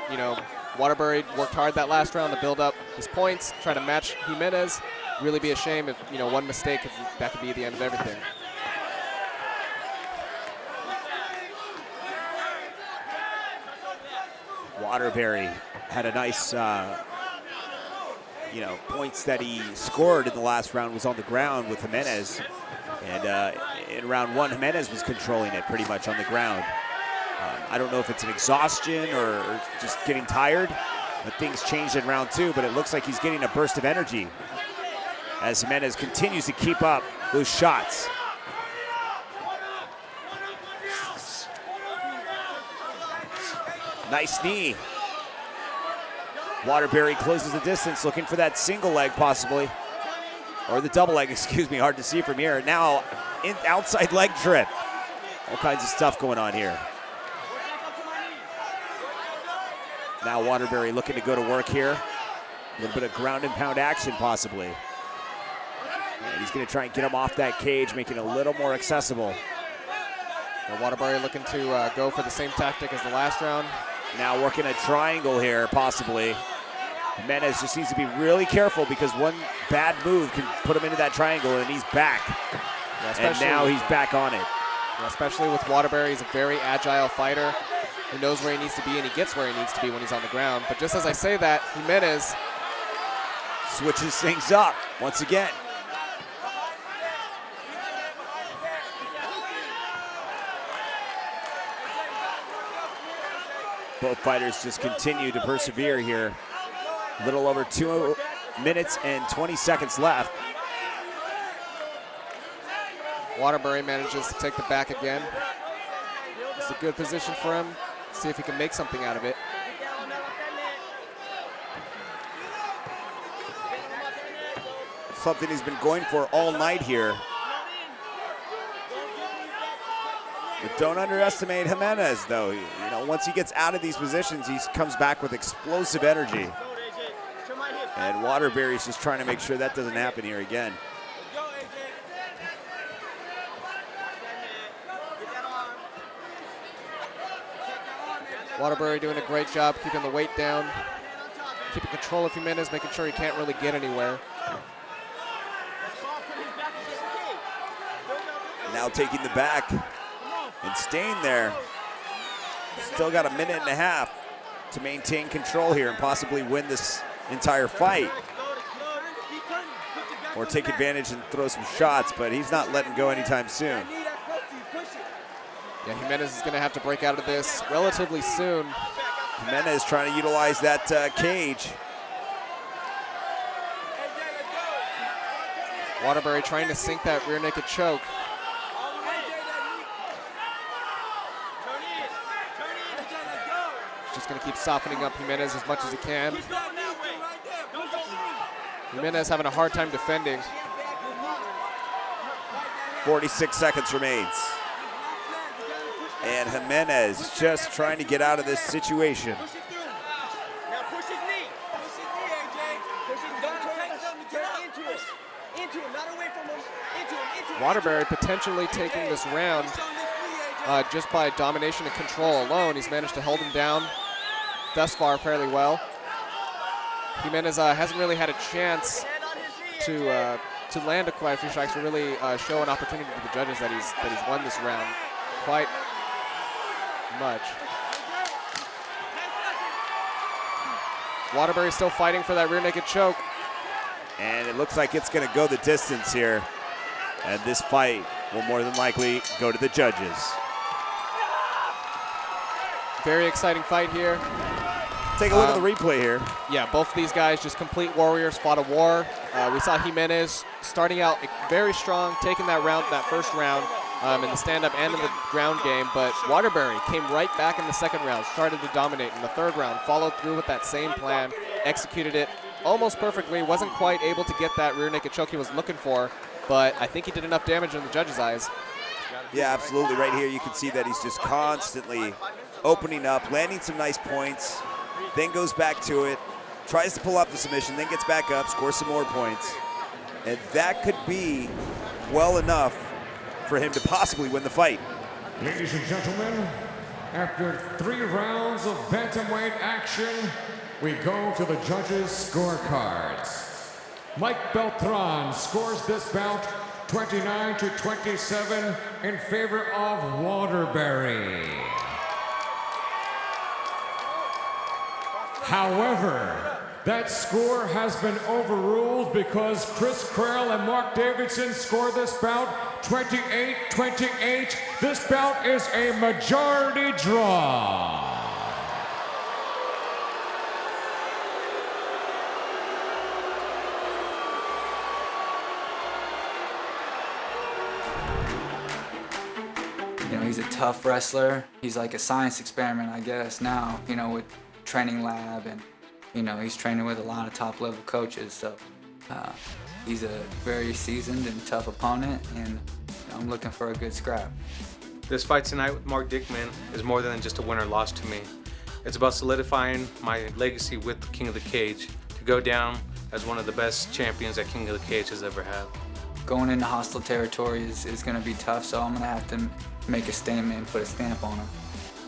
Waterbury worked hard that last round to build up his points, try to match Jimenez. Really be a shame if, one mistake, that could be the end of everything. Waterbury had a nice, points that he scored in the last round was on the ground with Jimenez. And in round 1, Jimenez was controlling it pretty much on the ground. I don't know if it's an exhaustion or just getting tired, but things changed in round 2, but it looks like he's getting a burst of energy as Jimenez continues to keep up those shots. Nice knee. Waterbury closes the distance, looking for that single leg possibly. Or the double leg, excuse me, hard to see from here. Now, outside leg trip. All kinds of stuff going on here. Now Waterbury looking to go to work here. A little bit of ground and pound action possibly. And he's gonna try and get him off that cage, making it a little more accessible. And Waterbury looking to go for the same tactic as the last round. Now working a triangle here, possibly. Jimenez just needs to be really careful because one bad move can put him into that triangle and he's back. Yeah, and now he's back on it. Yeah, especially with Waterbury, he's a very agile fighter. He knows where he needs to be and he gets where he needs to be when he's on the ground. But just as I say that, Jimenez switches things up once again. Both fighters just continue to persevere here. A little over 2 minutes and 20 seconds left. Waterbury manages to take the back again. It's a good position for him. See if he can make something out of it. Something he's been going for all night here. But don't underestimate Jimenez, though. Once he gets out of these positions, he comes back with explosive energy. And Waterbury's just trying to make sure that doesn't happen here again. Waterbury doing a great job keeping the weight down, keeping control of Jimenez, making sure he can't really get anywhere. Now taking the back and staying there. Still got a minute and a half to maintain control here and possibly win this entire fight. Or take advantage and throw some shots, but he's not letting go anytime soon. Yeah, Jimenez is going to have to break out of this relatively soon. Jimenez trying to utilize that cage. Waterbury trying to sink that rear naked choke. Just going to keep softening up Jimenez as much as he can. Jimenez having a hard time defending. 46 seconds remains. And Jimenez just trying to get out of this situation. Waterbury potentially taking this round just by domination and control alone. He's managed to hold him down thus far fairly well. Jimenez hasn't really had a chance to land quite a few strikes to really show an opportunity to the judges that he's won this round quite much. Waterbury still fighting for that rear naked choke. And it looks like it's going to go the distance here. And this fight will more than likely go to the judges. Very exciting fight here. Take a look at the replay here. Yeah, both of these guys just complete warriors, fought a war. We saw Jimenez starting out very strong, taking that first round in the stand-up and in the ground game, but Waterbury came right back in the second round, started to dominate in the third round, followed through with that same plan, executed it almost perfectly, wasn't quite able to get that rear naked choke he was looking for, but I think he did enough damage in the judges' eyes. Yeah, absolutely. Right here you can see that he's just constantly opening up, landing some nice points, then goes back to it, tries to pull off the submission, then gets back up, scores some more points. And that could be well enough for him to possibly win the fight. Ladies and gentlemen, after 3 rounds of bantamweight action, we go to the judges' scorecards. Mike Beltran scores this bout 29-27 in favor of Waterbury. However, that score has been overruled because Chris Krell and Mark Davidson scored this bout 28-28. This bout is a majority draw. You know, he's a tough wrestler. He's like a science experiment, I guess, now, you know, with training lab, and, you know, he's training with a lot of top level coaches. So he's a very seasoned and tough opponent, and I'm looking for a good scrap. This fight tonight with Mark Dickman is more than just a win or loss to me. It's about solidifying my legacy with the King of the Cage to go down as one of the best champions that King of the Cage has ever had. Going into hostile territory is going to be tough, so I'm going to have to make a statement and put a stamp on him.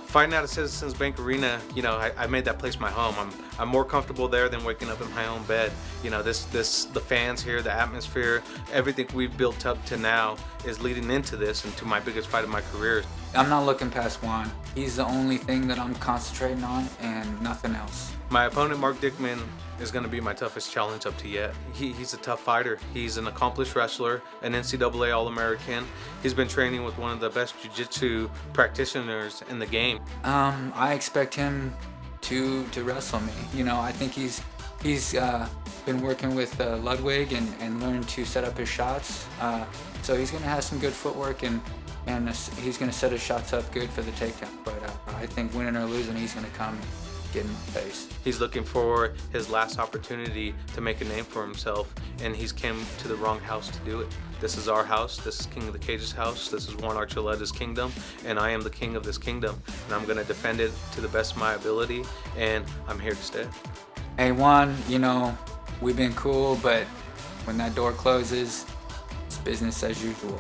Fighting out of Citizens Bank Arena, you know, I made that place my home. I'm more comfortable there than waking up in my own bed. You know, the fans here, the atmosphere, everything we've built up to now is leading into this and to my biggest fight of my career. I'm not looking past Juan. He's the only thing that I'm concentrating on and nothing else. My opponent, Mark Dickman, is going to be my toughest challenge up to yet. He's a tough fighter. He's an accomplished wrestler, an NCAA All-American. He's been training with one of the best jiu-jitsu practitioners in the game. I expect him to wrestle me. You know, I think he's been working with Ludwig and learned to set up his shots. So he's going to have some good footwork, and he's going to set his shots up good for the takedown. But I think winning or losing, he's going to come get in my face. He's looking for his last opportunity to make a name for himself, and he's came to the wrong house to do it. This is our house. This is King of the Cage's house. This is JUAN ARCHULETA's kingdom, and I am the king of this kingdom, and I'm going to defend it to the best of my ability, and I'm here to stay. Hey Juan, you know, we've been cool, but when that door closes, it's business as usual.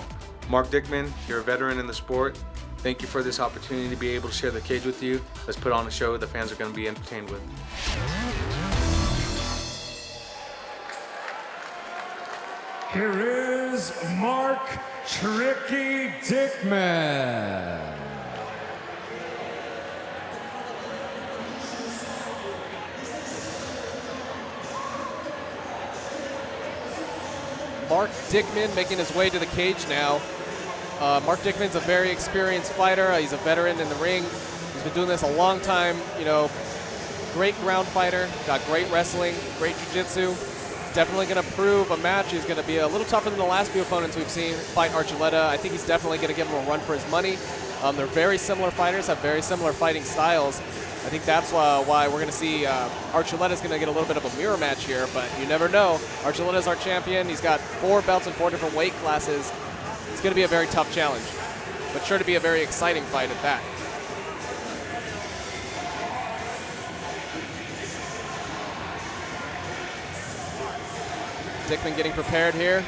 Mark Dickman, you're a veteran in the sport. Thank you for this opportunity to be able to share the cage with you. Let's put on a show the fans are going to be entertained with. Here is Mark Tricky Dickman. Mark Dickman making his way to the cage now. Mark Dickman's a very experienced fighter. He's a veteran in the ring. He's been doing this a long time, you know, great ground fighter, got great wrestling, great jiu-jitsu. Definitely going to prove a match. He's going to be a little tougher than the last few opponents we've seen fight Archuleta. I think he's definitely going to give him a run for his money. They're very similar fighters, have very similar fighting styles. I think that's why we're going to see Archuleta's going to get a little bit of a mirror match here, but you never know. Archuleta's our champion. He's got 4 belts in 4 different weight classes. It's going to be a very tough challenge, but sure to be a very exciting fight at that. Dickman getting prepared here.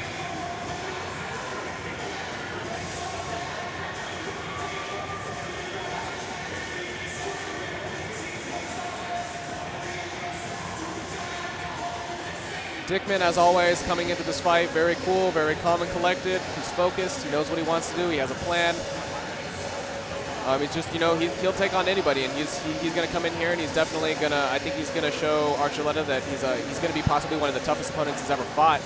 Dickman, as always, coming into this fight, very cool, very calm and collected. He's focused. He knows what he wants to do. He has a plan. He's just, you know, he'll take on anybody, and he's going to come in here, and he's definitely going to, I think he's going to show Archuleta that he's going to be possibly one of the toughest opponents he's ever fought.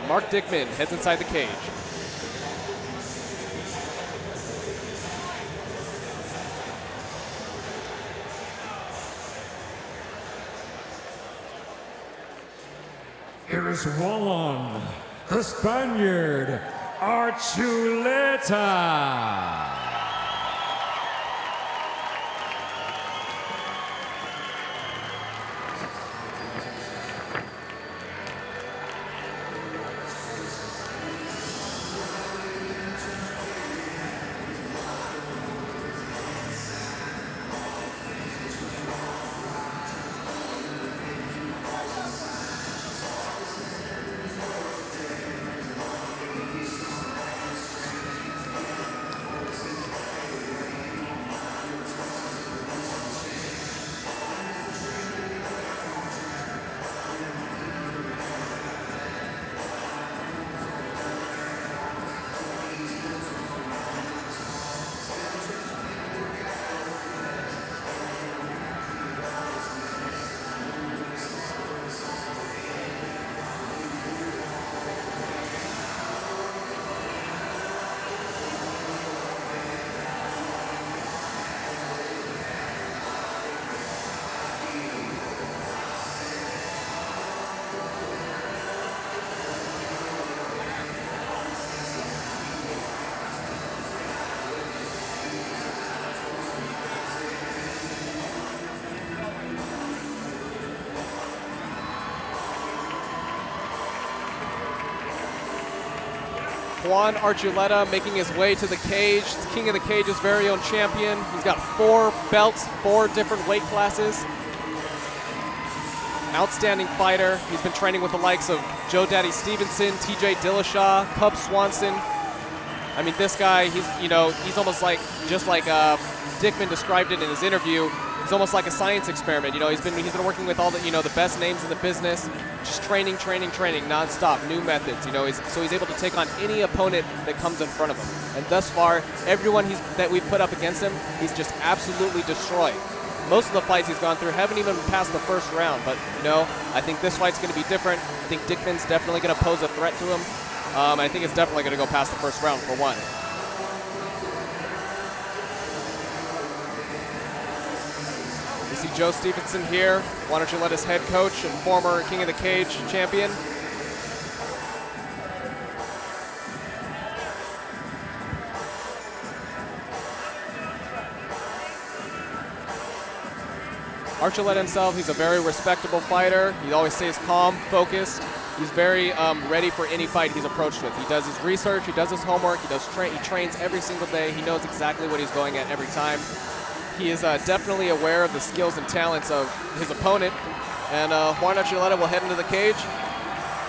Mark Dickman heads inside the cage. Here is Juan, the Spaniard, Archuleta. Juan Archuleta making his way to the cage. It's King of the Cage's very own champion. He's got 4 belts, 4 different weight classes. Outstanding fighter. He's been training with the likes of Joe Daddy Stevenson, TJ Dillashaw, Cub Swanson. I mean, this guy, he's almost like, just like Dickman described it in his interview, he's almost like a science experiment. You know, he's been working with all the, the best names in the business, just training nonstop, new methods. You know, so he's able to take on any opponent that comes in front of him. And thus far, everyone that we've put up against him, he's just absolutely destroyed. Most of the fights he's gone through haven't even passed the first round, but I think this fight's going to be different. I think Dickman's definitely going to pose a threat to him. I think it's definitely going to go past the first round for one. We see Joe Stevenson here, Juan Archuleta's head coach and former King of the Cage champion. Archuleta himself, he's a very respectable fighter. He always stays calm, focused. He's very ready for any fight he's approached with. He does his research, he does his homework, he trains every single day. He knows exactly what he's going at every time. He is definitely aware of the skills and talents of his opponent. And Juan Archuleta will head into the cage,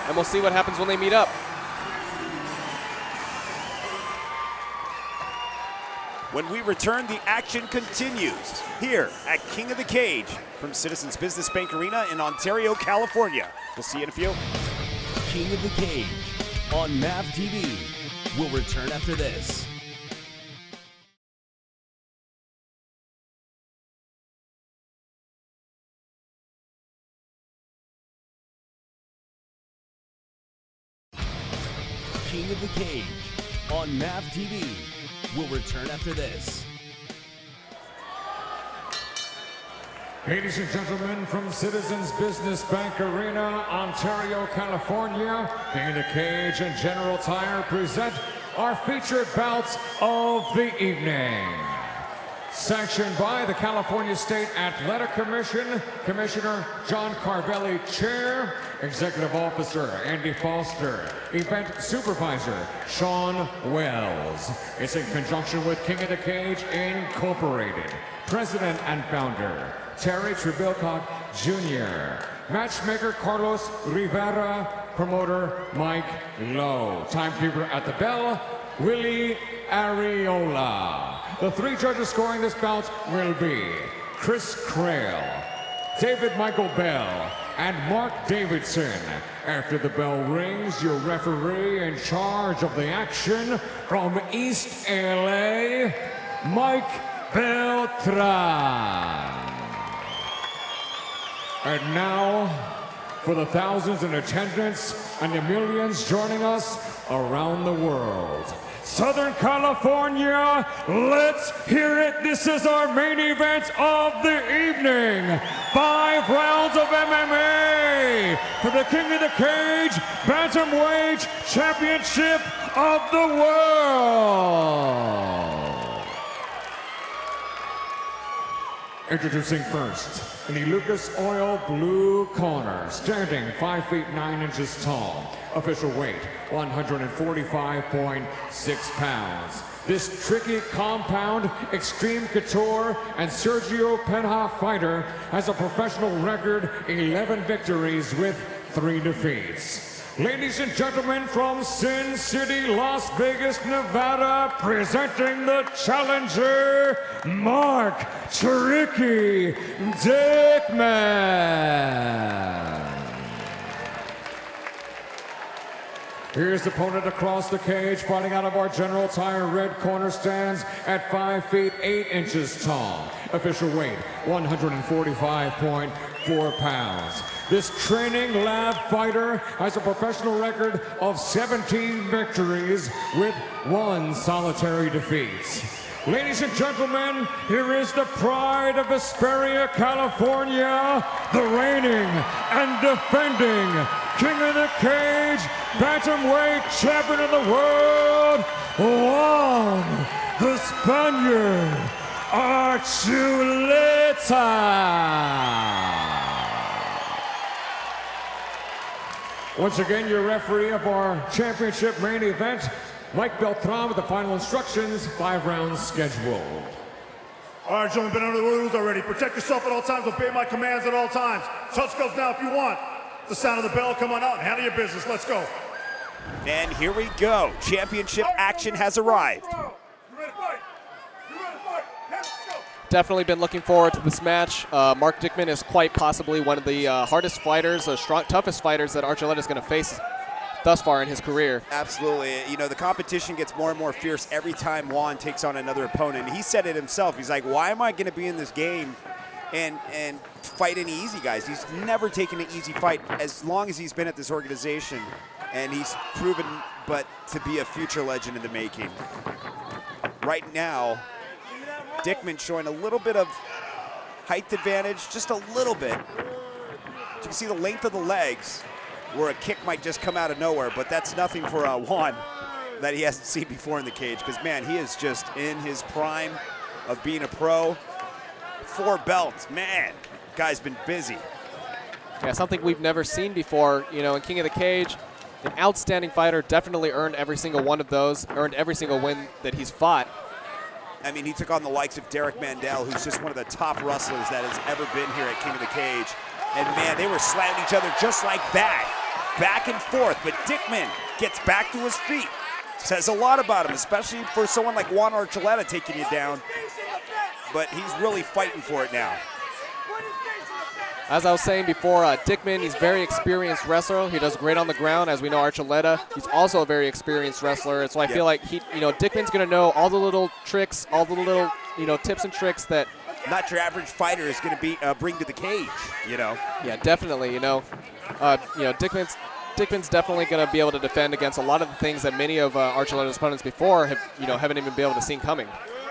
and we'll see what happens when they meet up. When we return, the action continues here at King of the Cage from Citizens Business Bank Arena in Ontario, California. We'll see you in a few. King of the Cage on MAV TV. We'll return after this. King of the Cage on MAV TV. We'll return after this. Ladies and gentlemen, from Citizens Business Bank Arena, Ontario, California, King of the Cage and General Tire present our featured bouts of the evening. Sanctioned by the California State Athletic Commission, Commissioner John Carvelli, Chair, Executive Officer Andy Foster, Event Supervisor Sean Wells. It's in conjunction with King of the Cage Incorporated, President and Founder Terry Trebilcock Jr., Matchmaker Carlos Rivera, Promoter Mike Lowe, Timekeeper at the bell Willie Areola. The three judges scoring this bout will be Chris Crail, David Michael Bell, and Mark Davidson. After the bell rings, your referee in charge of the action from East LA, Mike Beltran. And now, for the thousands in attendance and the millions joining us around the world. Southern California, let's hear it. This is our main event of the evening. 5 rounds of MMA for the King of the Cage Bantamweight Championship of the World. Introducing first, in the Lucas Oil blue corner, standing 5 feet 9 inches tall, official weight 145.6 pounds. This tricky compound, extreme couture, and Sergio Penha fighter has a professional record, 11 victories with 3 defeats. Ladies and gentlemen, from Sin City, Las Vegas, Nevada, presenting the challenger, Mark Tricky Dickman. Here's the opponent across the cage, fighting out of our General Tire red corner, stands at 5 feet 8 inches tall. Official weight, 145.4 pounds. This training lab fighter has a professional record of 17 victories with 1 solitary defeat. Ladies and gentlemen, here is the pride of Hesperia, California, the reigning and defending King of the Cage, Bantamweight Champion of the World, Juan the Spaniard Archuleta. Once again, your referee of our championship main event, Mike Beltran, with the final instructions, 5 rounds scheduled. All right, gentlemen, been under the rules already. Protect yourself at all times, obey my commands at all times. Touch gloves now if you want. The sound of the bell, come on out and handle your business. Let's go. And here we go. Championship action has arrived. Definitely been looking forward to this match. Mark Dickman is quite possibly one of the hardest fighters, toughest fighters that Archuleta is going to face thus far in his career. Absolutely. You know, the competition gets more and more fierce every time Juan takes on another opponent. He said it himself. He's like, why am I going to be in this game and fight any easy guys? He's never taken an easy fight as long as he's been at this organization, and he's proven but to be a future legend in the making. Right now, Dickman showing a little bit of height advantage, just a little bit. You can see the length of the legs, where a kick might just come out of nowhere, but that's nothing for Juan that he hasn't seen before in the cage, because, man, he is just in his prime of being a pro. 4 belts, man, guy's been busy. Yeah, something we've never seen before, you know, in King of the Cage. An outstanding fighter, definitely earned every single one of those, earned every single win that he's fought. I mean, he took on the likes of Derek Mandel, who's just one of the top wrestlers that has ever been here at King of the Cage. And, man, they were slamming each other just like that, back and forth. But Dickman gets back to his feet. Says a lot about him, especially for someone like Juan Archuleta taking you down. But he's really fighting for it now. As I was saying before, Dickman, he's a very experienced wrestler. He does great on the ground. As we know, Archuleta, he's also a very experienced wrestler. And so I feel like Dickman's going to know all the little tricks, all the little, tips and tricks that not your average fighter is going to bring to the cage, Yeah, definitely. Dickman's Dickman's definitely going to be able to defend against a lot of the things that many of Archuleta's opponents before have, haven't even been able to see coming.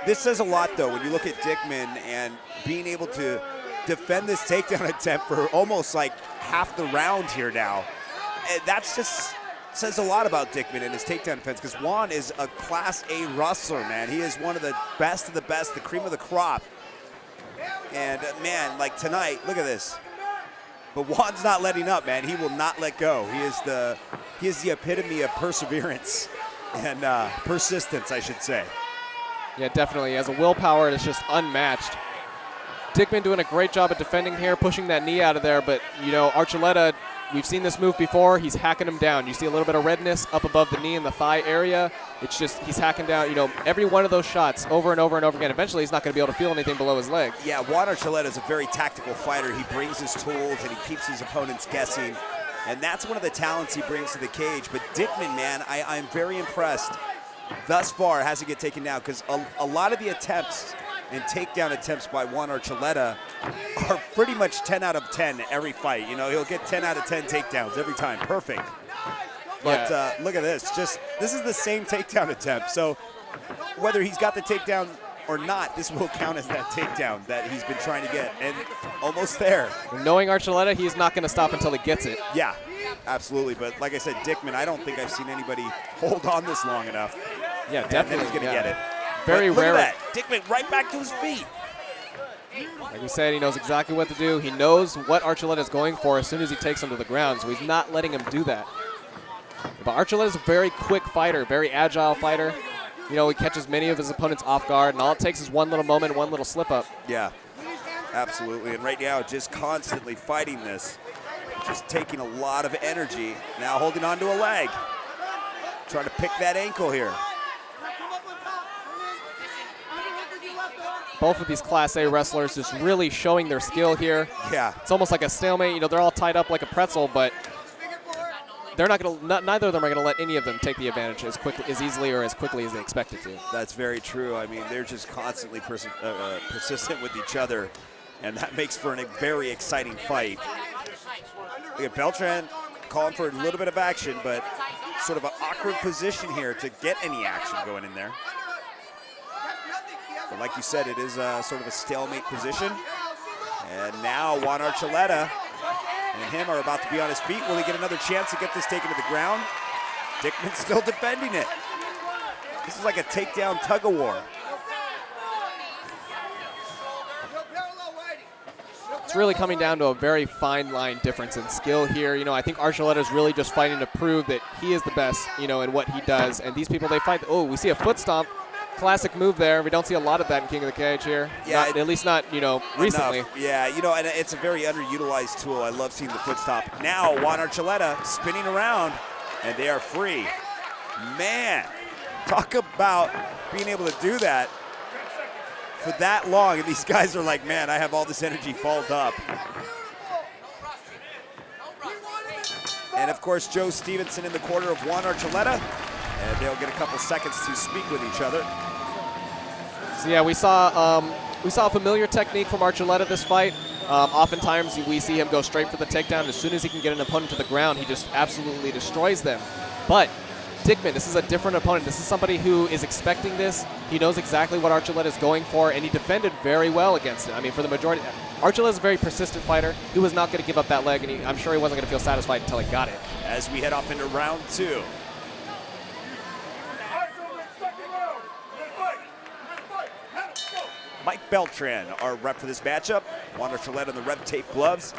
This says a lot, though, when you look at Dickman and being able to defend this takedown attempt for almost like half the round here now. That's just says a lot about Dickman and his takedown defense, because Juan is a Class A wrestler, man. He is one of the best, the cream of the crop. And, man, like tonight, look at this. But Juan's not letting up, man. He will not let go. He is the epitome of perseverance and persistence, I should say. Yeah, definitely. He has a willpower that's just unmatched. Dickman doing a great job at defending here, pushing that knee out of there. But, Archuleta, we've seen this move before. He's hacking him down. You see a little bit of redness up above the knee and the thigh area. It's just he's hacking down, every one of those shots over and over and over again. Eventually, he's not going to be able to feel anything below his leg. Yeah, Juan Archuleta is a very tactical fighter. He brings his tools and he keeps his opponents guessing. And that's one of the talents he brings to the cage. But Dickman, man, I'm very impressed. Thus far, hasn't get taken down, because a lot of the attempts and takedown attempts by Juan Archuleta are pretty much 10 out of 10 every fight. He'll get 10 out of 10 takedowns every time. Perfect. But look at this. This is the same takedown attempt. So whether he's got the takedown or not, this will count as that takedown that he's been trying to get. And almost there. Knowing Archuleta, he's not going to stop until he gets it. Yeah, absolutely. But like I said, Dickman, I don't think I've seen anybody hold on this long enough. Yeah, definitely. He's going to get it. Very rare. Look at that. Dickman right back to his feet. Like we said, he knows exactly what to do. He knows what Archuleta is going for as soon as he takes him to the ground, so he's not letting him do that. But Archuleta is a very quick fighter, very agile fighter. He catches many of his opponents off guard, and all it takes is one little moment, one little slip up. Yeah, absolutely. And right now, just constantly fighting this, just taking a lot of energy. Now holding on to a leg, trying to pick that ankle here. Both of these Class A wrestlers just really showing their skill here. Yeah. It's almost like a stalemate. They're all tied up like a pretzel, but they're not going to. Neither of them are going to let any of them take the advantage as easily or as quickly as they expected to. That's very true. I mean, they're just constantly persistent with each other, and that makes for a very exciting fight. Look at Beltran calling for a little bit of action, but sort of an awkward position here to get any action going in there. But like you said, it is sort of a stalemate position. And now Juan Archuleta and him are about to be on his feet. Will he get another chance to get this taken to the ground? Dickman's still defending it. This is like a takedown tug-of-war. It's really coming down to a very fine line difference in skill here. I think Archuleta is really just fighting to prove that he is the best, in what he does. And these people, they fight. Oh, we see a foot stomp. Classic move there. We don't see a lot of that in King of the Cage here. Yeah, at least not, recently. Enough. Yeah, and it's a very underutilized tool. I love seeing the foot stomp. Now Juan Archuleta spinning around, and they are free. Man, talk about being able to do that for that long. And these guys are like, man, I have all this energy balled up. And of course, Joe Stevenson in the corner of Juan Archuleta. And they'll get a couple seconds to speak with each other. So yeah, we saw a familiar technique from Archuleta this fight. Oftentimes we see him go straight for the takedown. As soon as he can get an opponent to the ground, he just absolutely destroys them. But Dickman, this is a different opponent. This is somebody who is expecting this. He knows exactly what Archuleta is going for, and he defended very well against it. I mean, for the majority, Archuleta is a very persistent fighter. He was not going to give up that leg, and I'm sure he wasn't going to feel satisfied until he got it. As we head off into round 2. Mike Beltran, our rep for this matchup. Juan Archuleta in the red tape gloves,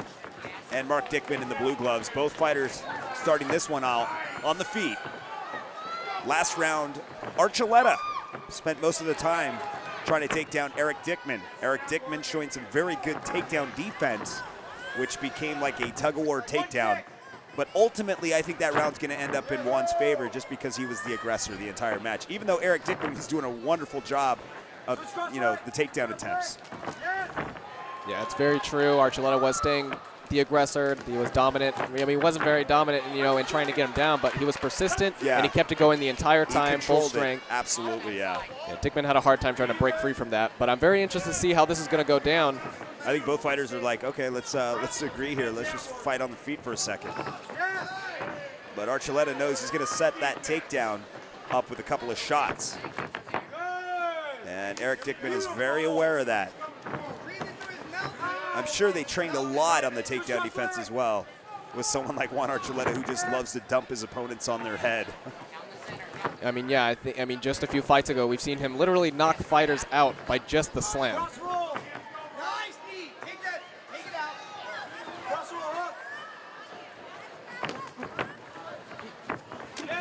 and Mark Dickman in the blue gloves. Both fighters starting this one out on the feet. Last round, Archuleta spent most of the time trying to take down Eric Dickman. Eric Dickman showing some very good takedown defense, which became like a tug-of-war takedown. But ultimately, I think that round's going to end up in Juan's favor just because he was the aggressor the entire match, even though Eric Dickman was doing a wonderful job of, the takedown attempts. Yeah, it's very true. Archuleta was staying the aggressor. He was dominant. I mean, he wasn't very dominant, in trying to get him down, but he was persistent, and he kept it going the entire time, full strength. Absolutely, yeah. Dickman had a hard time trying to break free from that, but I'm very interested to see how this is going to go down. I think both fighters are like, okay, let's agree here. Let's just fight on the feet for a second. But Archuleta knows he's going to set that takedown up with a couple of shots. And Eric Dickman is very aware of that. I'm sure they trained a lot on the takedown defense as well with someone like Juan Archuleta who just loves to dump his opponents on their head. I mean, yeah, I mean, just a few fights ago, we've seen him literally knock fighters out by just the slam.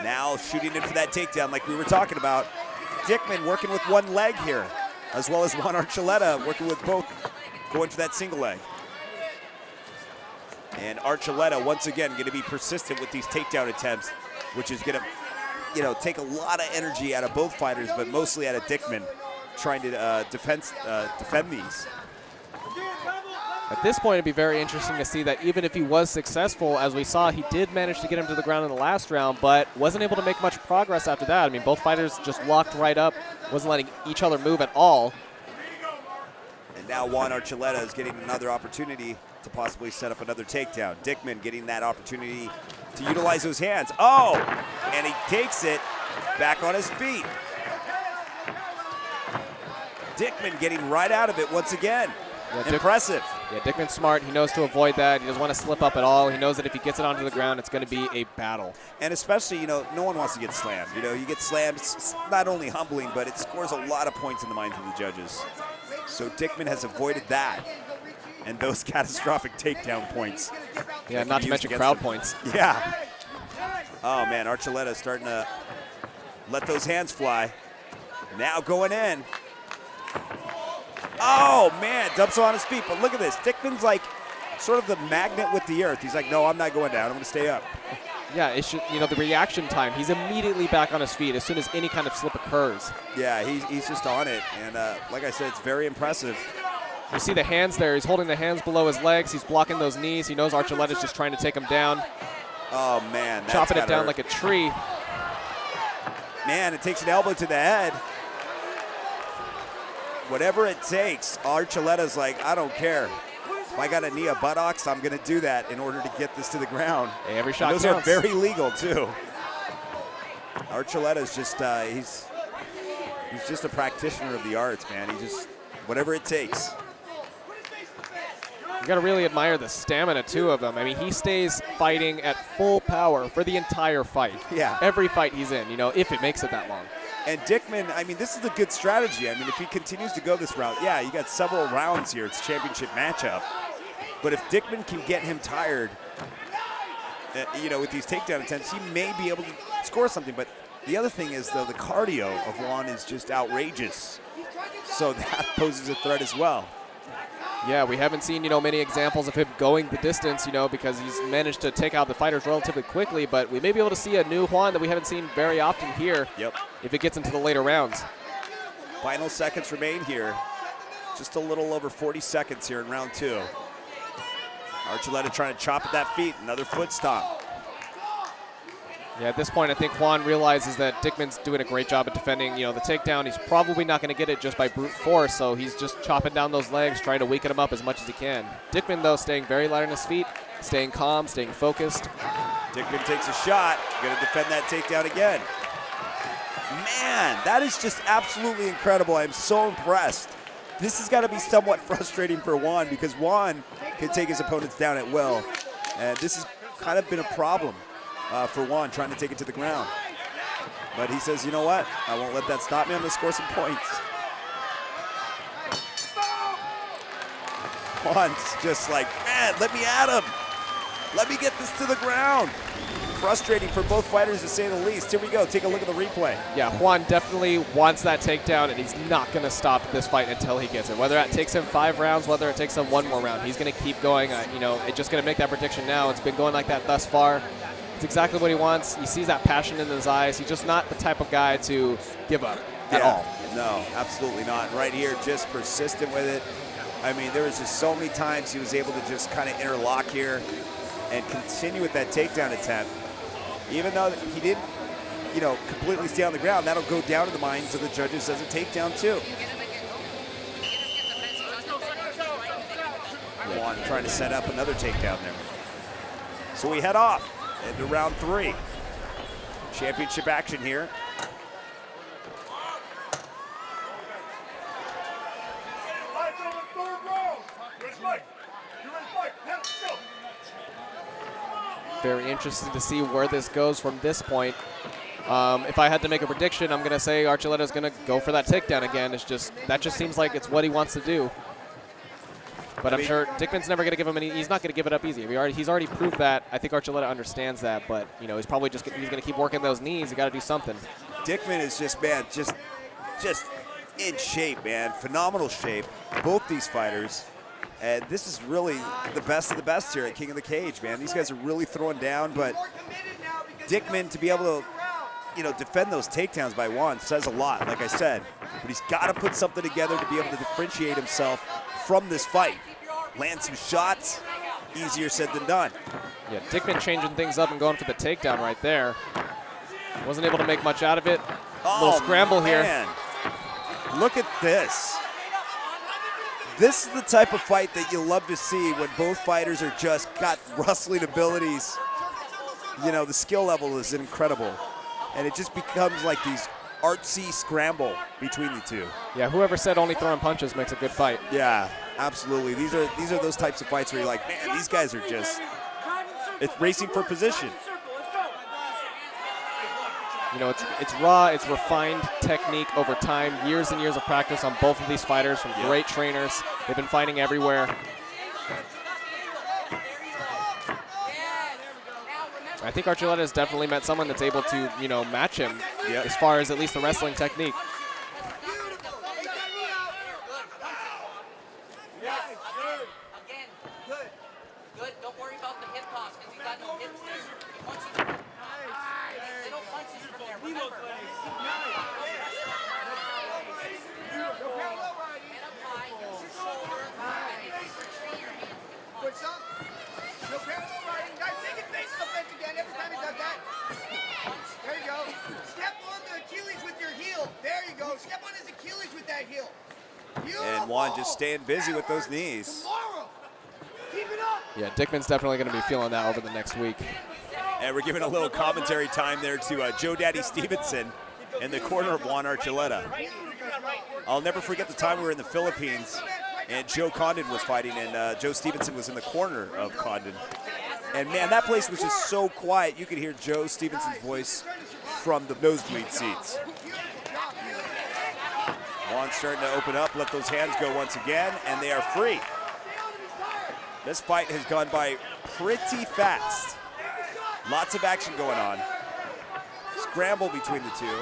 Now shooting in for that takedown like we were talking about. Dickman working with one leg here, as well as Juan Archuleta working with both, going for that single leg. And Archuleta, once again, going to be persistent with these takedown attempts, which is going to, you know, take a lot of energy out of both fighters, but mostly out of Dickman, trying to defend these. At this point, it'd be very interesting to see that even if he was successful, as we saw, he did manage to get him to the ground in the last round, but wasn't able to make much progress after that. I mean, both fighters just locked right up, wasn't letting each other move at all. And now Juan Archuleta is getting another opportunity to possibly set up another takedown. Dickman getting that opportunity to utilize those hands. Oh, and he takes it back on his feet. Dickman getting right out of it once again. Yeah, impressive. Yeah, Dickman's smart. He knows to avoid that. He doesn't want to slip up at all. He knows that if he gets it onto the ground, it's going to be a battle. And especially, you know, no one wants to get slammed. You know, you get slammed, it's not only humbling, but it scores a lot of points in the minds of the judges. So Dickman has avoided that and those catastrophic takedown points. Yeah, not to mention crowd points. Yeah. Oh, man, Archuleta starting to let those hands fly. Now going in. Oh, man, dumps on his feet. But look at this. Dickman's like sort of the magnet with the earth. He's like, no, I'm not going down. I'm going to stay up. Yeah, it should, you know, the reaction time. He's immediately back on his feet as soon as any kind of slip occurs. Yeah, he's just on it. And like I said, it's very impressive. You see the hands there. He's holding the hands below his legs. He's blocking those knees. He knows Archuleta's just trying to take him down. Oh, man. Chopping it down like a tree. Man, it takes an elbow to the head. Whatever it takes, Archuleta's like, I don't care. If I got a knee of buttocks, I'm going to do that in order to get this to the ground. Hey, every shot those counts. are very legal, too. Archuleta's just, he's just a practitioner of the arts, man. He just, whatever it takes. You got to really admire the stamina, too, of him. I mean, he stays fighting at full power for the entire fight. Yeah. Every fight he's in, you know, if it makes it that long. And Dickman, I mean, this is a good strategy. I mean, if he continues to go this route, yeah, you got several rounds here. It's a championship matchup. But if Dickman can get him tired, you know, with these takedown attempts, he may be able to score something. But the other thing is, though, the cardio of Juan is just outrageous. So that poses a threat as well. Yeah, we haven't seen, you know, many examples of him going the distance, you know, because he's managed to take out the fighters relatively quickly, but we may be able to see a new Juan that we haven't seen very often here. Yep. If it gets into the later rounds. Final seconds remain here. Just a little over 40 seconds here in round 2. Archuleta trying to chop at that feet, another foot stomp. Yeah, at this point, I think Juan realizes that Dickman's doing a great job at defending, you know, the takedown. He's probably not going to get it just by brute force, so he's just chopping down those legs, trying to weaken him up as much as he can. Dickman, though, staying very light on his feet, staying calm, staying focused. Dickman takes a shot, going to defend that takedown again. Man, that is just absolutely incredible. I'm so impressed. This has got to be somewhat frustrating for Juan because Juan can take his opponents down at will, and this has kind of been a problem for Juan trying to take it to the ground. But he says, you know what? I won't let that stop me. I'm going to score some points. Juan's just like, man, let me at him. Let me get this to the ground. Frustrating for both fighters, to say the least. Here we go. Take a look at the replay. Yeah, Juan definitely wants that takedown, and he's not going to stop this fight until he gets it. Whether that takes him 5 rounds, whether it takes him 1 more round, he's going to keep going. You know, it's just going to make that prediction now. It's been going like that thus far. It's exactly what he wants. He sees that passion in his eyes. He's just not the type of guy to give up at all. No, absolutely not. Right here, just persistent with it. I mean, there was just so many times he was able to just kind of interlock here and continue with that takedown attempt. Even though he didn't, you know, completely stay on the ground, that'll go down in the minds of the judges as a takedown too. Juan trying to set up another takedown there. So we head off. Into round 3. Championship action here. Very interesting to see where this goes from this point. If I had to make a prediction, I'm going to say Archuleta is going to go for that takedown again. It's just that just seems like it's what he wants to do. But I'm sure Dickman's never going to give him any. He's not going to give it up easy. He's already proved that. I think Archuleta understands that. But you know, he's probably just going to keep working those knees. You got to do something. Dickman is just, man, just in shape, man. Phenomenal shape. Both these fighters. And this is really the best of the best here at King of the Cage, man. These guys are really throwing down, but Dickman, to be able to, you know, defend those takedowns by Juan says a lot, like I said. But he's got to put something together to be able to differentiate himself from this fight. Land some shots, easier said than done. Yeah, Dickman changing things up and going for the takedown right there. Wasn't able to make much out of it. Little scramble man. Here. Look at this. This is the type of fight that you love to see when both fighters are just got wrestling abilities. You know, the skill level is incredible. And it just becomes like these artsy scramble between the two. Yeah, whoever said only throwing punches makes a good fight. Yeah, absolutely. These are those types of fights where you're like, man, these guys are just, it's racing for position. You know, it's raw, it's refined technique over time, years and years of practice on both of these fighters from great trainers. They've been fighting everywhere. I think Archuleta has definitely met someone that's able to, you know, match him as far as at least the wrestling technique. And Juan just staying busy with those knees. Yeah, Dickman's definitely going to be feeling that over the next week. And we're giving a little commentary time there to Joe Daddy Stevenson in the corner of Juan Archuleta. I'll never forget the time we were in the Philippines and Joe Condon was fighting and Joe Stevenson was in the corner of Condon. And man, that place was just so quiet. You could hear Joe Stevenson's voice from the nosebleed seats. Juan's starting to open up, let those hands go once again, and they are free. This fight has gone by pretty fast. Lots of action going on. Scramble between the two.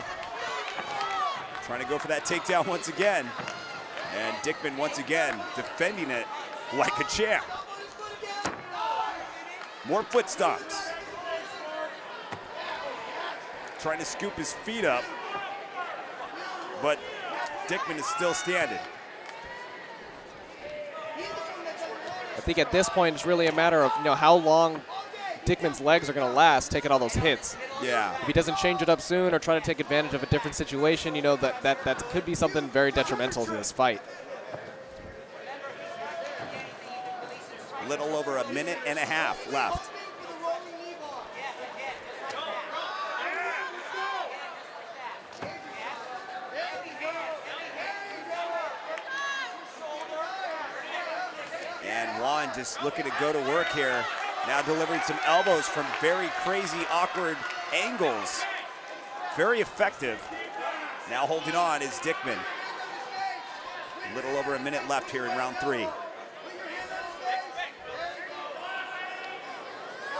Trying to go for that takedown once again. And Dickman once again defending it like a champ. More foot stomps. Trying to scoop his feet up. But Dickman is still standing. I think at this point it's really a matter of, you know, how long Dickman's legs are going to last taking all those hits. Yeah. If he doesn't change it up soon or try to take advantage of a different situation, you know, that could be something very detrimental to this fight. Little over a minute and a half left. And Juan just looking to go to work here. Now delivering some elbows from very crazy, awkward angles. Very effective. Now holding on is Dickman. A little over a minute left here in round 3.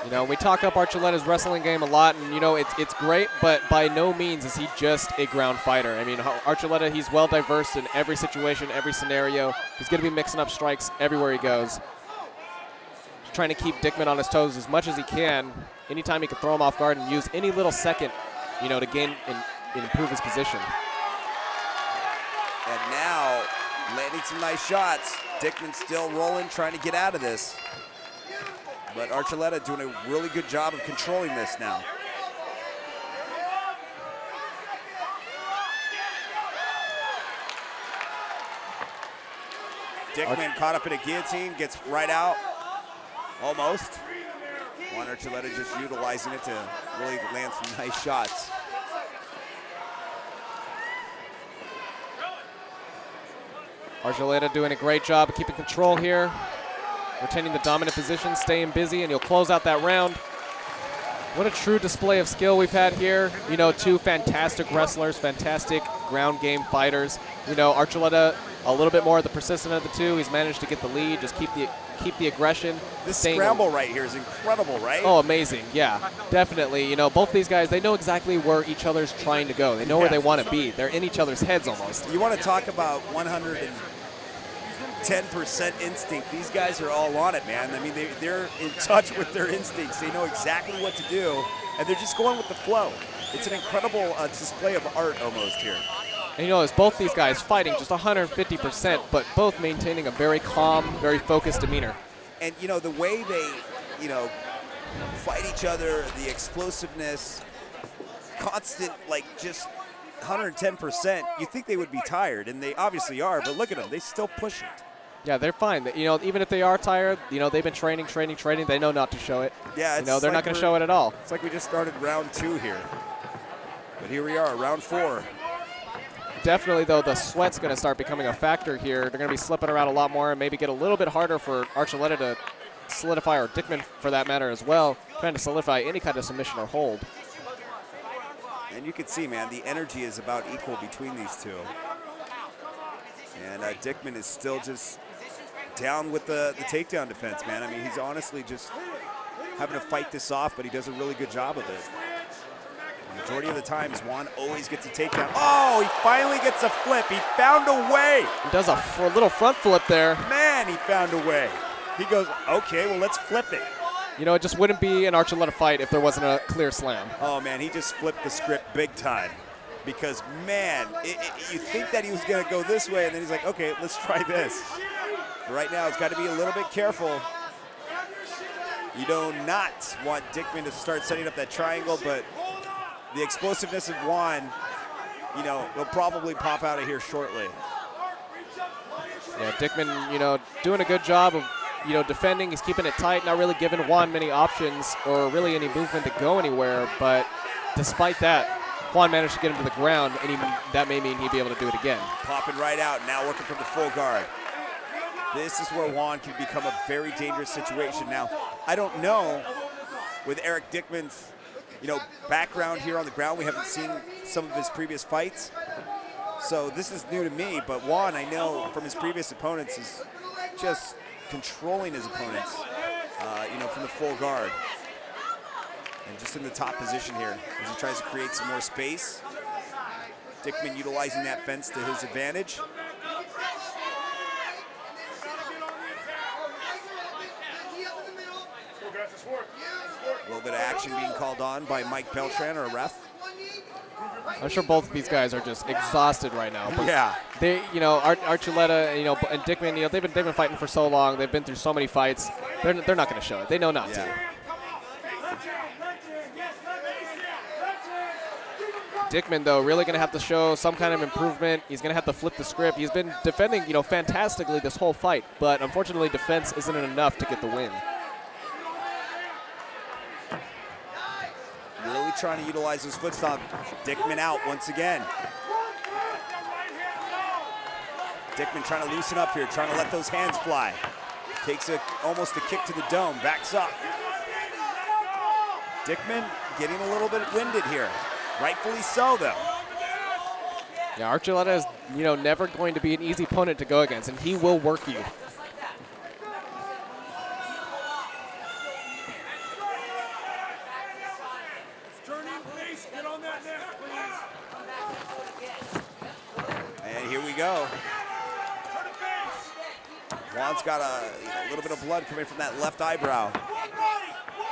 You know, we talk up Archuleta's wrestling game a lot, and, you know, it's great, but by no means is he just a ground fighter. I mean, Archuleta, he's well diverse in every situation, every scenario. He's going to be mixing up strikes everywhere he goes. He's trying to keep Dickman on his toes as much as he can. Anytime he can throw him off guard and use any little second, you know, to gain and improve his position. And now, landing some nice shots. Dickman still rolling, trying to get out of this. But Archuleta doing a really good job of controlling this now. Dickman caught up in a guillotine, gets right out, almost. Juan Archuleta just utilizing it to really land some nice shots. Archuleta doing a great job of keeping control here, retaining the dominant position, staying busy, and he'll close out that round. What a true display of skill we've had here. You know, two fantastic wrestlers, fantastic ground game fighters. You know, Archuleta a little bit more the persistent of the two. He's managed to get the lead, just keep the aggression. This scramble right here is incredible, right? Oh, amazing, yeah, definitely. You know, both these guys, they know exactly where each other's trying to go. They know where they want to be. They're in each other's heads almost. You want to talk about 110% instinct. These guys are all on it, man. I mean, they're in touch with their instincts. They know exactly what to do, and they're just going with the flow. It's an incredible display of art almost here. And you know, it's both these guys fighting just 150%, but both maintaining a very calm, very focused demeanor. And, you know, the way they, you know, fight each other, the explosiveness, constant, like, just 110%, you think they would be tired, and they obviously are, but look at them. They still push it. Yeah, they're fine. You know, even if they are tired, you know, they've been training. They know not to show it. Yeah, you know, they're not going to show it at all. It's like we just started round 2 here. But here we are, round 4. Definitely, though, the sweat's going to start becoming a factor here. They're going to be slipping around a lot more and maybe get a little bit harder for Archuleta to solidify, or Dickman for that matter as well, trying to solidify any kind of submission or hold. And you can see, man, the energy is about equal between these two. And Dickman is still just down with the takedown defense, man. I mean, he's honestly just having to fight this off, but he does a really good job of it. The majority of the times, Juan always gets a takedown. Oh, he finally gets a flip. He found a way. He does a little front flip there. Man, he found a way. He goes, okay, well, let's flip it. You know, it just wouldn't be an Archuleta fight if there wasn't a clear slam. Oh, man, he just flipped the script big time. Because, man, you think that he was going to go this way, and then he's like, okay, let's try this. But right now, it's got to be a little bit careful. You do not want Dickman to start setting up that triangle, but the explosiveness of Juan, you know, will probably pop out of here shortly. Yeah, Dickman, you know, doing a good job of, you know, defending. He's keeping it tight, not really giving Juan many options or really any movement to go anywhere. But despite that, Juan managed to get him to the ground, and that may mean he'd be able to do it again. Popping right out, now working from the full guard. This is where Juan can become a very dangerous situation. Now, I don't know with Eric Dickman's, you know, background here on the ground. We haven't seen some of his previous fights. So this is new to me, but Juan, I know from his previous opponents, is just controlling his opponents, you know, from the full guard. And just in the top position here as he tries to create some more space. Dickman utilizing that fence to his advantage. A little bit of action being called on by Mike Beltran, or a ref. I'm sure both of these guys are just exhausted right now. But yeah. They, you know, Archuleta, you know, and Dickman, you know, they've been fighting for so long. They've been through so many fights. They're not going to show it. They know not to. Dickman, though, really going to have to show some kind of improvement. He's going to have to flip the script. He's been defending, you know, fantastically this whole fight, but unfortunately, defense isn't enough to get the win. Really trying to utilize his foot stomp. Dickman out once again. Dickman trying to loosen up here, trying to let those hands fly. Takes almost a kick to the dome, backs up. Dickman getting a little bit winded here. Rightfully so, though. Yeah, Archuleta is, you know, never going to be an easy opponent to go against, and he will work you. And here we go. Juan's got a little bit of blood coming from that left eyebrow.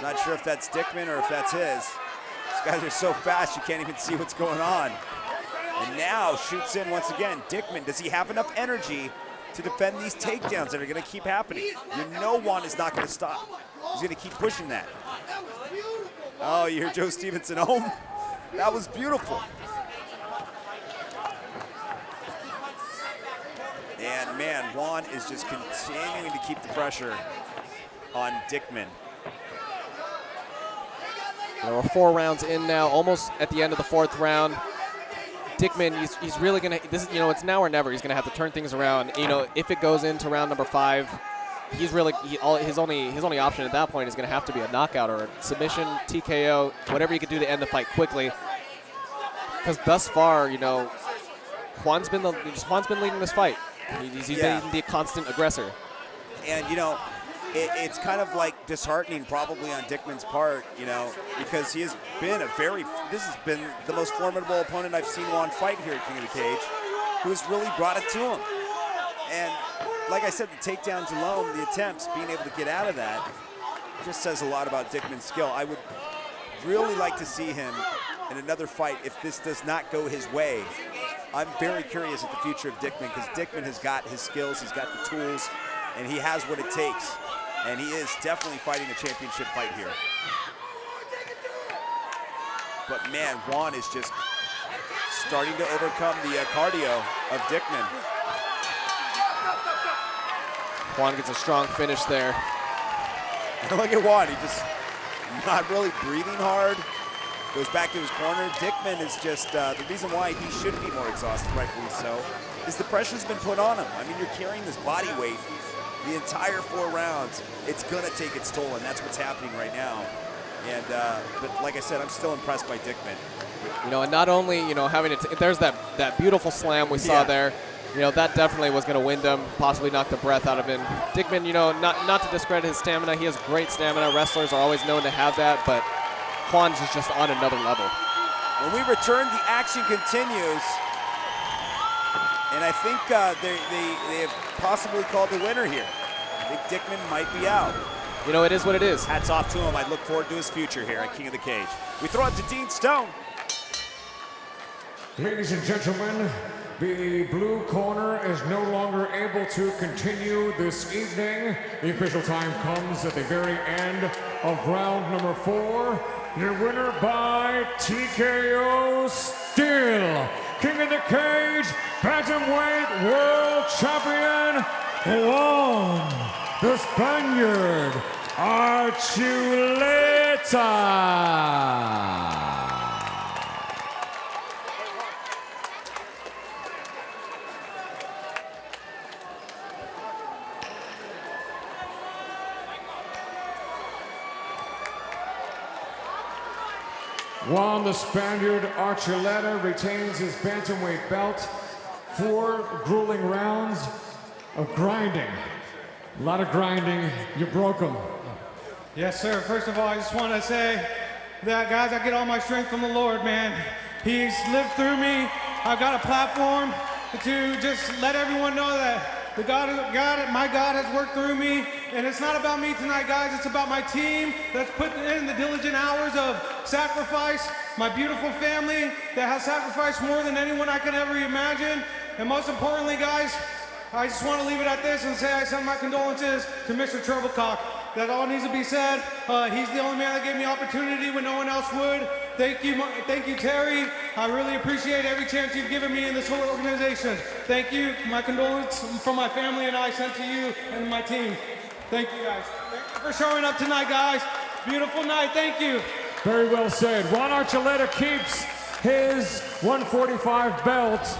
Not sure if that's Dickman or if that's his. These guys are so fast you can't even see what's going on. And now shoots in once again. Dickman, does he have enough energy to defend these takedowns that are going to keep happening? You know Juan is not going to stop. He's going to keep pushing that. Oh, you hear Joe Stevenson home? That was beautiful. And man, Juan is just continuing to keep the pressure on Dickman. We're 4 rounds in now, almost at the end of the 4th round. Dickman, he's really gonna. It's now or never. He's gonna have to turn things around. If it goes into round number 5, he's really his only option at that point is gonna have to be a knockout or a submission, TKO, whatever he could do to end the fight quickly. Because thus far, Juan's been leading this fight. He's been the constant aggressor. And it's kind of like disheartening probably on Dickman's part, because he has been this has been the most formidable opponent I've seen Juan fight here at King of the Cage, who has really brought it to him. And like I said, the takedowns alone, the attempts, being able to get out of that, just says a lot about Dickman's skill. I would really like to see him in another fight if this does not go his way. I'm very curious at the future of Dickman, because Dickman has got his skills, he's got the tools, and he has what it takes. And he is definitely fighting a championship fight here. But man, Juan is just starting to overcome the cardio of Dickman. Juan gets a strong finish there. And look at Juan, he just not really breathing hard. Goes back to his corner. Dickman is just, the reason why he should be more exhausted, rightfully so, is the pressure's been put on him. I mean, you're carrying this body weight the entire 4 rounds. It's gonna take its toll, and that's what's happening right now. And, but like I said, I'm still impressed by Dickman. And not only, having it, there's that beautiful slam we saw there. That definitely was gonna wind him, possibly knock the breath out of him. Dickman, not to discredit his stamina, he has great stamina. Wrestlers are always known to have that, but Juan's is just on another level. When we return, the action continues. And I think they have possibly called the winner here. I think Dickman might be out. It is what it is. Hats off to him. I look forward to his future here at King of the Cage. We throw it to Dean Stone. Ladies and gentlemen, the blue corner is no longer able to continue this evening. The official time comes at the very end of round number 4. Your winner by TKO still King of the Cage, Bantamweight World Champion, Juan, the Spaniard, Archuleta. Juan the Spaniard Archuleta retains his bantamweight belt. 4 grueling rounds of grinding. A lot of grinding. You broke him. Yes, sir. First of all, I just want to say that, guys, I get all my strength from the Lord, man. He's lived through me. I've got a platform to just let everyone know that my God has worked through me, and it's not about me tonight, guys. It's about my team that's put in the diligent hours of sacrifice, my beautiful family that has sacrificed more than anyone I could ever imagine, and most importantly, guys, I just want to leave it at this and say I send my condolences to Mr. Treblecock. That all needs to be said. He's the only man that gave me opportunity when no one else would. Thank you, Terry. I really appreciate every chance you've given me in this whole organization. Thank you. My condolences from my family and I sent to you and my team. Thank you, guys. Thank you for showing up tonight, guys. Beautiful night. Thank you. Very well said. Juan Archuleta keeps his 145 belt.